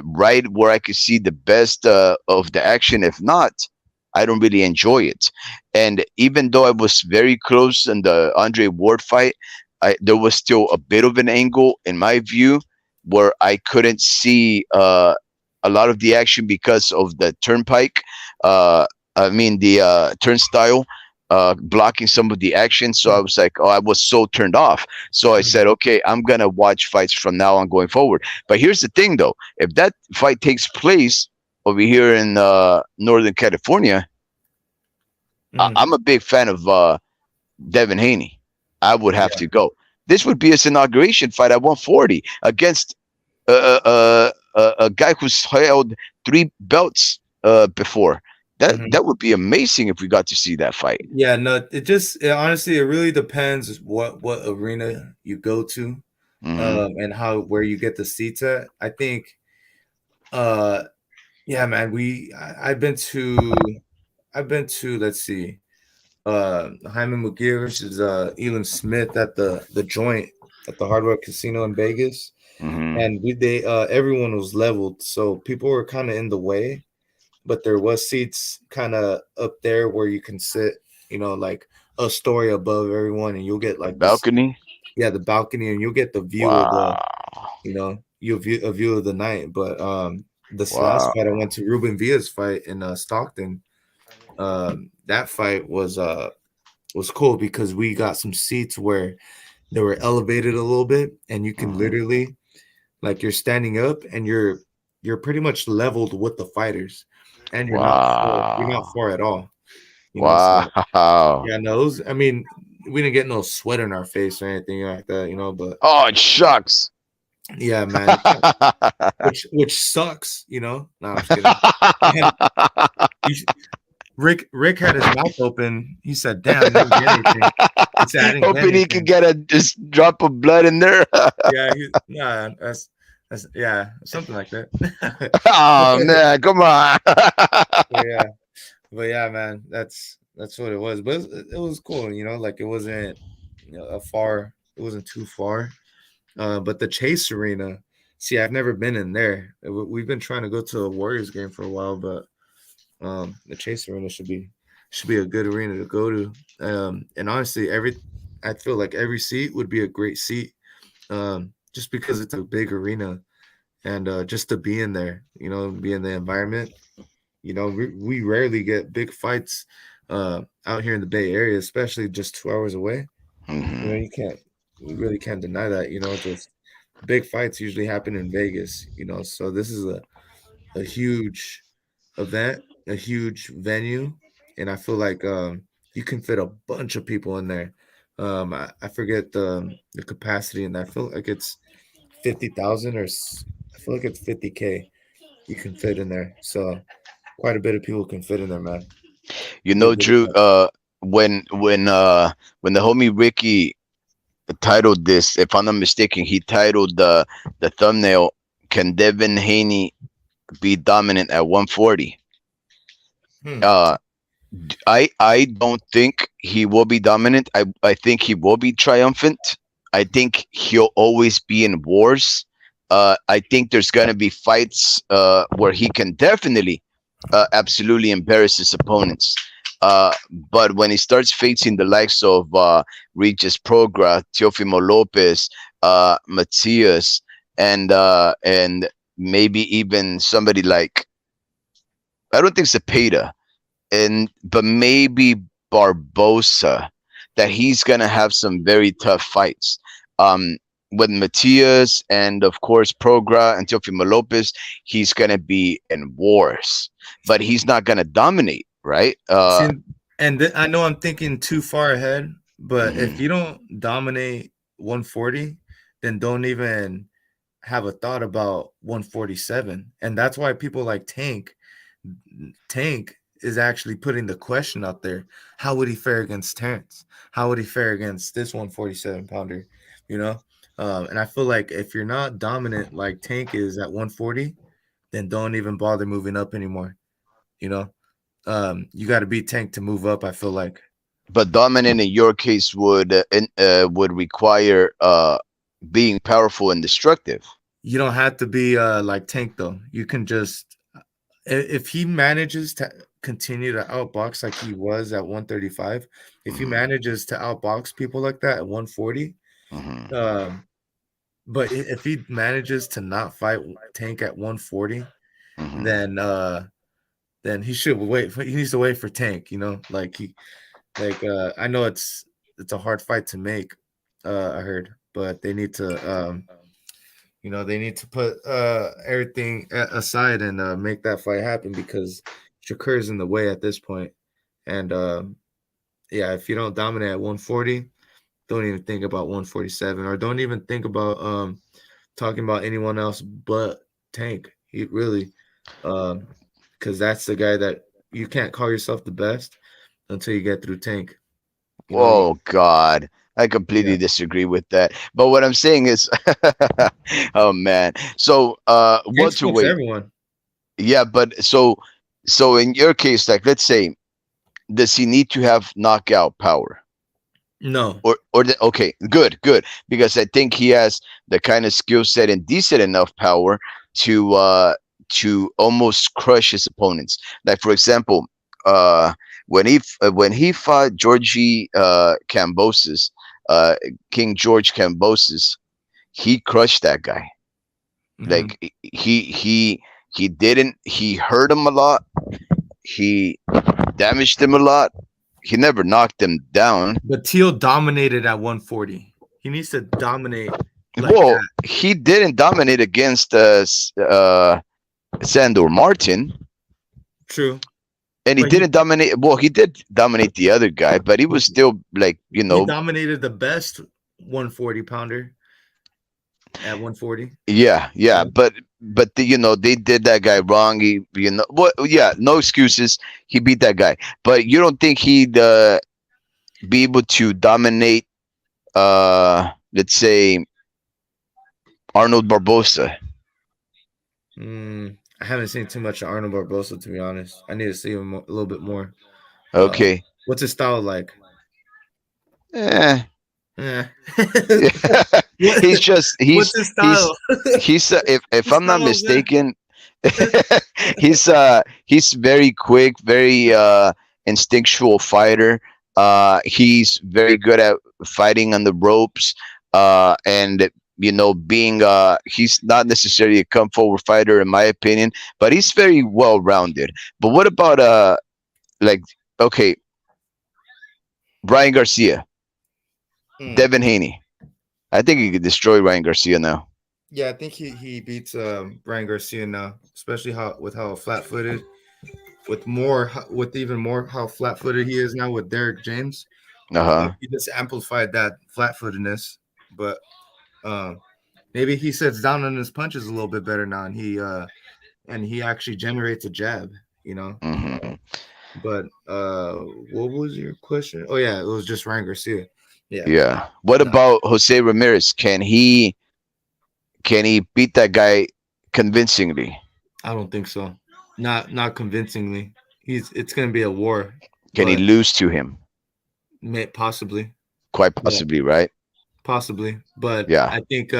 right where I could see the best of the action. If not, I don't really enjoy it. And even though I was very close in the Andre Ward fight, there was still a bit of an angle in my view where I couldn't see a lot of the action because of the turnpike. I mean the turnstile blocking some of the action. So I was like, oh, I was so turned off. So I said, okay, I'm gonna watch fights from now on going forward. But here's the thing, though: if that fight takes place over here in Northern California, Mm, I'm a big fan of Devin Haney. I would have yeah. to go. This would be his inauguration fight at 140 against a guy who's held 3 belts before. That would be amazing if we got to see that fight. Yeah, no, honestly, it really depends what arena you go to, Hmm. and where you get the seats at. I think, uh, yeah, man, I've been to, let's see, Hyman McGear versus Elon Smith at the joint at the Hard Rock Casino in Vegas, Hmm. and everyone was leveled, so people were kind of in the way, but there was seats kind of up there where you can sit, like a story above everyone, and you'll get A like this, balcony. yeah, the balcony, and you'll get the view of Wow. a view of the night. But this last Wow. fight, I went to Ruben Villa's fight in Stockton. That fight was cool because we got some seats where they were elevated a little bit, and you can Hmm. literally, like, you're standing up and you're pretty much leveled with the fighters, and you're not Wow. far at all. So Wow. yeah, no, I mean, we didn't get no sweat in our face or anything like that, but Oh, it shucks. yeah, man, which sucks, No, I'm just kidding. And Rick had his mouth open. He said, "Damn, I didn't get anything." He said, "I didn't get Hoping he could anything." get a just drop of blood in there. Yeah, nah, Yeah, something like that. Oh man, come on. But yeah, but yeah, man, that's what it was. But it was cool, you know. Like it wasn't, a far. It wasn't too far. But the Chase Arena, see, I've never been in there. We've been trying to go to a Warriors game for a while, but the Chase Arena should be a good arena to go to. And honestly, I feel like every seat would be a great seat, just because it's a big arena and just to be in there, be in the environment. We rarely get big fights out here in the Bay Area, especially just 2 hours away. Mhm. You really can't deny that. Just big fights usually happen in Vegas. So this is a huge event, a huge venue, and I feel like you can fit a bunch of people in there. I forget the capacity, and I feel like it's 50,000 I feel like it's 50K you can fit in there. So quite a bit of people can fit in there, man. You Be a know, good Drew. event. When the homie Ricky titled this, if I'm not mistaken, he titled the thumbnail, "Can Devin Haney be dominant at 140?" Hmm. Uh, I don't think he will be dominant. I think he will be triumphant. I think he'll always be in wars. I think there's gonna be fights where he can definitely, absolutely embarrass his opponents. But when he starts facing the likes of Regis Progra, Teofimo Lopez, Matias, and maybe even somebody like, I don't think Cepeda, and but maybe Barbosa, that he's gonna have some very tough fights. Um, with Matias and of course Progra and Teofimo Lopez, he's gonna be in wars, but he's not gonna dominate, right? See, and I know I'm thinking too far ahead, but if Mhm, you don't dominate 140, then don't even have a thought about 147. And that's why people like Tank is actually putting the question out there. How would he fare against Terrence? How would he fare against this 147 pounder? You know? And I feel like if you're not dominant like Tank is at 140, then don't even bother moving up anymore. You know? You got to beat Tank to move up, I feel like. but dominant in your case would require being powerful and destructive. You don't have to be like Tank though. You can just if he manages to continue to outbox like he was at 135, if he Mhm, manages to outbox people like that at 140, mhm, um, but if he manages to not fight Tank at 140, mhm. then he should wait. He needs to wait for Tank. I know it's a hard fight to make. I heard, but they need to they need to put everything aside and make that fight happen because Shakur's in the way at this point. And yeah, if you don't dominate at 140, don't even think about 147 or don't even think about talking about anyone else but Tank. He really, because that's the guy that you can't call yourself the best until you get through Tank. You know, Oh God, I yeah, completely disagree with that. But what I'm saying is, oh man. So, Tank's cool for welterweight, everyone. yeah. But so in your case, like, let's say, does he need to have knockout power? No, Okay, good, because I think he has the kind of skill set and decent enough power to almost crush his opponents. Like for example, uh when he fought Georgie Cambosis, uh King George Cambosis, he crushed that guy. hmm Like he hurt him a lot, he damaged him a lot, he never knocked him down. but Teal dominated at 140. He needs to dominate like Well, that. he didn't dominate against Sandor Martin, True, and he but he didn't dominate. Well, he did dominate the other guy, but he was still like, he dominated the best 140 pounder at 140. yeah. But they did that guy wrong. What? Yeah, no excuses. He beat that guy, but you don't think he'd be able to dominate? Let's say Arnold Barbosa. I haven't seen too much of Arnold Barbosa, to be honest. I need to see him a little bit more. Okay. What's his style like? Eh. Yeah. Yeah. What, he's just what's his style? he's if His I'm not style, man. mistaken, he's very quick, very instinctual fighter. He's very good at fighting on the ropes. And being he's not necessarily a come forward fighter in my opinion, but he's very well rounded. But what about like okay, Ryan Garcia, Hmm. Devin Haney? I think he could destroy Ryan Garcia now. Yeah, I think he beats Brian Garcia now, especially how flat footed, with even more how flat footed he is now with Derek James. Uh huh. He just amplified that flat footedness, but um, maybe he sits down on his punches a little bit better now, and he actually generates a jab, you know. Hmm. But what was your question? Oh yeah, it was just Ryan Garcia. Yeah, Yeah. What no, about Jose Ramirez? Can he beat that guy convincingly? I don't think so. Not convincingly. It's gonna be a war, Can he but lose to him? possibly, Quite yeah, possibly, right? possibly. But Yeah. I think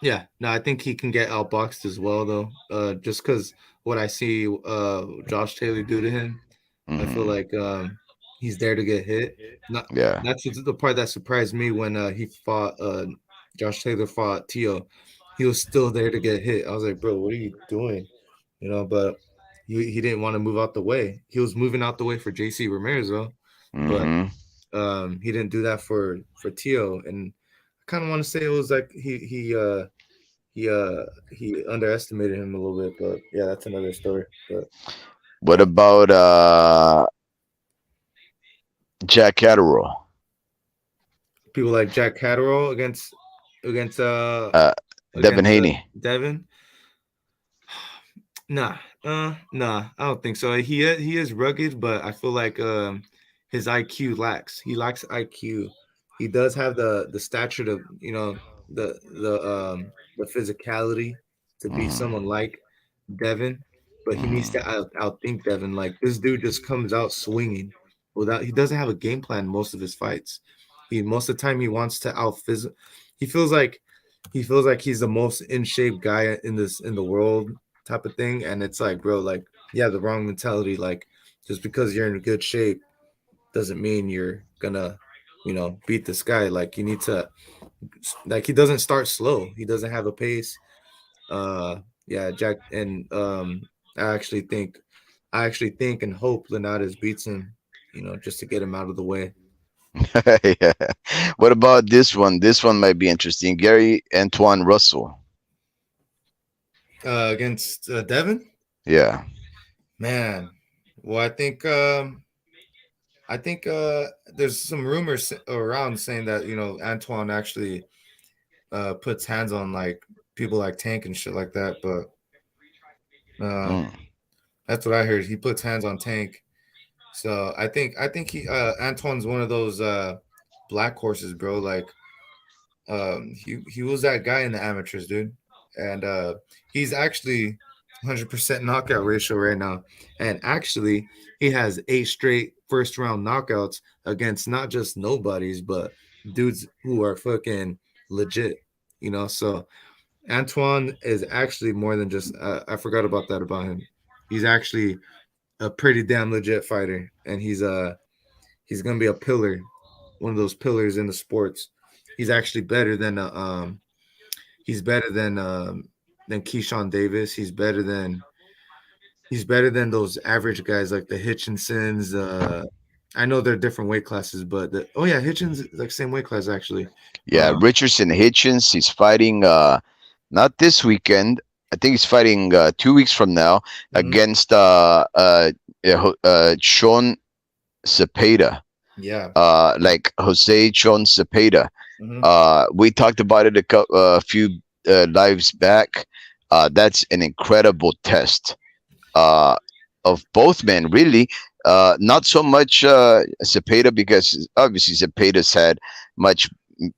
yeah, no, I think he can get outboxed as well though. Just because what I see Josh Taylor do to him, I feel Hmm. like he's there to get hit. Not Yeah. That's the part that surprised me when he fought Josh Taylor fought Tio. He was still there to get hit. I was like, bro, what are you doing? But he didn't want to move out the way. He was moving out the way for JC Ramirez though, but Hmm. he didn't do that for Tio. And I kind of want to say it was like he underestimated him a little bit, but yeah, that's another story. But What about Jack Catterall? people like Jack Catterall against Uh, Devin against Haney. Devin. Nah, I don't think so. He is rugged, but I feel like his IQ lacks. He lacks IQ. He does have the stature to the physicality to beat Hmm. someone like Devin, but he needs to Hmm. outthink Devin. Like this dude just comes out swinging without. He doesn't have a game plan in most of his fights. He most of the time he wants to out phys. He feels like he's the most in shape guy in the world type of thing. And it's like, bro, like, yeah, the wrong mentality. Like, just because you're in good shape doesn't mean you're gonna, beat this guy. Like, you need to, like, he doesn't start slow. He doesn't have a pace. Yeah, Jack, and I actually think and hope Linares beats him, just to get him out of the way. Yeah. What about this one? This one might be interesting. Gary Antoine Russell. Against Devin, Yeah. man. Well, I think there's some rumors around saying that Antoine actually puts hands on like people like Tank and shit like that, but uh, Mm. that's what I heard. He puts hands on Tank, so I think he Antoine's one of those black horses, bro. Like he was that guy in the amateurs, dude, and he's actually 100% knockout ratio right now, and actually he has 8 straight first round knockouts against not just nobodies, but dudes who are fucking legit, So Antoine is actually more than just. I forgot about that about him. He's actually a pretty damn legit fighter, and he's gonna be a pillar, one of those pillars in the sports. He's actually better than he's better than Keyshawn Davis. He's better than those average guys like the Hitchinsons. I know they're different weight classes, but oh yeah, Hitchens is like same weight class actually. Yeah. Richardson Hitchens. He's fighting not this weekend. I think he's fighting 2 weeks from now Mhm. against Sean Cepeda. Yeah. Like Jose Sean Cepeda. Mhm. We talked about it a few lives back. That's an incredible test uh, of both men, really. Not so much Cepeda because obviously Cepeda's had much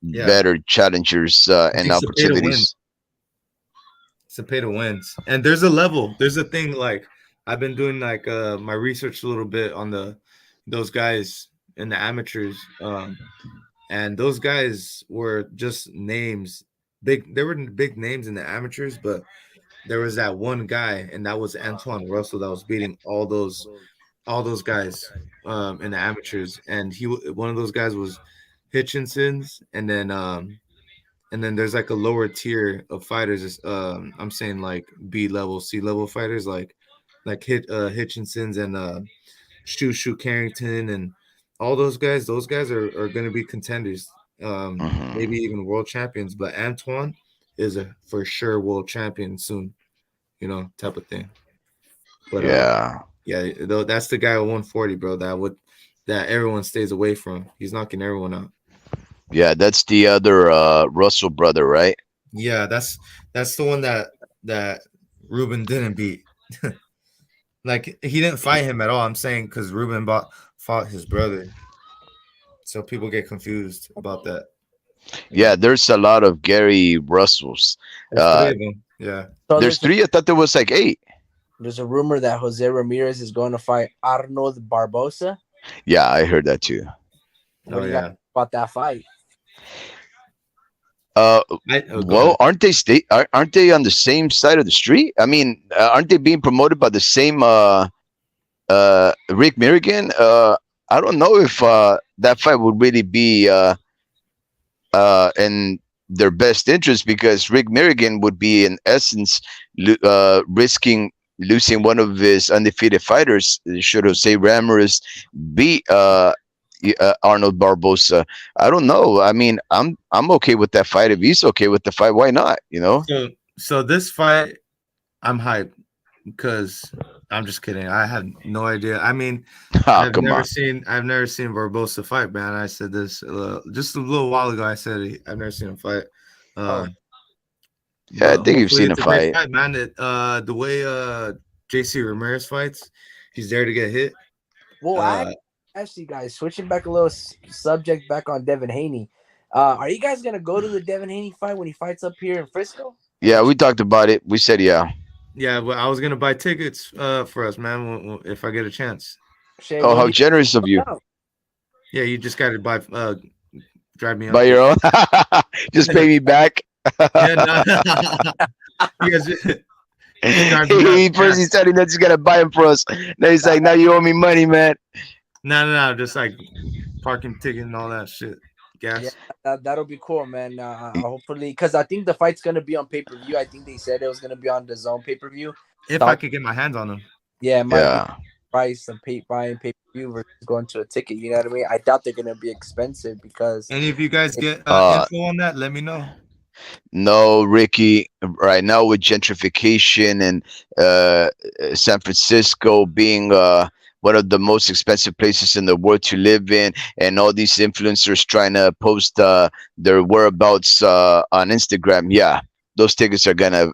Yeah. better challengers I and think Cepeda wins. opportunities. Cepeda wins. And there's a level. There's a thing like I've been doing like my research a little bit on those guys in the amateurs. And those guys were just names. They were big names in the amateurs, but there was that one guy, and that was Antoine Russell that was beating all those guys in the amateurs. And one of those guys was Hitchinson's, and then there's like a lower tier of fighters. I'm saying like B level, C level fighters, like Hitchinson's and Shu Carrington and all those guys. Those guys are going to be contenders, maybe even world champions. But Antoine is a for sure world champion soon, type of thing. But yeah, though that's the guy at 140, bro. That everyone stays away from. He's knocking everyone out. Yeah, that's the other Russell brother, right? Yeah, that's the one that Ruben didn't beat. Like he didn't fight him at all. I'm saying because Ruben fought his brother, so people get confused about that. Yeah, there's a lot of Gary Russells. There's 3 of them. Yeah, So There's 3. I thought there was like 8. There's a rumor that Jose Ramirez is going to fight Arnold Barbosa. Yeah, I heard that too. What do you got about that fight? Well, aren't they on the same side of the street? I mean, aren't they being promoted by the same Rick Milligan? I don't know if that fight would really be in their best interest, because Rick Milligan would be in essence risking losing one of his undefeated fighters should Jose Ramirez beat Arnold Barbosa. I don't know. I mean, I'm okay with that fight. If he's okay with the fight, why not? So this fight, I'm hyped because I'm just kidding. I have no idea. I mean, I've never seen Barbosa fight, man. I said this just a little while ago. I said I've never seen him fight. Yeah, I think you've seen him fight. Man. The way JC Ramirez fights, he's there to get hit. Well, actually, guys, switching back a little subject back on Devin Haney. Are you guys gonna go to the Devin Haney fight when he fights up here in Frisco? Yeah, we talked about it. We said yeah. Yeah, but I was gonna buy tickets for us, man, if I get a chance. Shay, oh, how generous of you! Yeah, you just gotta drive me up. By your own, just pay me back. Yeah, he first he said that he's gonna buy him for us. Now he's like, now you owe me money, man. No, just like parking ticket and all that shit. Gas. Yeah, that'll be cool, man. Hopefully, because I think the fight's gonna be on pay-per-view. I think they said it was gonna be on the Zone pay-per-view. If I could get my hands on them. Yeah, it might be price of buying pay-per-view versus going to a ticket. You know what I mean? I doubt they're gonna be expensive because. Any of you guys get info on that? Let me know. No, Ricky. Right now with gentrification and San Francisco being one of the most expensive places in the world to live in, and all these influencers trying to post their whereabouts on Instagram, yeah, those tickets are gonna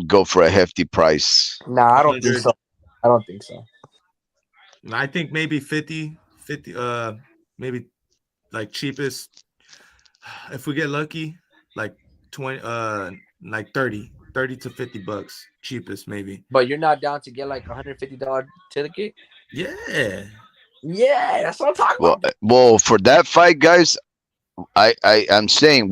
go for a hefty price. Nah, I don't think so. I don't think so. I think maybe 50, maybe like cheapest. If we get lucky, like 20, like 30 to $50 cheapest maybe. But you're not down to get like $150 ticket? Yeah, that's what I'm talking about. Well, for that fight, guys, I'm saying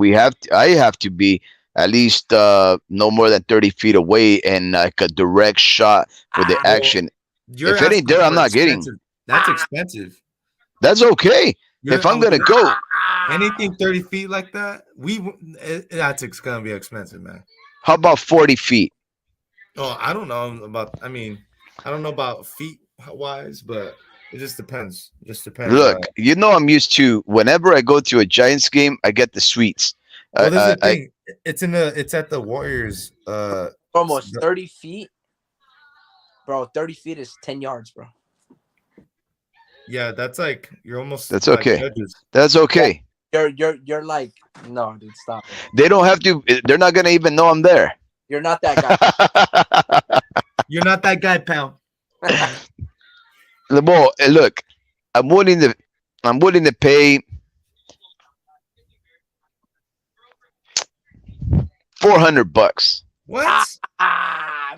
I have to be at least no more than 30 feet away and like a direct shot for the action. If it ain't there, I'm not getting. That's expensive. That's okay. If I'm gonna go anything 30 feet like that, that's gonna be expensive, man. How about 40 feet? Oh, I don't know about. I mean, I don't know about feet wise, but it just depends. Look, I'm used to whenever I go to a Giants game, I get the suites. Well, there's a thing. It's at the Warriors. Almost 30 feet, bro. 30 feet is 10 yards, bro. Yeah, that's like you're almost. That's okay. Judges. That's okay. You're like no, dude, stop. They don't have to. They're not gonna even know I'm there. You're not that guy. You're not that guy, pal. Well, look, I'm willing to pay $400. What?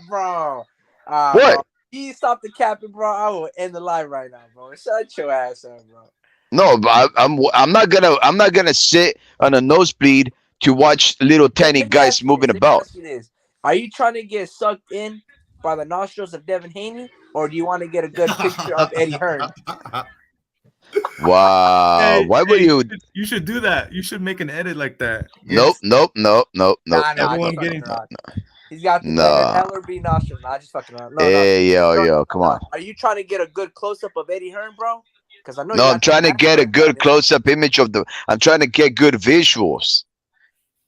Bro. What? Bro. You stop the capping, bro. I will end the live right now, bro. Shut your ass up, bro. No, but I'm not gonna sit on a nosebleed to watch little tiny Let me guys ask you moving this. Let me about. ask you this. Are you trying to get sucked in by the nostrils of Devin Haney, or do you want to get a good picture of Eddie Hearn? Wow. Hey, Why would hey, you? you should do that. You should make an edit like that. Nope, Yes. nope, nope, nope, nope, nope, Nah, Everyone just nope, fucking getting nope, around. no. He's got the Nah. LRB nostrils. Nah, just fucking around. No. Hey, yo, No, yo, come on. Are you trying to get a good close up of Eddie Hearn, bro? Because I know No, you I'm got the trying to get a Astros good running. close-up image of the. I'm trying to get good visuals.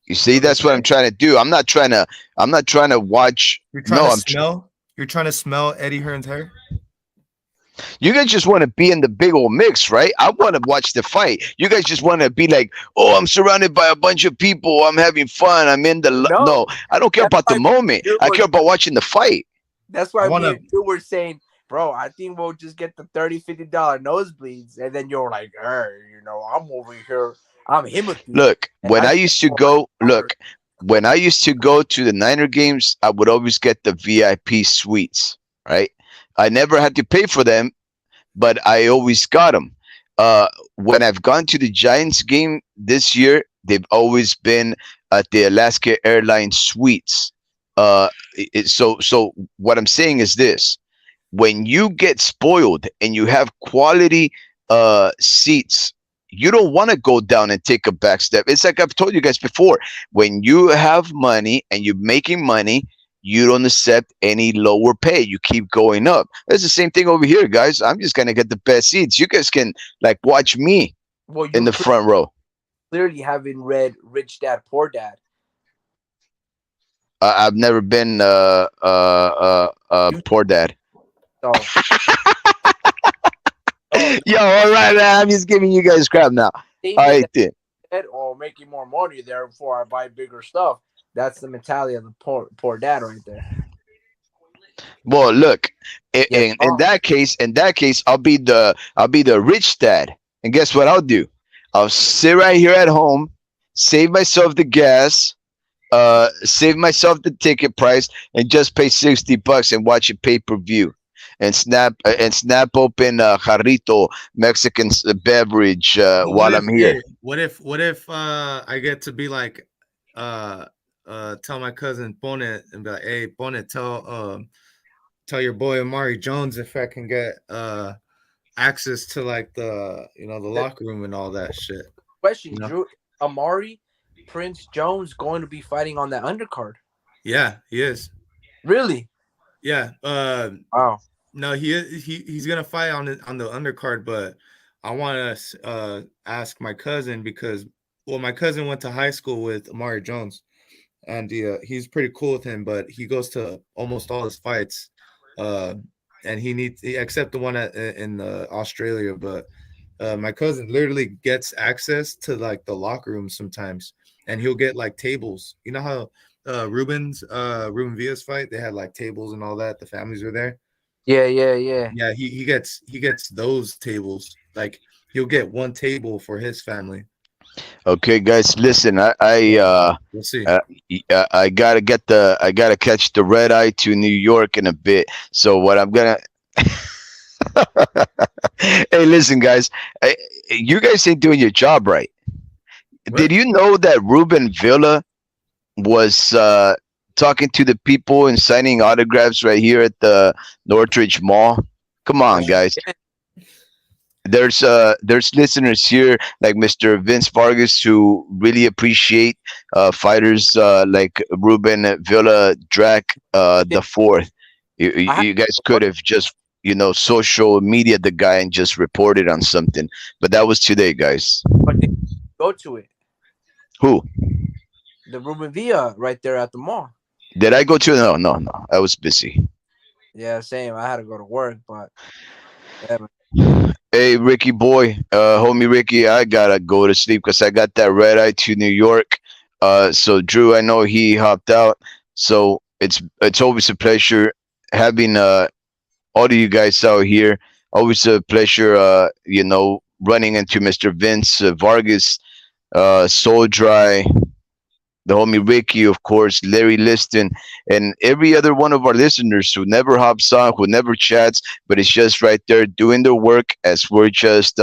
You see, that's what I'm Okay. trying to do. I'm not trying to. I'm not trying to watch. You're trying No, to I'm. smell. You're trying to smell Eddie Hearn's hair. You guys just want to be in the big old mix, right? I want to watch the fight. You guys just want to be like, oh, I'm surrounded by a bunch of people. I'm having fun. I'm in the. No, No, I don't care that's about the why moment. you I were. care about watching the fight. That's I why want me to. and you were saying, bro, I think we'll just get the $30, $50 nosebleeds, and then you're like, hey, I'm over here. I'm Himothy. Look, And when I I get used to all my go, power. look, when I used to go to the Niner games, I would always get the VIP suites, right? I never had to pay for them, but I always got them. When I've gone to the Giants game this year, they've always been at the Alaska Airlines suites. So what I'm saying is this: when you get spoiled and you have quality seats, you don't want to go down and take a back step. It's like I've told you guys before: when you have money and you're making money, you don't accept any lower pay. You keep going up. It's the same thing over here, guys. I'm just gonna get the best seats. You guys can like watch me Well, in you the front row. clearly haven't read Rich Dad Poor Dad. I've never been You poor dad. so oh, Yo, all right, man, I'm just giving you guys crap now. same All thing right, that then. said, or making more money there before I buy bigger stuff. That's the mentality of the poor dad right there. Well, look, Yes. in that case, I'll be the rich dad, and guess what I'll do? I'll sit right here at home, save myself the gas, save myself the ticket price, and just pay $60 and watch it pay per view, and snap open jarrito Mexican beverage But while I'm here. what if I get to be like tell my cousin Pone and be like, hey Pone, tell your boy Amari Jones if I can get access to like the locker room and all that shit. Question, You know? Drew, Amari Prince Jones going to be fighting on that undercard? Yeah, he is. Really? Yeah. Wow. No, he's gonna fight on the undercard, but I want to ask my cousin because my cousin went to high school with Amari Jones, and he's pretty cool with him, but he goes to almost all his fights, and except the one in Australia, but my cousin literally gets access to like the locker room sometimes, and he'll get like tables. You know how Ruben Villa's fight, they had like tables and all that. The families were there. Yeah. Yeah, he gets those tables. Like he'll get one table for his family. Okay, guys, listen. We'll see. I I gotta catch the red eye to New York in a bit. So what I'm gonna hey, listen, guys, you guys ain't doing your job right. Did What? you know that Ruben Villa was talking to the people and signing autographs right here at the Northridge Mall? Come on, guys. There's listeners here like Mr. Vince Vargas who really appreciate fighters like Ruben Villa Drac the fourth. You guys could have just social media the guy and just reported on something, but that was today, guys. But they go to it. Who The Ruben Villa right there at the mall. did I go to? No, I was busy. Yeah, same. I had to go to work, but yeah, Hey, Ricky boy, homie Ricky, I gotta go to sleep because I got that red eye to New York. So Drew, I know he hopped out. So it's always a pleasure having all of you guys out here. Always a pleasure, running into Mr. Vince Vargas, Soul Dry, the homie Ricky, of course, Larry Liston, and every other one of our listeners who never hops on, who never chats, but it's just right there doing their work as we're just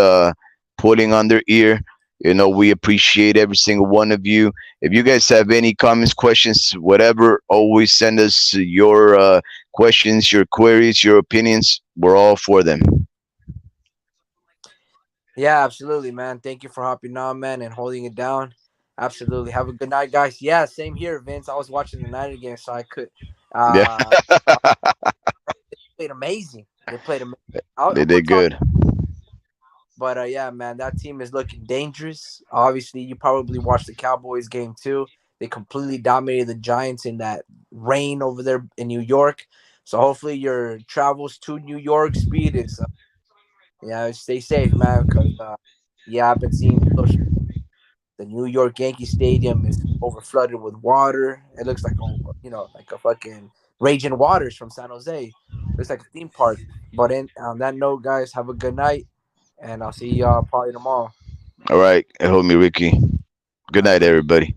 putting on their ear. We appreciate every single one of you. If you guys have any comments, questions, whatever, always send us your questions, your queries, your opinions. We're all for them. Yeah, absolutely, man. Thank you for hopping on, man, and holding it down. Absolutely. Have a good night, guys. Yeah, same here, Vince. I was watching the Night game, so I could. Yeah, Uh, they played amazing. They played amazing. they We'll did talk, good. but yeah, man, that team is looking dangerous. Obviously, you probably watched the Cowboys game too. They completely dominated the Giants in that rain over there in New York. So hopefully, your travels to New York speed is yeah, stay safe, man. Because yeah, I've been seeing social. The New York Yankee Stadium is over flooded with water. It looks like like a fucking raging waters from San Jose. Looks like a theme park. But on that note, guys, have a good night, and I'll see y'all probably tomorrow. All right, homie Ricky. Good All right, night, good. everybody.